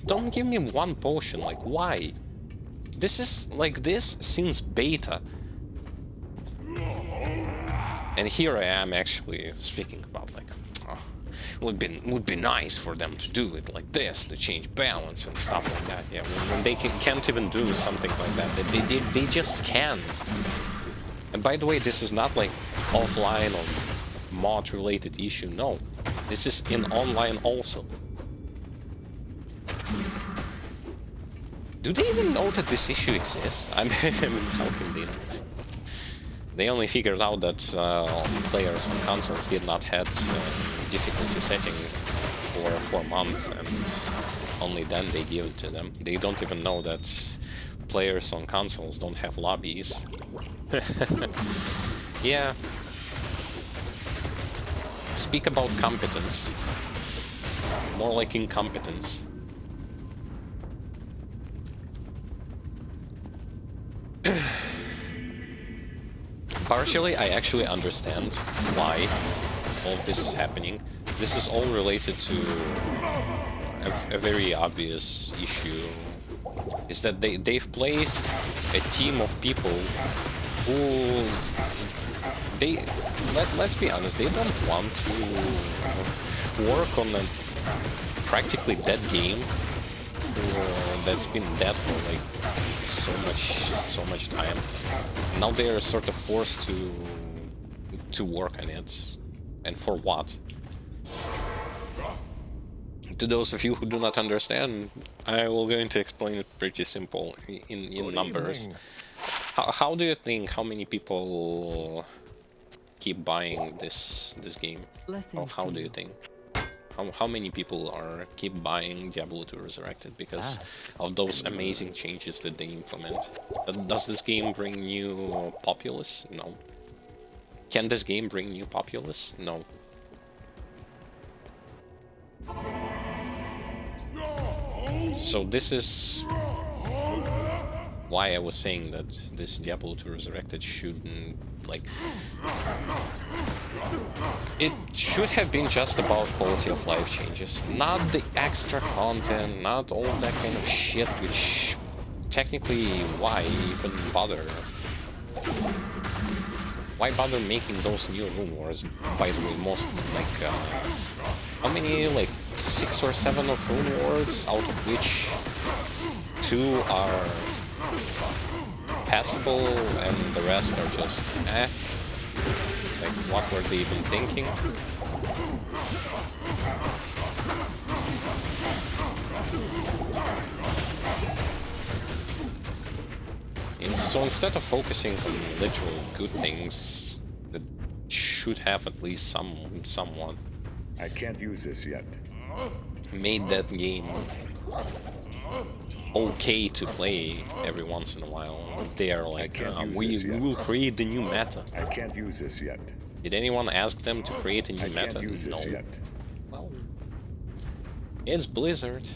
Don't give me one potion, like, why? This is like this since beta. And here I am actually speaking about like, oh, would be nice for them to do it like this, to change balance and stuff like that. Yeah, when they can't even do something like that, they just can't. And by the way, this is not like offline or mod related issue. No, this is in online also. Do they even know that this issue exists? I mean, how can they know? They only figured out that players on consoles did not have difficulty setting for 4 months, and only then they give it to them. They don't even know that players on consoles don't have lobbies. Yeah. Speak about competence. More like incompetence. Partially, I actually understand why all of this is happening. This is all related to a very obvious issue. Is that they've placed a team of people who let's be honest, they don't want to work on a practically dead game that's been dead for like so much time. Now they are sort of forced to work on it, and for what? To those of you who do not understand, I will going to explain it pretty simple in numbers. How do you think how many people keep buying this game? How do you think? How many people keep buying Diablo 2 Resurrected because of those amazing changes that they implement? Does this game bring new populace? No. Can this game bring new populace? No. So this is why I was saying that this Diablo 2 Resurrected shouldn't, like, it should have been just about quality of life changes, not the extra content, not all that kind of shit, which technically, why even bother? Why bother making those new rune wars? By the way, most like how many, like 6 or 7 of rune wars, out of which 2 are passable and the rest are just eh. Like, what were they even thinking? So instead of focusing on literal good things that should have at least somewhat I can't use this yet. made that game okay to play every once in a while, they are like, we will create the new meta. I can't use this yet. Did anyone ask them to create a new I meta? can't use this No. yet. Well, it's Blizzard.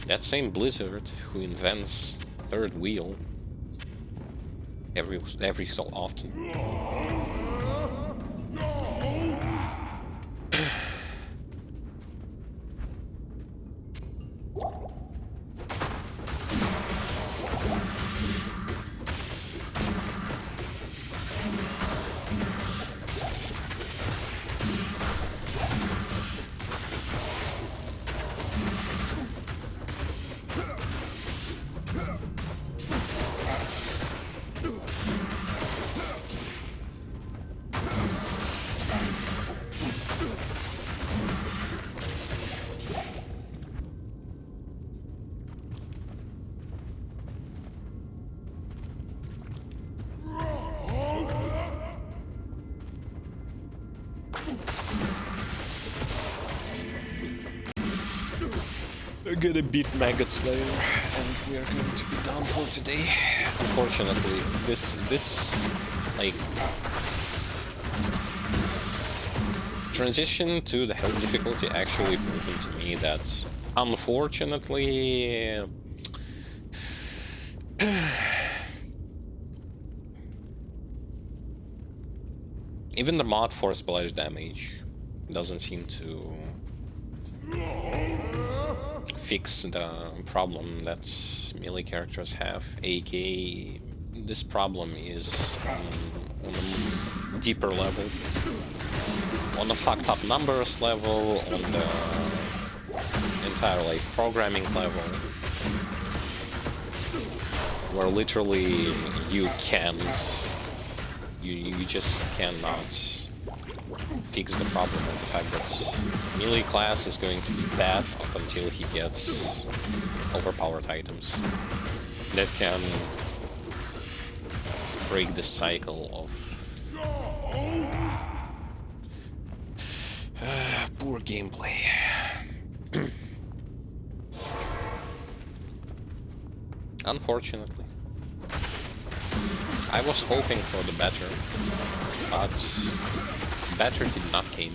That same Blizzard who invents third wheel every so often. We're gonna beat Maggot Slayer, and we are going to be done for today. Unfortunately, this like transition to the hell difficulty actually proven to me that unfortunately even the mod for splash damage doesn't seem to fix the problem that melee characters have. AK, this problem is on a deeper level, on the fucked up numbers level, on the entire like programming level, where literally you just cannot fix the problem of the fact that melee class is going to be bad up until he gets overpowered items that can break the cycle of poor gameplay. Unfortunately. I was hoping for the better, but better did not came.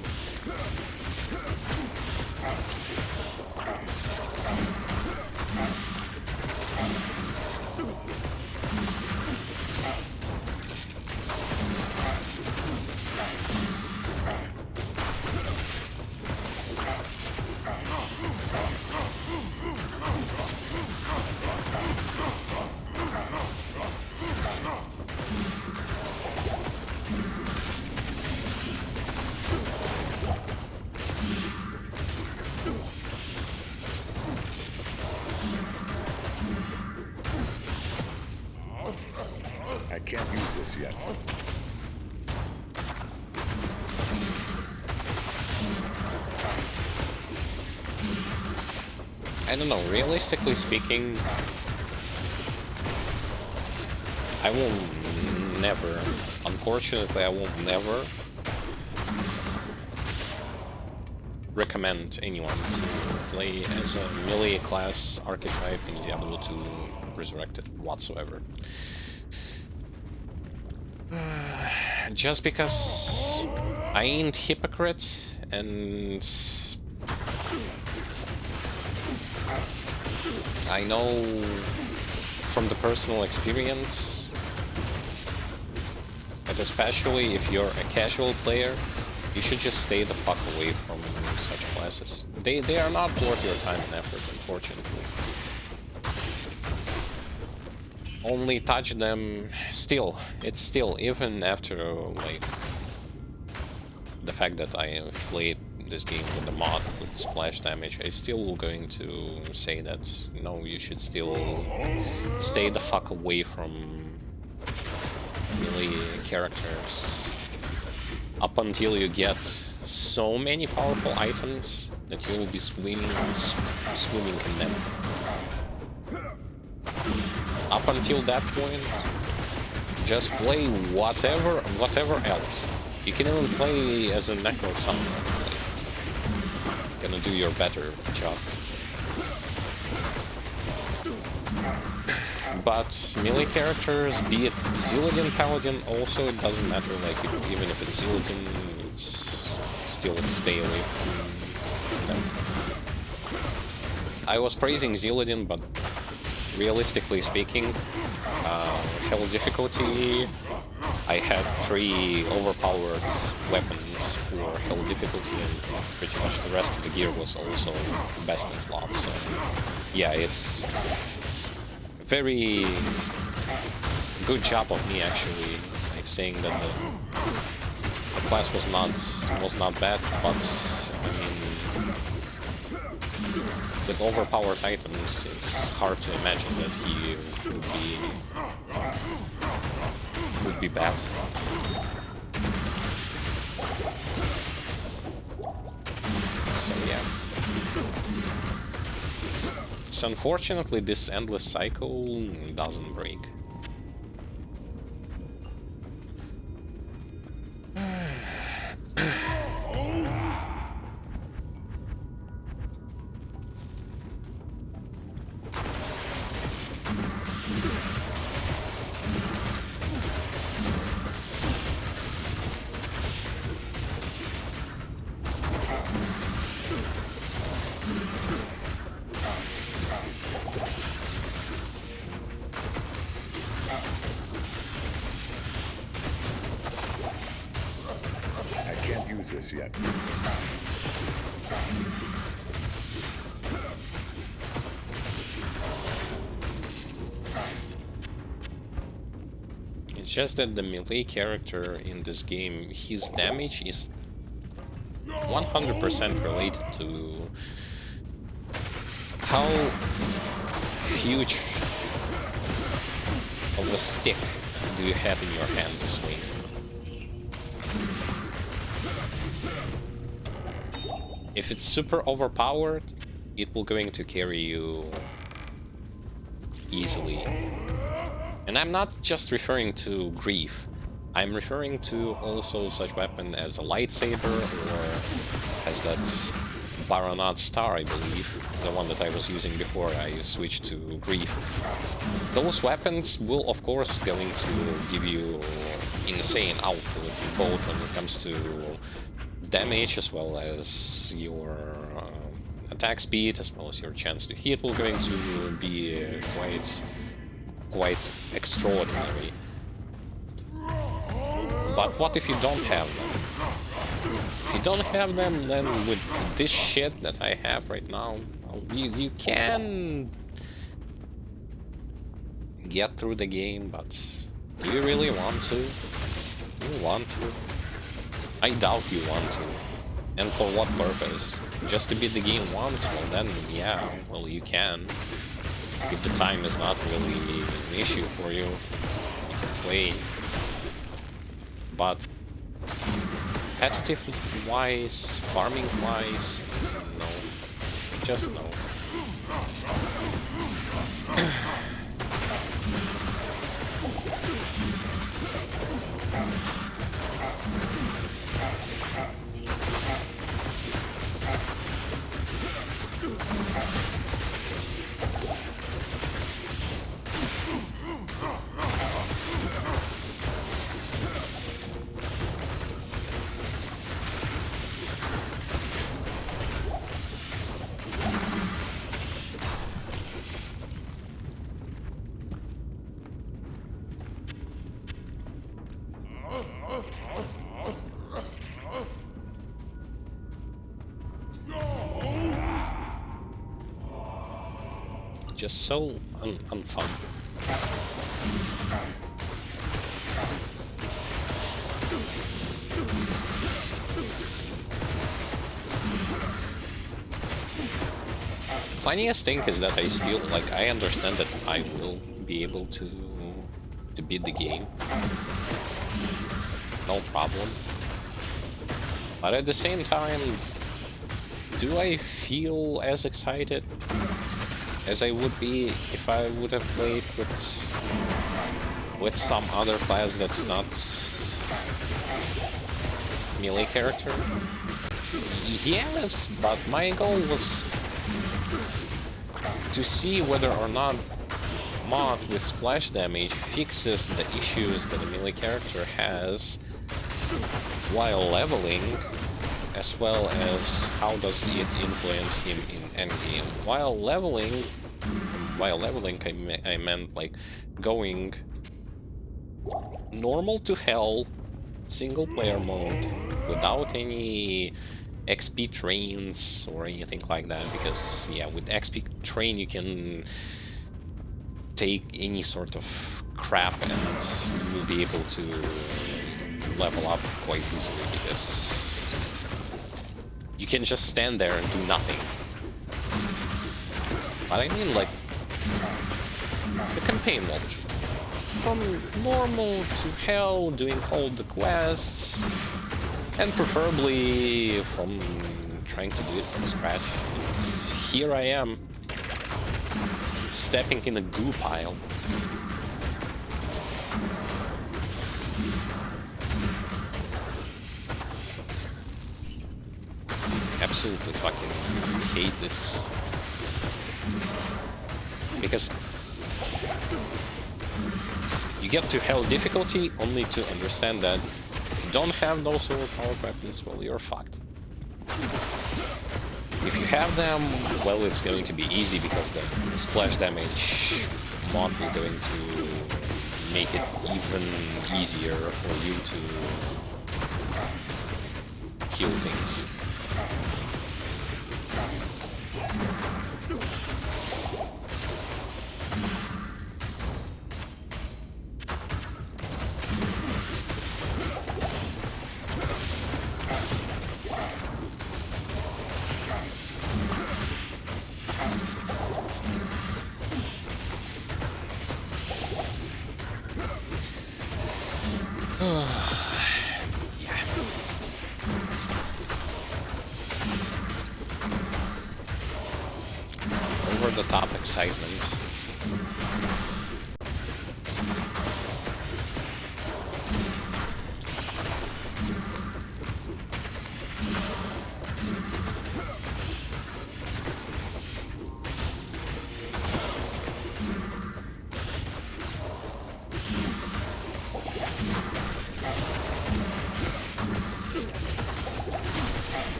I can't use this yet. I don't know, realistically speaking, I will never, unfortunately I will never recommend anyone to play as a melee class archetype in Diablo 2 Resurrected whatsoever. Just because I ain't hypocrite, and I know from the personal experience that especially if you're a casual player, you should just stay the fuck away from such classes. They are not worth your time and effort, unfortunately. Only touch them still. It's still, even after like the fact that I have played this game with the mod with splash damage, I still going to say that no, you should still stay the fuck away from melee characters up until you get so many powerful items that you will be swimming in them. up until that point, just play whatever else. You can even play as a necro summoner. Like, gonna do your better job. But melee characters, be it Zillion, Paladin, also it doesn't matter. Like even if it's Zillion, it's still stay away from them. I was praising Zillion, but realistically speaking, hell difficulty, I had 3 overpowered weapons for hell difficulty, and pretty much the rest of the gear was also best in slot. So yeah, it's very good job of me actually, like saying that the class was not bad, but I mean, with overpowered items, it's hard to imagine that he would be bad. So yeah. So unfortunately, this endless cycle doesn't break. This yet. It's just that the melee character in this game, his damage is 100% related to how huge of a stick do you have in your hand to swing. If it's super overpowered, it will going to carry you easily. And I'm not just referring to Grief. I'm referring to also such weapon as a lightsaber, or as that Baronat Star, I believe, the one that I was using before I switched to Grief. Those weapons will of course going to give you insane output, both when it comes to damage as well as your attack speed, as well as your chance to hit will going to be quite extraordinary. But what if you don't have them? If you don't have them, then with this shit that I have right now, you can get through the game, but do you really want to? Do you want to? I doubt you want to. And for what purpose? Just to beat the game once? Well then, yeah, well you can. If the time is not really an issue for you, you can play. But competitive-wise, farming-wise, no. Just no. Just so unfun. Funniest thing is that I still, like, I understand that I will be able to beat the game. No problem. But at the same time, do I feel as excited? as I would be if I would have played with some other class that's not melee character. Yes, but my goal was to see whether or not mod with splash damage fixes the issues that a melee character has while leveling, as well as how does it influence him in endgame. While leveling, I meant like going normal to hell, single player mode, without any XP trains or anything like that, because yeah, with XP train you can take any sort of crap and you'll be able to level up quite easily, because you can just stand there and do nothing. But I mean, like, the campaign mode. From normal to hell, doing all the quests, and preferably from trying to do it from scratch. Here I am, stepping in a goo pile. Absolutely fucking hate this. Because you get to hell difficulty only to understand that if you don't have those overpowered weapons, well, you're fucked. If you have them, well, it's going to be easy because the splash damage mod is going to make it even easier for you to kill things. Over-the-top excitement.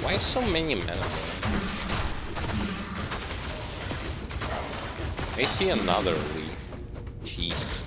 Why so many men? I see another lead. Jeez.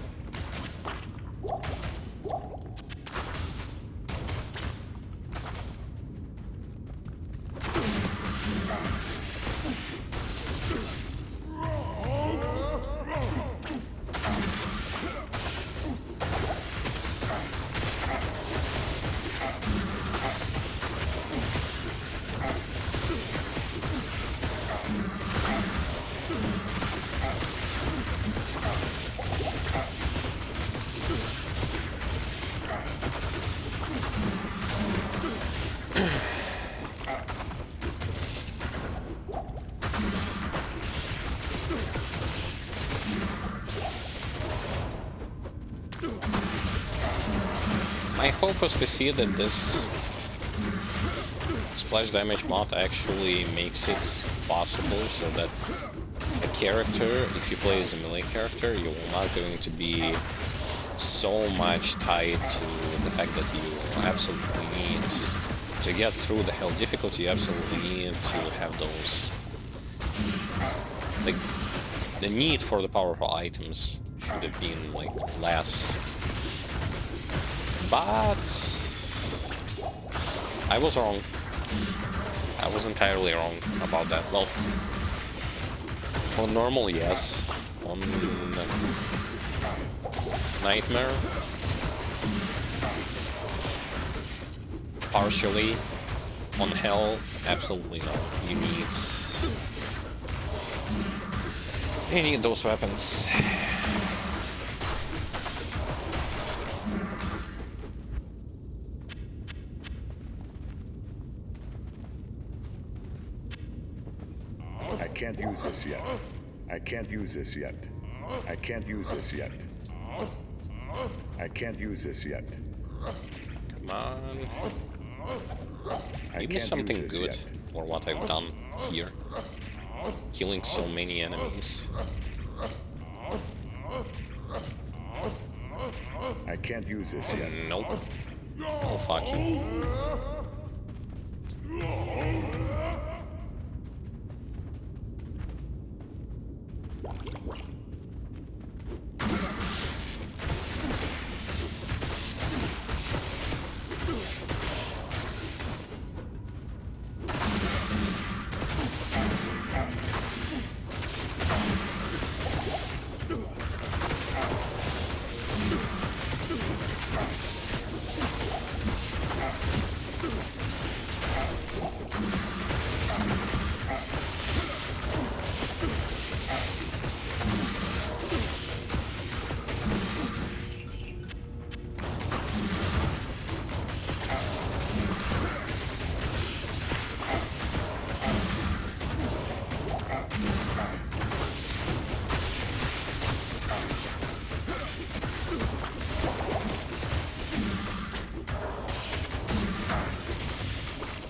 My hope was to see that this splash damage mod actually makes it possible so that a character, if you play as a melee character, you're not going to be so much tied to the fact that you absolutely need to get through the hell difficulty, you absolutely need to have those, like, the need for the powerful items should have been like less. But I was wrong. I was entirely wrong about that. Well, on normal, yes. On Nightmare, partially. On Hell, absolutely no. You I need those weapons. I can't use this yet. I can't use this yet. I can't use this yet. I can't use this yet. Come on. I Give me can't something use this good yet. for what I've done here. Killing so many enemies. I can't use this yet. Nope. Oh, fuck you.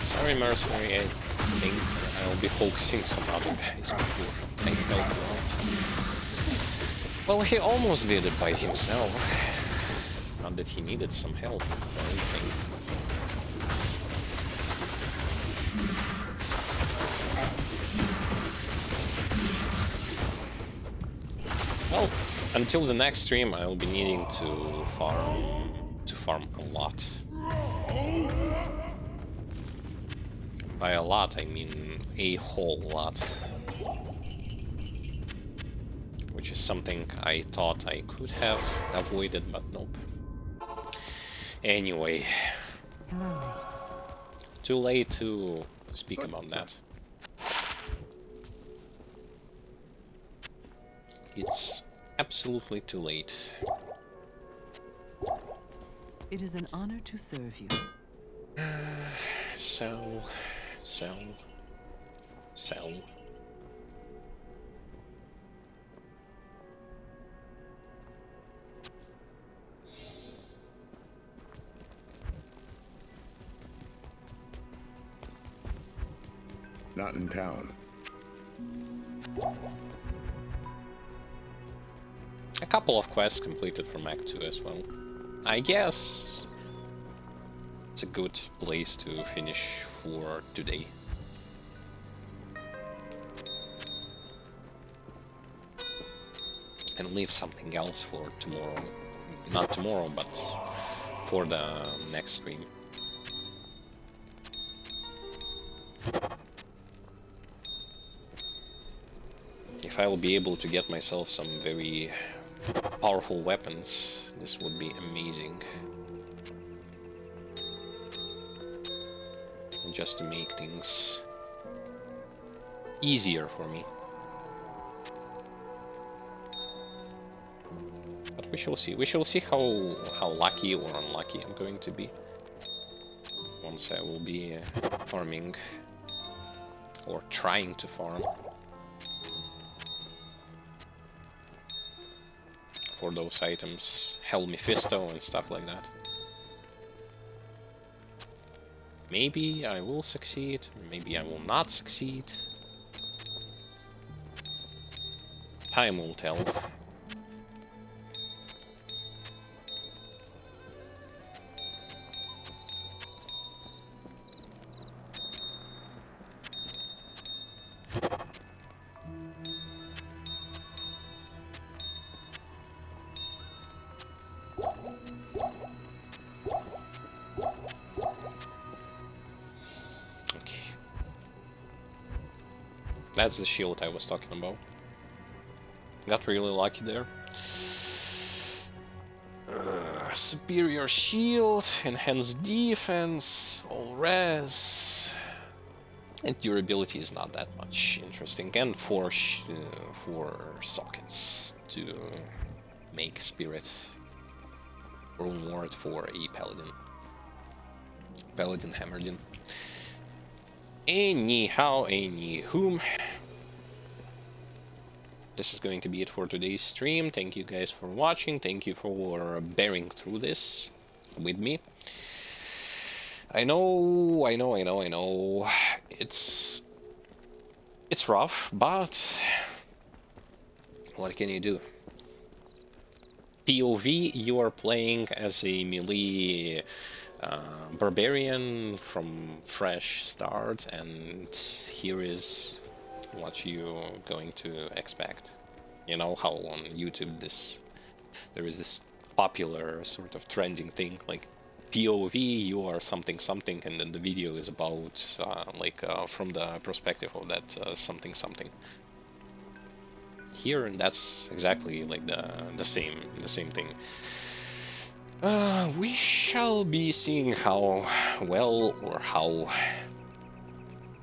Sorry, mercenary, I think I'll be focusing some other guys before I help him out. Well, he almost did it by himself. Not that he needed some help or anything. Well, until the next stream, I'll be needing to farm a lot. By a lot, I mean a whole lot. Which is something I thought I could have avoided, but nope. Anyway. Too late to speak about that. It's absolutely too late. It is an honor to serve you. So... Not in town. A couple of quests completed from Act 2 as well. I guess it's a good place to finish for today. And leave something else for tomorrow. Not tomorrow, but for the next stream. If I'll be able to get myself some very powerful weapons, this would be amazing. Just to make things easier for me. But we shall see. We shall see how lucky or unlucky I'm going to be once I will be farming or trying to farm for those items, Hell Mephisto and stuff like that. Maybe I will succeed, maybe I will not succeed. Time will tell. That's the shield I was talking about. Got really lucky there. Superior shield, enhanced defense, all res. And durability is not that much interesting. And four sockets to make spirit rune ward for a paladin. Paladin Hammerdin. Anyhow, anywhom. This is going to be it for today's stream. Thank you guys for watching. Thank you for bearing through this with me. I know. It's rough, but what can you do? POV, you are playing as a melee barbarian from fresh start, and here is what you're going to expect. You know how on YouTube there is this popular sort of trending thing like POV, you are something something, and then the video is about from the perspective of that something something. Here, that's exactly like the same thing. We shall be seeing how well or how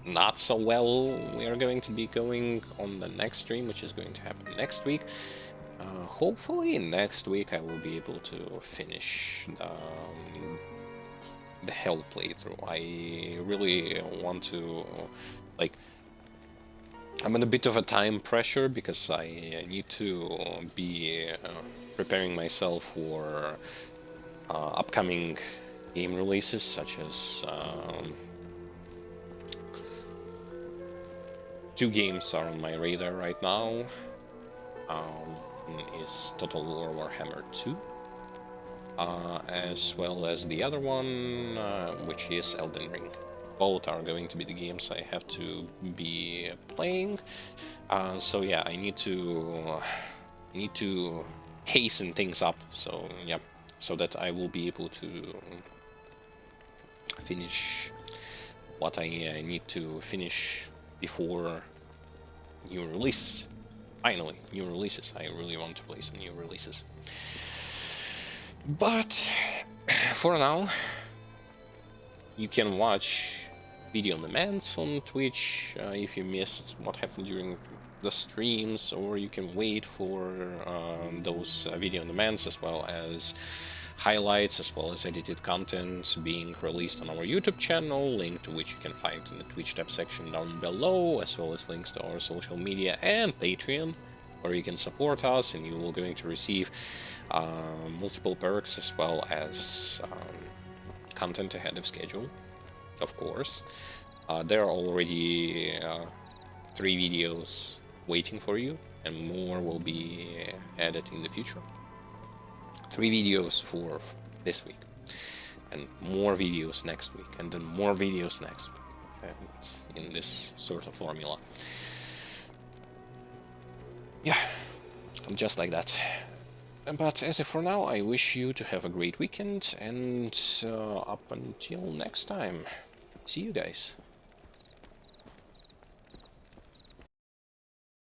not so well we are going to be going on the next stream, which is going to happen next week. Hopefully next week I will be able to finish the Hell playthrough. I really want to, like, I'm in a bit of a time pressure because I need to be preparing myself for upcoming game releases, such as 2 games are on my radar right now. Is Total War Warhammer 2, as well as the other one, which is Elden Ring. Both are going to be the games I have to be playing. So yeah, I need to hasten things up. So yeah, so that I will be able to finish what I need to finish before new releases. Finally, new releases. I really want to play some new releases. But for now, you can watch video on demands on Twitch if you missed what happened during the streams, or you can wait for those video on demands, as well as highlights, as well as edited content being released on our YouTube channel, link to which you can find in the Twitch tab section down below, as well as links to our social media and Patreon, where you can support us and you will going to receive multiple perks, as well as content ahead of schedule, of course. There are already 3 videos waiting for you, and more will be added in the future. 3 videos for this week, and more videos next week, and then more videos next week, and in this sort of formula. Yeah, just like that. But as of for now, I wish you to have a great weekend, and up until next time, see you guys.